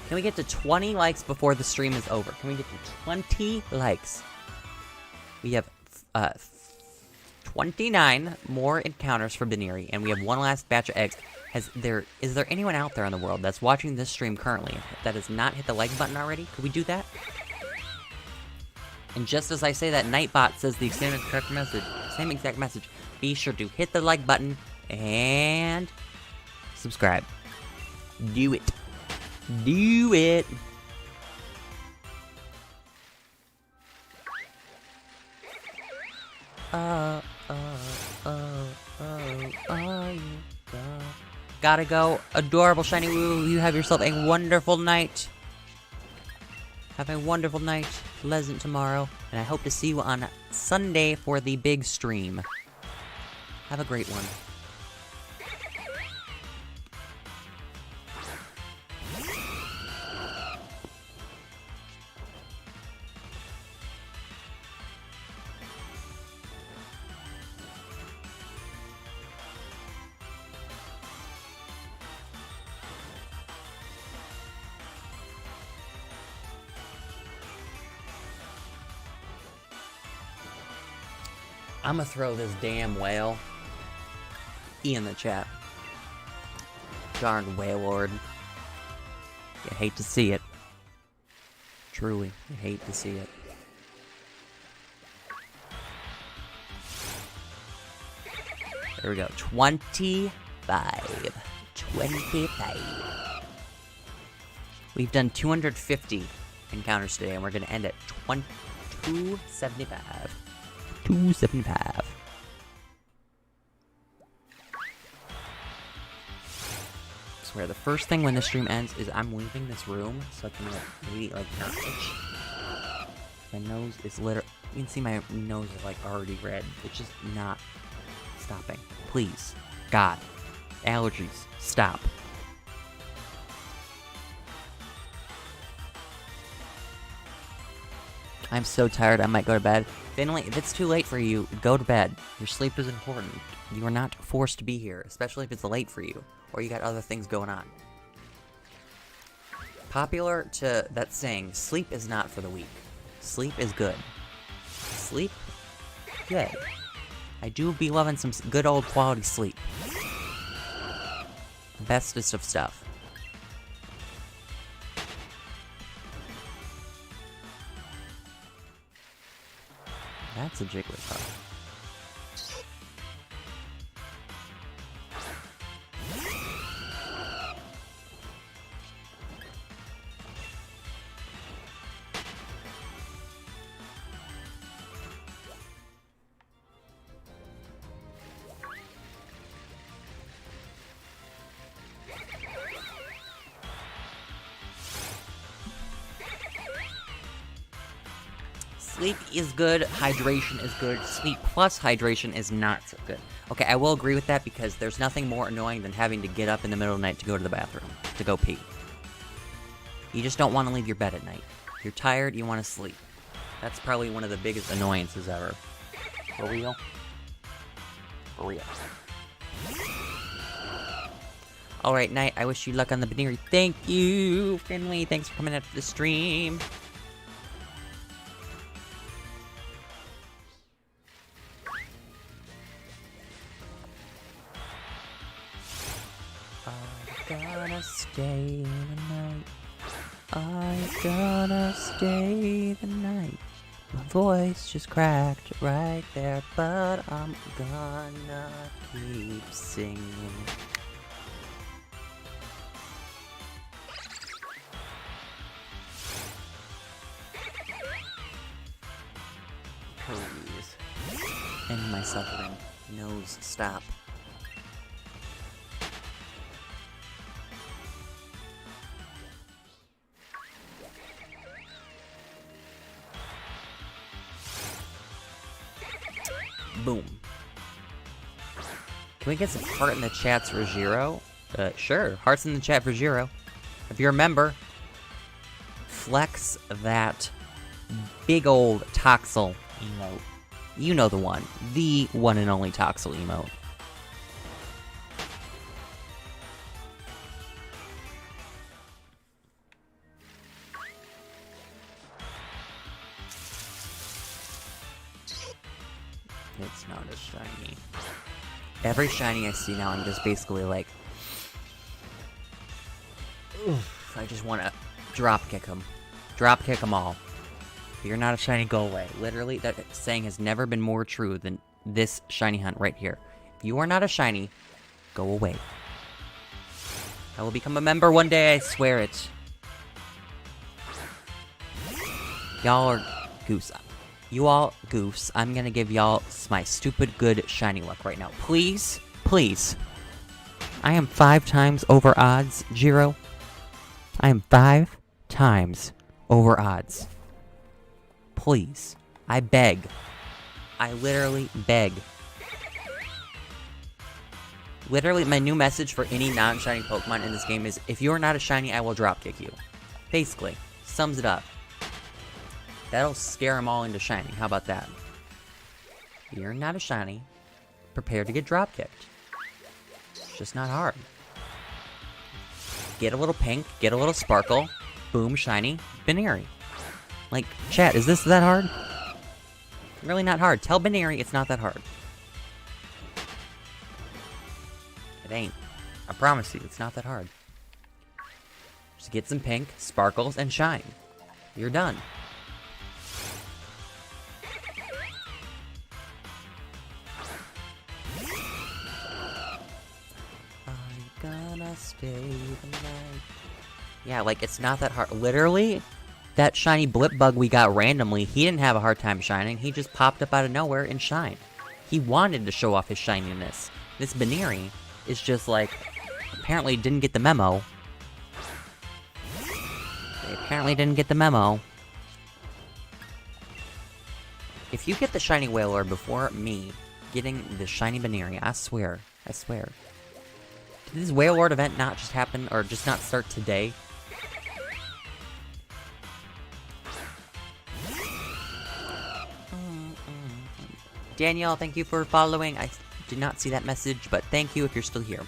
Can we get to 20 likes before the stream is over? Can we get to 20 likes? We have 29 more encounters for Buneary, and we have one last batch of eggs. Is there anyone out there in the world that's watching this stream currently that has not hit the like button already? Could we do that? And just as I say that, Nightbot says the same exact message. Be sure to hit the like button and subscribe. Do it. Do it. Gotta go. Adorable shiny woo. You have yourself a wonderful night. Have a wonderful night. Pleasant tomorrow. And I hope to see you on Sunday for the big stream. Have a great one. I'm gonna throw this damn whale in the chat. Darn whale lord. You hate to see it. Truly, you hate to see it. There we go. 25. 25. We've done 250 encounters today, and we're gonna end at 275. 275. swear, the first thing when the stream ends is I'm leaving this room so I can, like, maybe, like, not itch. My nose is literally... You can see my nose is, like, already red. It's just not stopping. Please. God. Allergies. Stop. I'm so tired, I might go to bed. Finley, if it's too late for you, go to bed. Your sleep is important. You are not forced to be here, especially if it's late for you, or you got other things going on. Popular to that saying, sleep is not for the weak. Sleep is good. Sleep? Good. I do be loving some good old quality sleep. The bestest of stuff. That's a Jigglypuff. Sleep is good, hydration is good, sleep plus hydration is not so good. Okay, I will agree with that because there's nothing more annoying than having to get up in the middle of the night to go to the bathroom, to go pee. You just don't want to leave your bed at night. You're tired, you want to sleep. That's probably one of the biggest annoyances ever. For real? For real. Alright, Knight, I wish you luck on the Buneary. Thank you, Finley. Thanks for coming out to the stream. Stay the night. I'm gonna stay the night. My voice just cracked right there, but I'm gonna keep singing. Please. End my suffering. Nose, stop. Boom. Can we get some heart in the chats for Zero? Sure. Hearts in the chat for Zero. If you remember, flex that big old Toxel emote. You know the one. The one and only Toxel emote. It's not a shiny. Every shiny I see now, I'm just basically like... Oof, I just want to drop kick them. Drop kick them all. If you're not a shiny, go away. Literally, that saying has never been more true than this shiny hunt right here. If you are not a shiny, go away. I will become a member one day, I swear it. Y'all are goose. You all goofs. I'm gonna give y'all my stupid good shiny luck right now. Please, please. I am 5 times over odds, Jiro. I am 5 times over odds. Please. I beg. I literally beg. Literally, my new message for any non-shiny Pokemon in this game is, if you are not a shiny, I will dropkick you. Basically. Sums it up. That'll scare them all into shiny. How about that? You're not a shiny. Prepare to get dropkicked. It's just not hard. Get a little pink, get a little sparkle, boom, shiny, Buneary. Like, chat, is this that hard? Really not hard. Tell Buneary it's not that hard. It ain't. I promise you, it's not that hard. Just get some pink, sparkles, and shine. You're done. Gonna stay the night. Yeah, like, it's not that hard. Literally, that shiny blip bug we got randomly, he didn't have a hard time shining. He just popped up out of nowhere and shined. He wanted to show off his shininess. This Buneary is just like, apparently didn't get the memo. They apparently didn't get the memo. If you get the shiny Wailord before me getting the shiny Buneary, I swear. Did this Wailord event not just happen, or just not start today? Danielle, thank you for following. I did not see that message, but thank you if you're still here.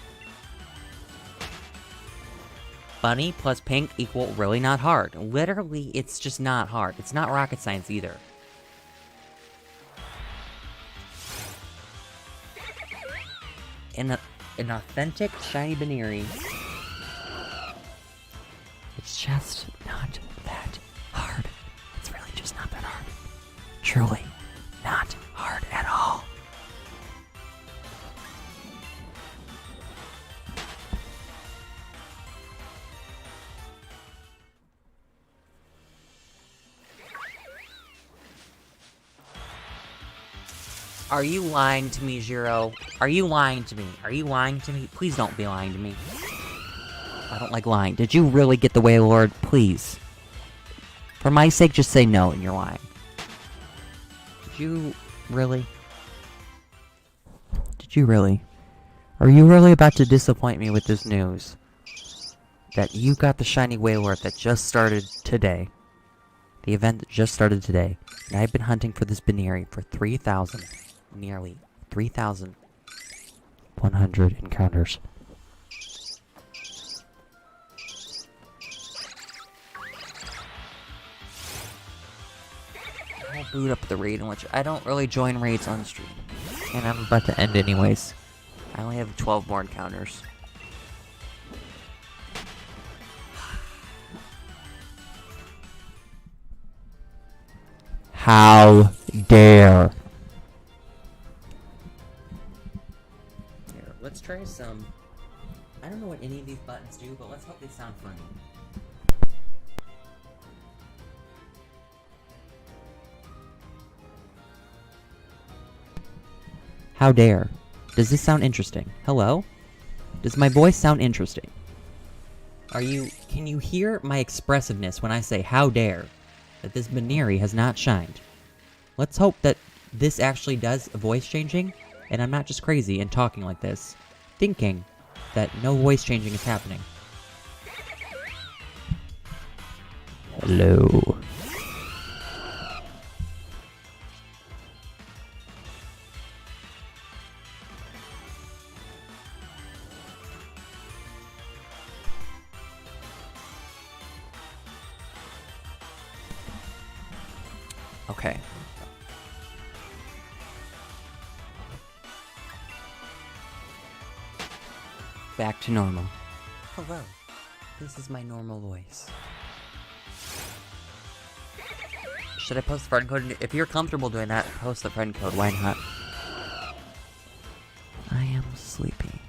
Bunny plus pink equal really not hard. Literally, it's just not hard. It's not rocket science either. An authentic shiny Buneary. It's just not that hard. It's really just not that hard. Truly not hard at all. Are you lying to me, Zero? Are you lying to me? Are you lying to me? Please don't be lying to me. I don't like lying. Did you really get the Wailord? Please. For my sake, just say no and you're lying. Did you really? Did you really? Are you really about to disappoint me with this news? That you got the shiny Wailord that just started today. The event that just started today. And I've been hunting for this Buneary for 3,000. Nearly 3,100 encounters. I'll boot up the raid in which I don't really join raids on stream. And I'm about to end anyways. I only have 12 more encounters. How dare! Here, let's try some... I don't know what any of these buttons do, but let's hope they sound funny. How dare. Does this sound interesting? Hello? Does my voice sound interesting? Can you hear my expressiveness when I say how dare? That this Buneary has not shined. Let's hope that this actually does voice changing, and I'm not just crazy and talking like this, thinking that no voice changing is happening. Hello. Okay. Back to normal. Hello. This is my normal voice. Should I post the friend code? If you're comfortable doing that, post the friend code. Why not? I am sleepy.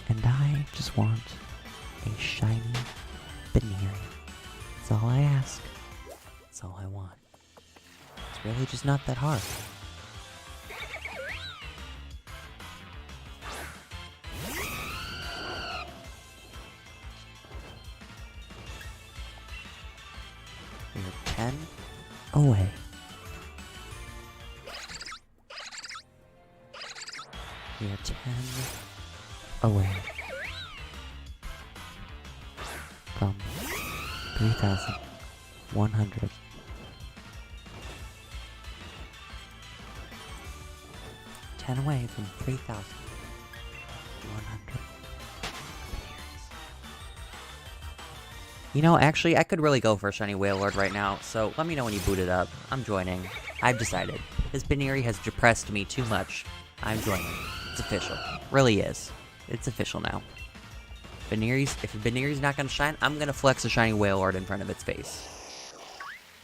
And I just want a shiny Buneary. That's all I ask. That's all I want. It's really just not that hard. We're 10 away. We are 10 away from 3,100. 10 away from 3,100. You know, actually, I could really go for a shiny Wailord right now, so let me know when you boot it up. I'm joining. I've decided. This Buneary has depressed me too much. I'm joining. It's official. Really is. It's official now. If Buneary's not gonna shine, I'm gonna flex a shiny Wailord in front of its face.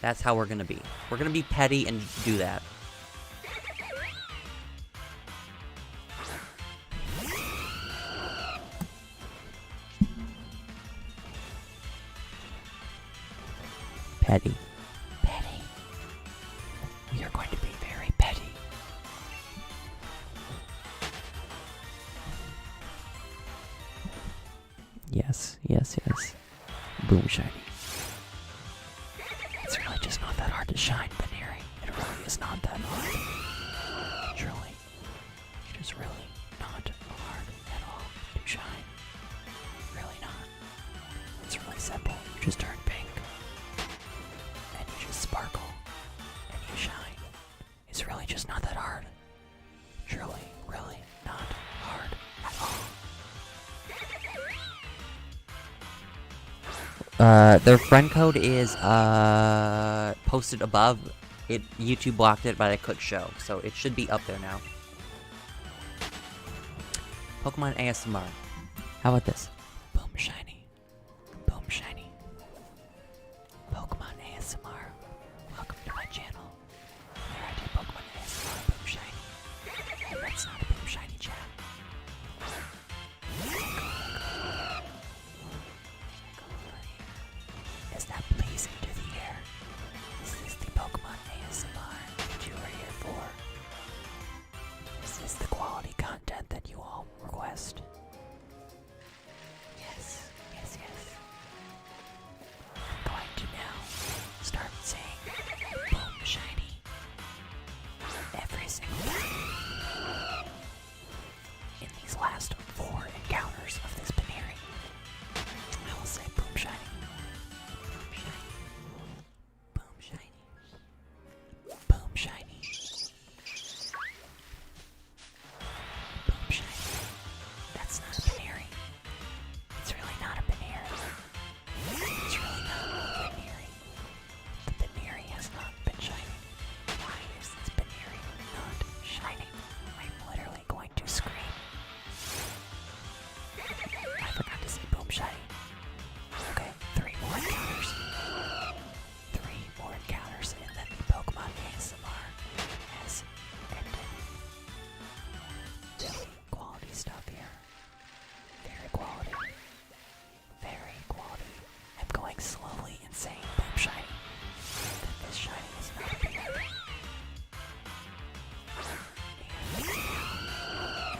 That's how we're gonna be. We're gonna be petty and do that. Petty. Petty. We are going to be very petty. Yes, yes, yes. Boom, shiny. It's really just not that hard to shine, Buneary. It really is not that hard. Truly. It is really not hard at all to shine. Really not. It's really simple. You just turn pink. And you just sparkle. And you shine. It's really just not that hard. Truly, really not hard at all. Their friend code is posted above. YouTube blocked it, but I could show, so it should be up there now. Pokemon ASMR. How about this? Boom shiny. Boom shiny. Pokemon ASMR. Welcome to my channel. Here I do Pokemon ASMR. Boom shiny. And that's not a boom shiny chat. Is that pleasing to the ear? Is this the Pokemon ASMR that you are here for? Is this the quality content that you all request? Yes, yes, yes. I'm going to now start saying boom shiny every single time in these last 4 encounters of this Buneary. I will say boom shiny. Boom shiny. Boom shiny. Boom shiny. That's not a Buneary. It's really not a Buneary. It's really not a Buneary. The Buneary has not been shining. Why is this Buneary not shining? I'm literally going to scream. I forgot to say boom shiny. Okay, 3 more encounters. 3 more encounters, and then the Pokemon ASMR has ended. Really quality stuff here. Very quality. Very quality. I'm going slowly and saying boom shiny. That this shiny is not a Buneary. And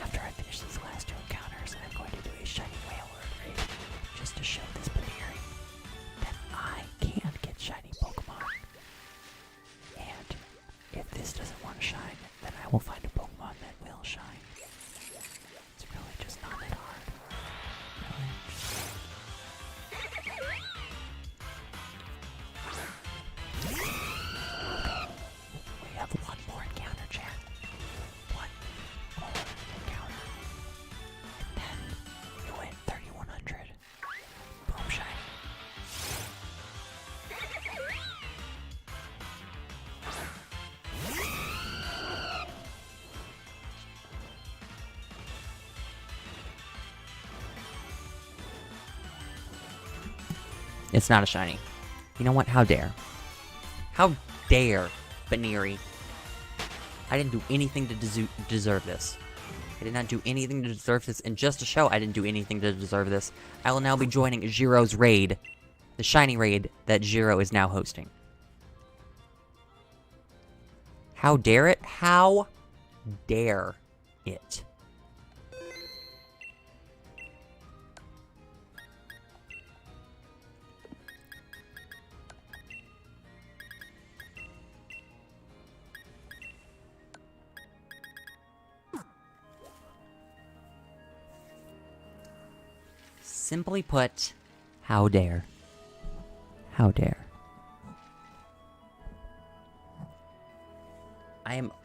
after I finish these last 2 encounters, I'm going to do a shiny whale raid just to show this Buneary that I can get shiny Pokemon. And if this doesn't want to shine, then I will find a Pokemon that will shine. It's really just not that hard. Really. We have 1 more encounter, chat. 1 more encounter. And then you win 3100. Boom shiny. It's not a shiny. You know what? How dare? How dare, Buneary? I didn't do anything to deserve this. I did not do anything to deserve this, and just to show I didn't do anything to deserve this, I will now be joining Jiro's raid, the shiny raid that Jiro is now hosting. How dare it? How dare it? Simply put, how dare? How dare?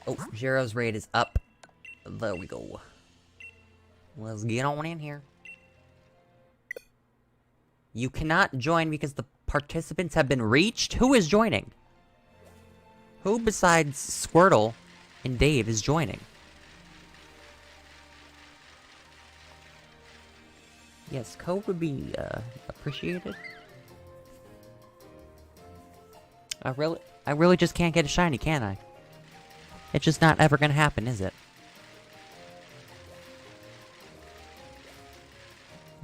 Oh, Jiro's raid is up. There we go. Let's get on in here. You cannot join because the participants have been reached? Who is joining? Who besides Squirtle and Dave is joining? Yes, code would be appreciated. I really just can't get a shiny, can I? It's just not ever gonna happen, is it?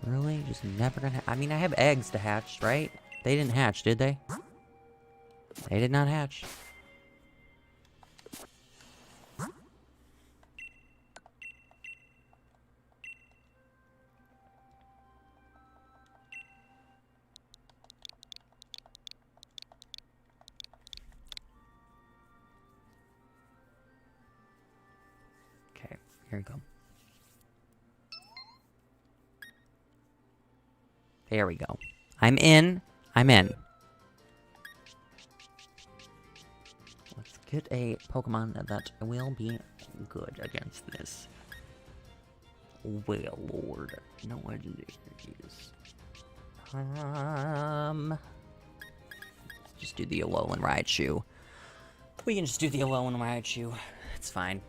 Really? Just never gonna I mean, I have eggs to hatch, right? They didn't hatch, did they? They did not hatch. Here we go. There we go. I'm in. I'm in. Let's get a Pokemon that will be good against this. Well, Lord. No idea. Just do the Alolan Raichu. We can just do the Alolan Raichu. It's fine.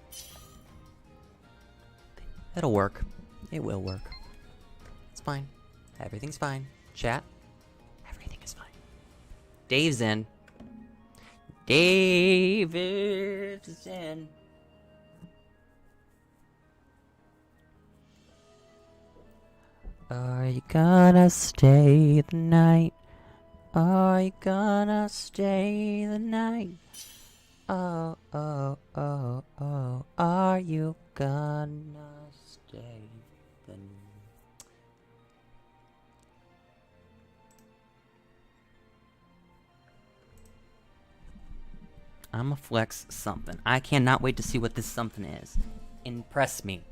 It'll work. It will work. It's fine. Everything's fine. Chat. Everything is fine. Dave's in. Dave is in. Are you gonna stay the night? Are you gonna stay the night? Oh, oh, oh, oh. Are you gonna stay the night? I'ma flex something. I cannot wait to see what this something is. Impress me.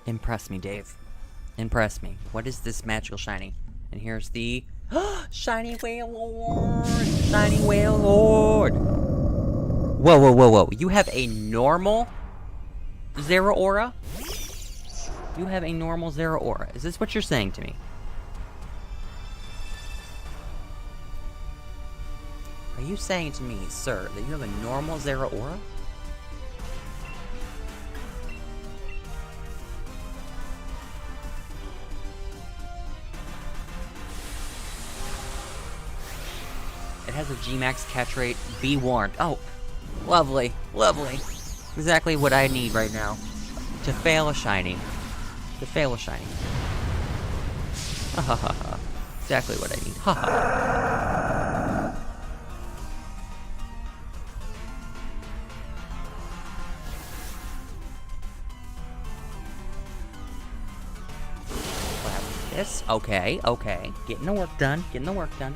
Impress me, Dave. Impress me. What is this magical shiny? And here's the shiny Wailord! Shiny Wailord! Whoa, whoa, whoa, whoa. You have a normal Zeraora? You have a normal Zeraora. Is this what you're saying to me? Are you saying to me, sir, that you have a normal Zeraora? It has a Gmax catch rate. Be warned. Oh, lovely, lovely. Exactly what I need right now to fail a shiny. To fail a shiny. Ha ha ha ha. Exactly what I need. Ha ha. This. Okay, okay. Getting the work done. Getting the work done.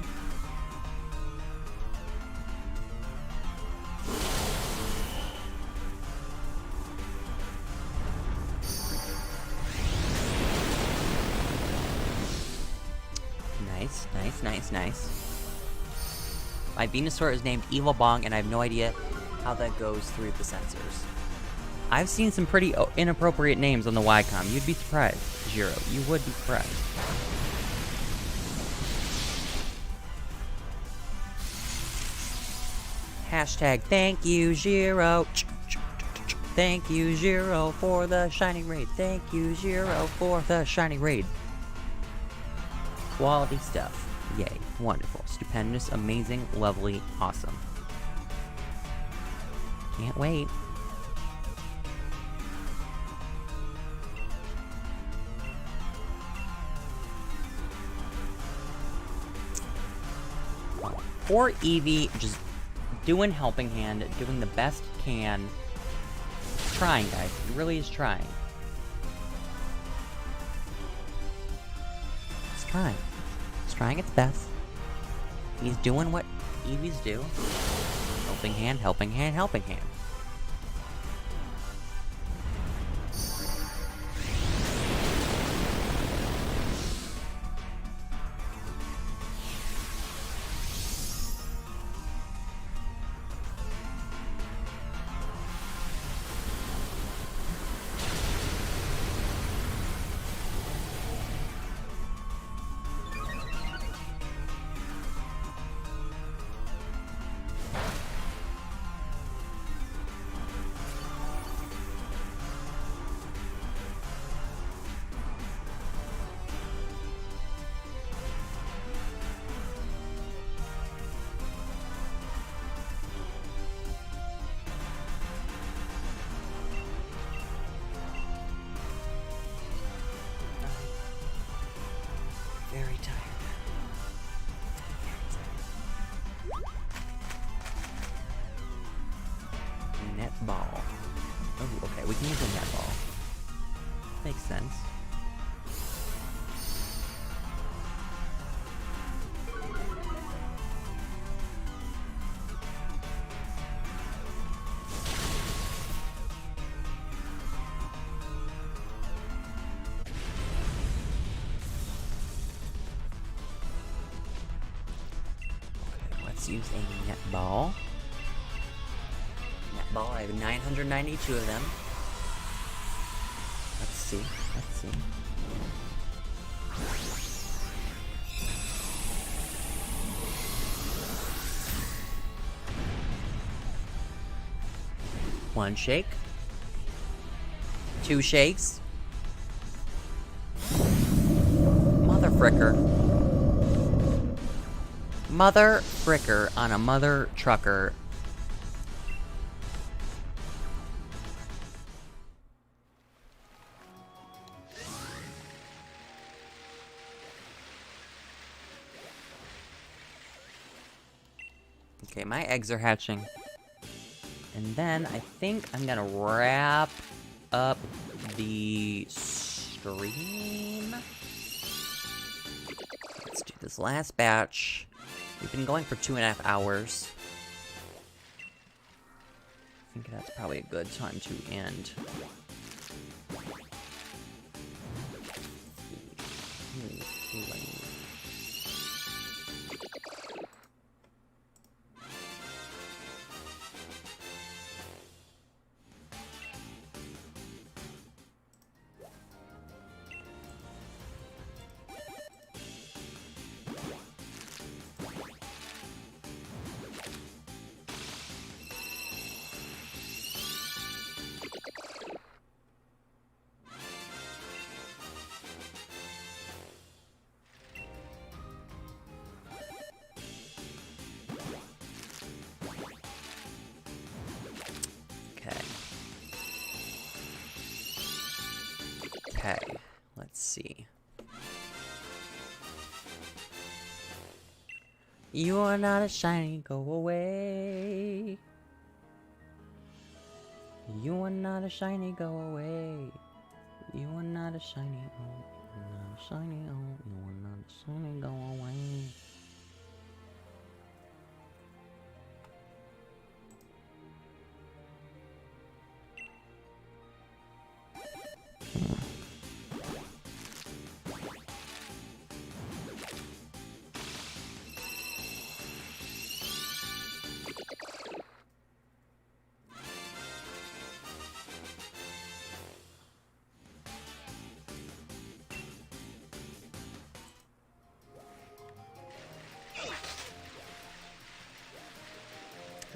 Nice, nice, nice, nice. My Venusaur is named Evil Bong, and I have no idea how that goes through the sensors. I've seen some pretty inappropriate names on the Wycom. You'd be surprised, Jiro. You would be surprised. Hashtag thank you, Jiro. Thank you, Jiro, for the shiny raid. Thank you, Jiro, for the shiny raid. Quality stuff. Yay. Wonderful. Stupendous. Amazing. Lovely. Awesome. Can't wait. Poor Eevee just doing helping hand, doing the best it can. Trying, guys. He really is trying. It's trying. It's trying its best. He's doing what Eevees do. Helping hand, helping hand, helping hand. Okay, we can use a netball. Makes sense. Let's use a netball. Netball, I have 992 of them. Let's see, let's see. One shake. Two shakes. Mother fricker. Mother fricker on a mother trucker. Okay, my eggs are hatching. And then I think I'm gonna wrap up the stream. Let's do this last batch. We've been going for 2.5 hours. I think that's probably a good time to end. Okay, let's see. You are not a shiny, go away. You are not a shiny, go away. You are not a shiny, oh, you are not a shiny, oh, you are not a shiny, go away.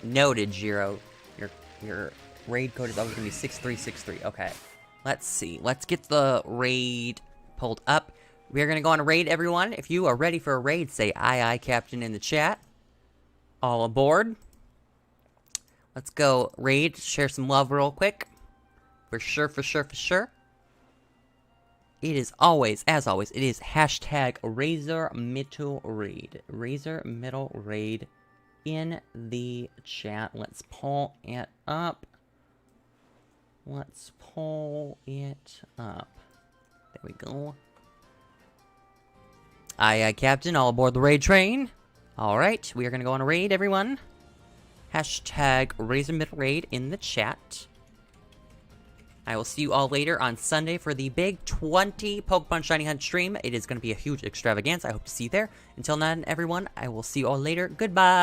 Noted, Jiro. Your raid code is always gonna be 6363. Okay. Let's see. Let's get the raid pulled up. We are gonna go on a raid, everyone. If you are ready for a raid, say aye, Captain, in the chat. All aboard. Let's go raid. Share some love real quick. For sure, for sure, for sure. It is always, as always, it is hashtag RazorMiddle raid. RazorMiddle raid in the chat. Let's pull it up. Let's pull it up. There we go. Aye, Captain. All aboard the raid train. Alright, we are going to go on a raid, everyone. Hashtag RazorMiddle raid in the chat. I will see you all later on Sunday for the big 20 Pokemon Shiny Hunt stream. It is going to be a huge extravaganza. I hope to see you there. Until then, everyone, I will see you all later. Goodbye.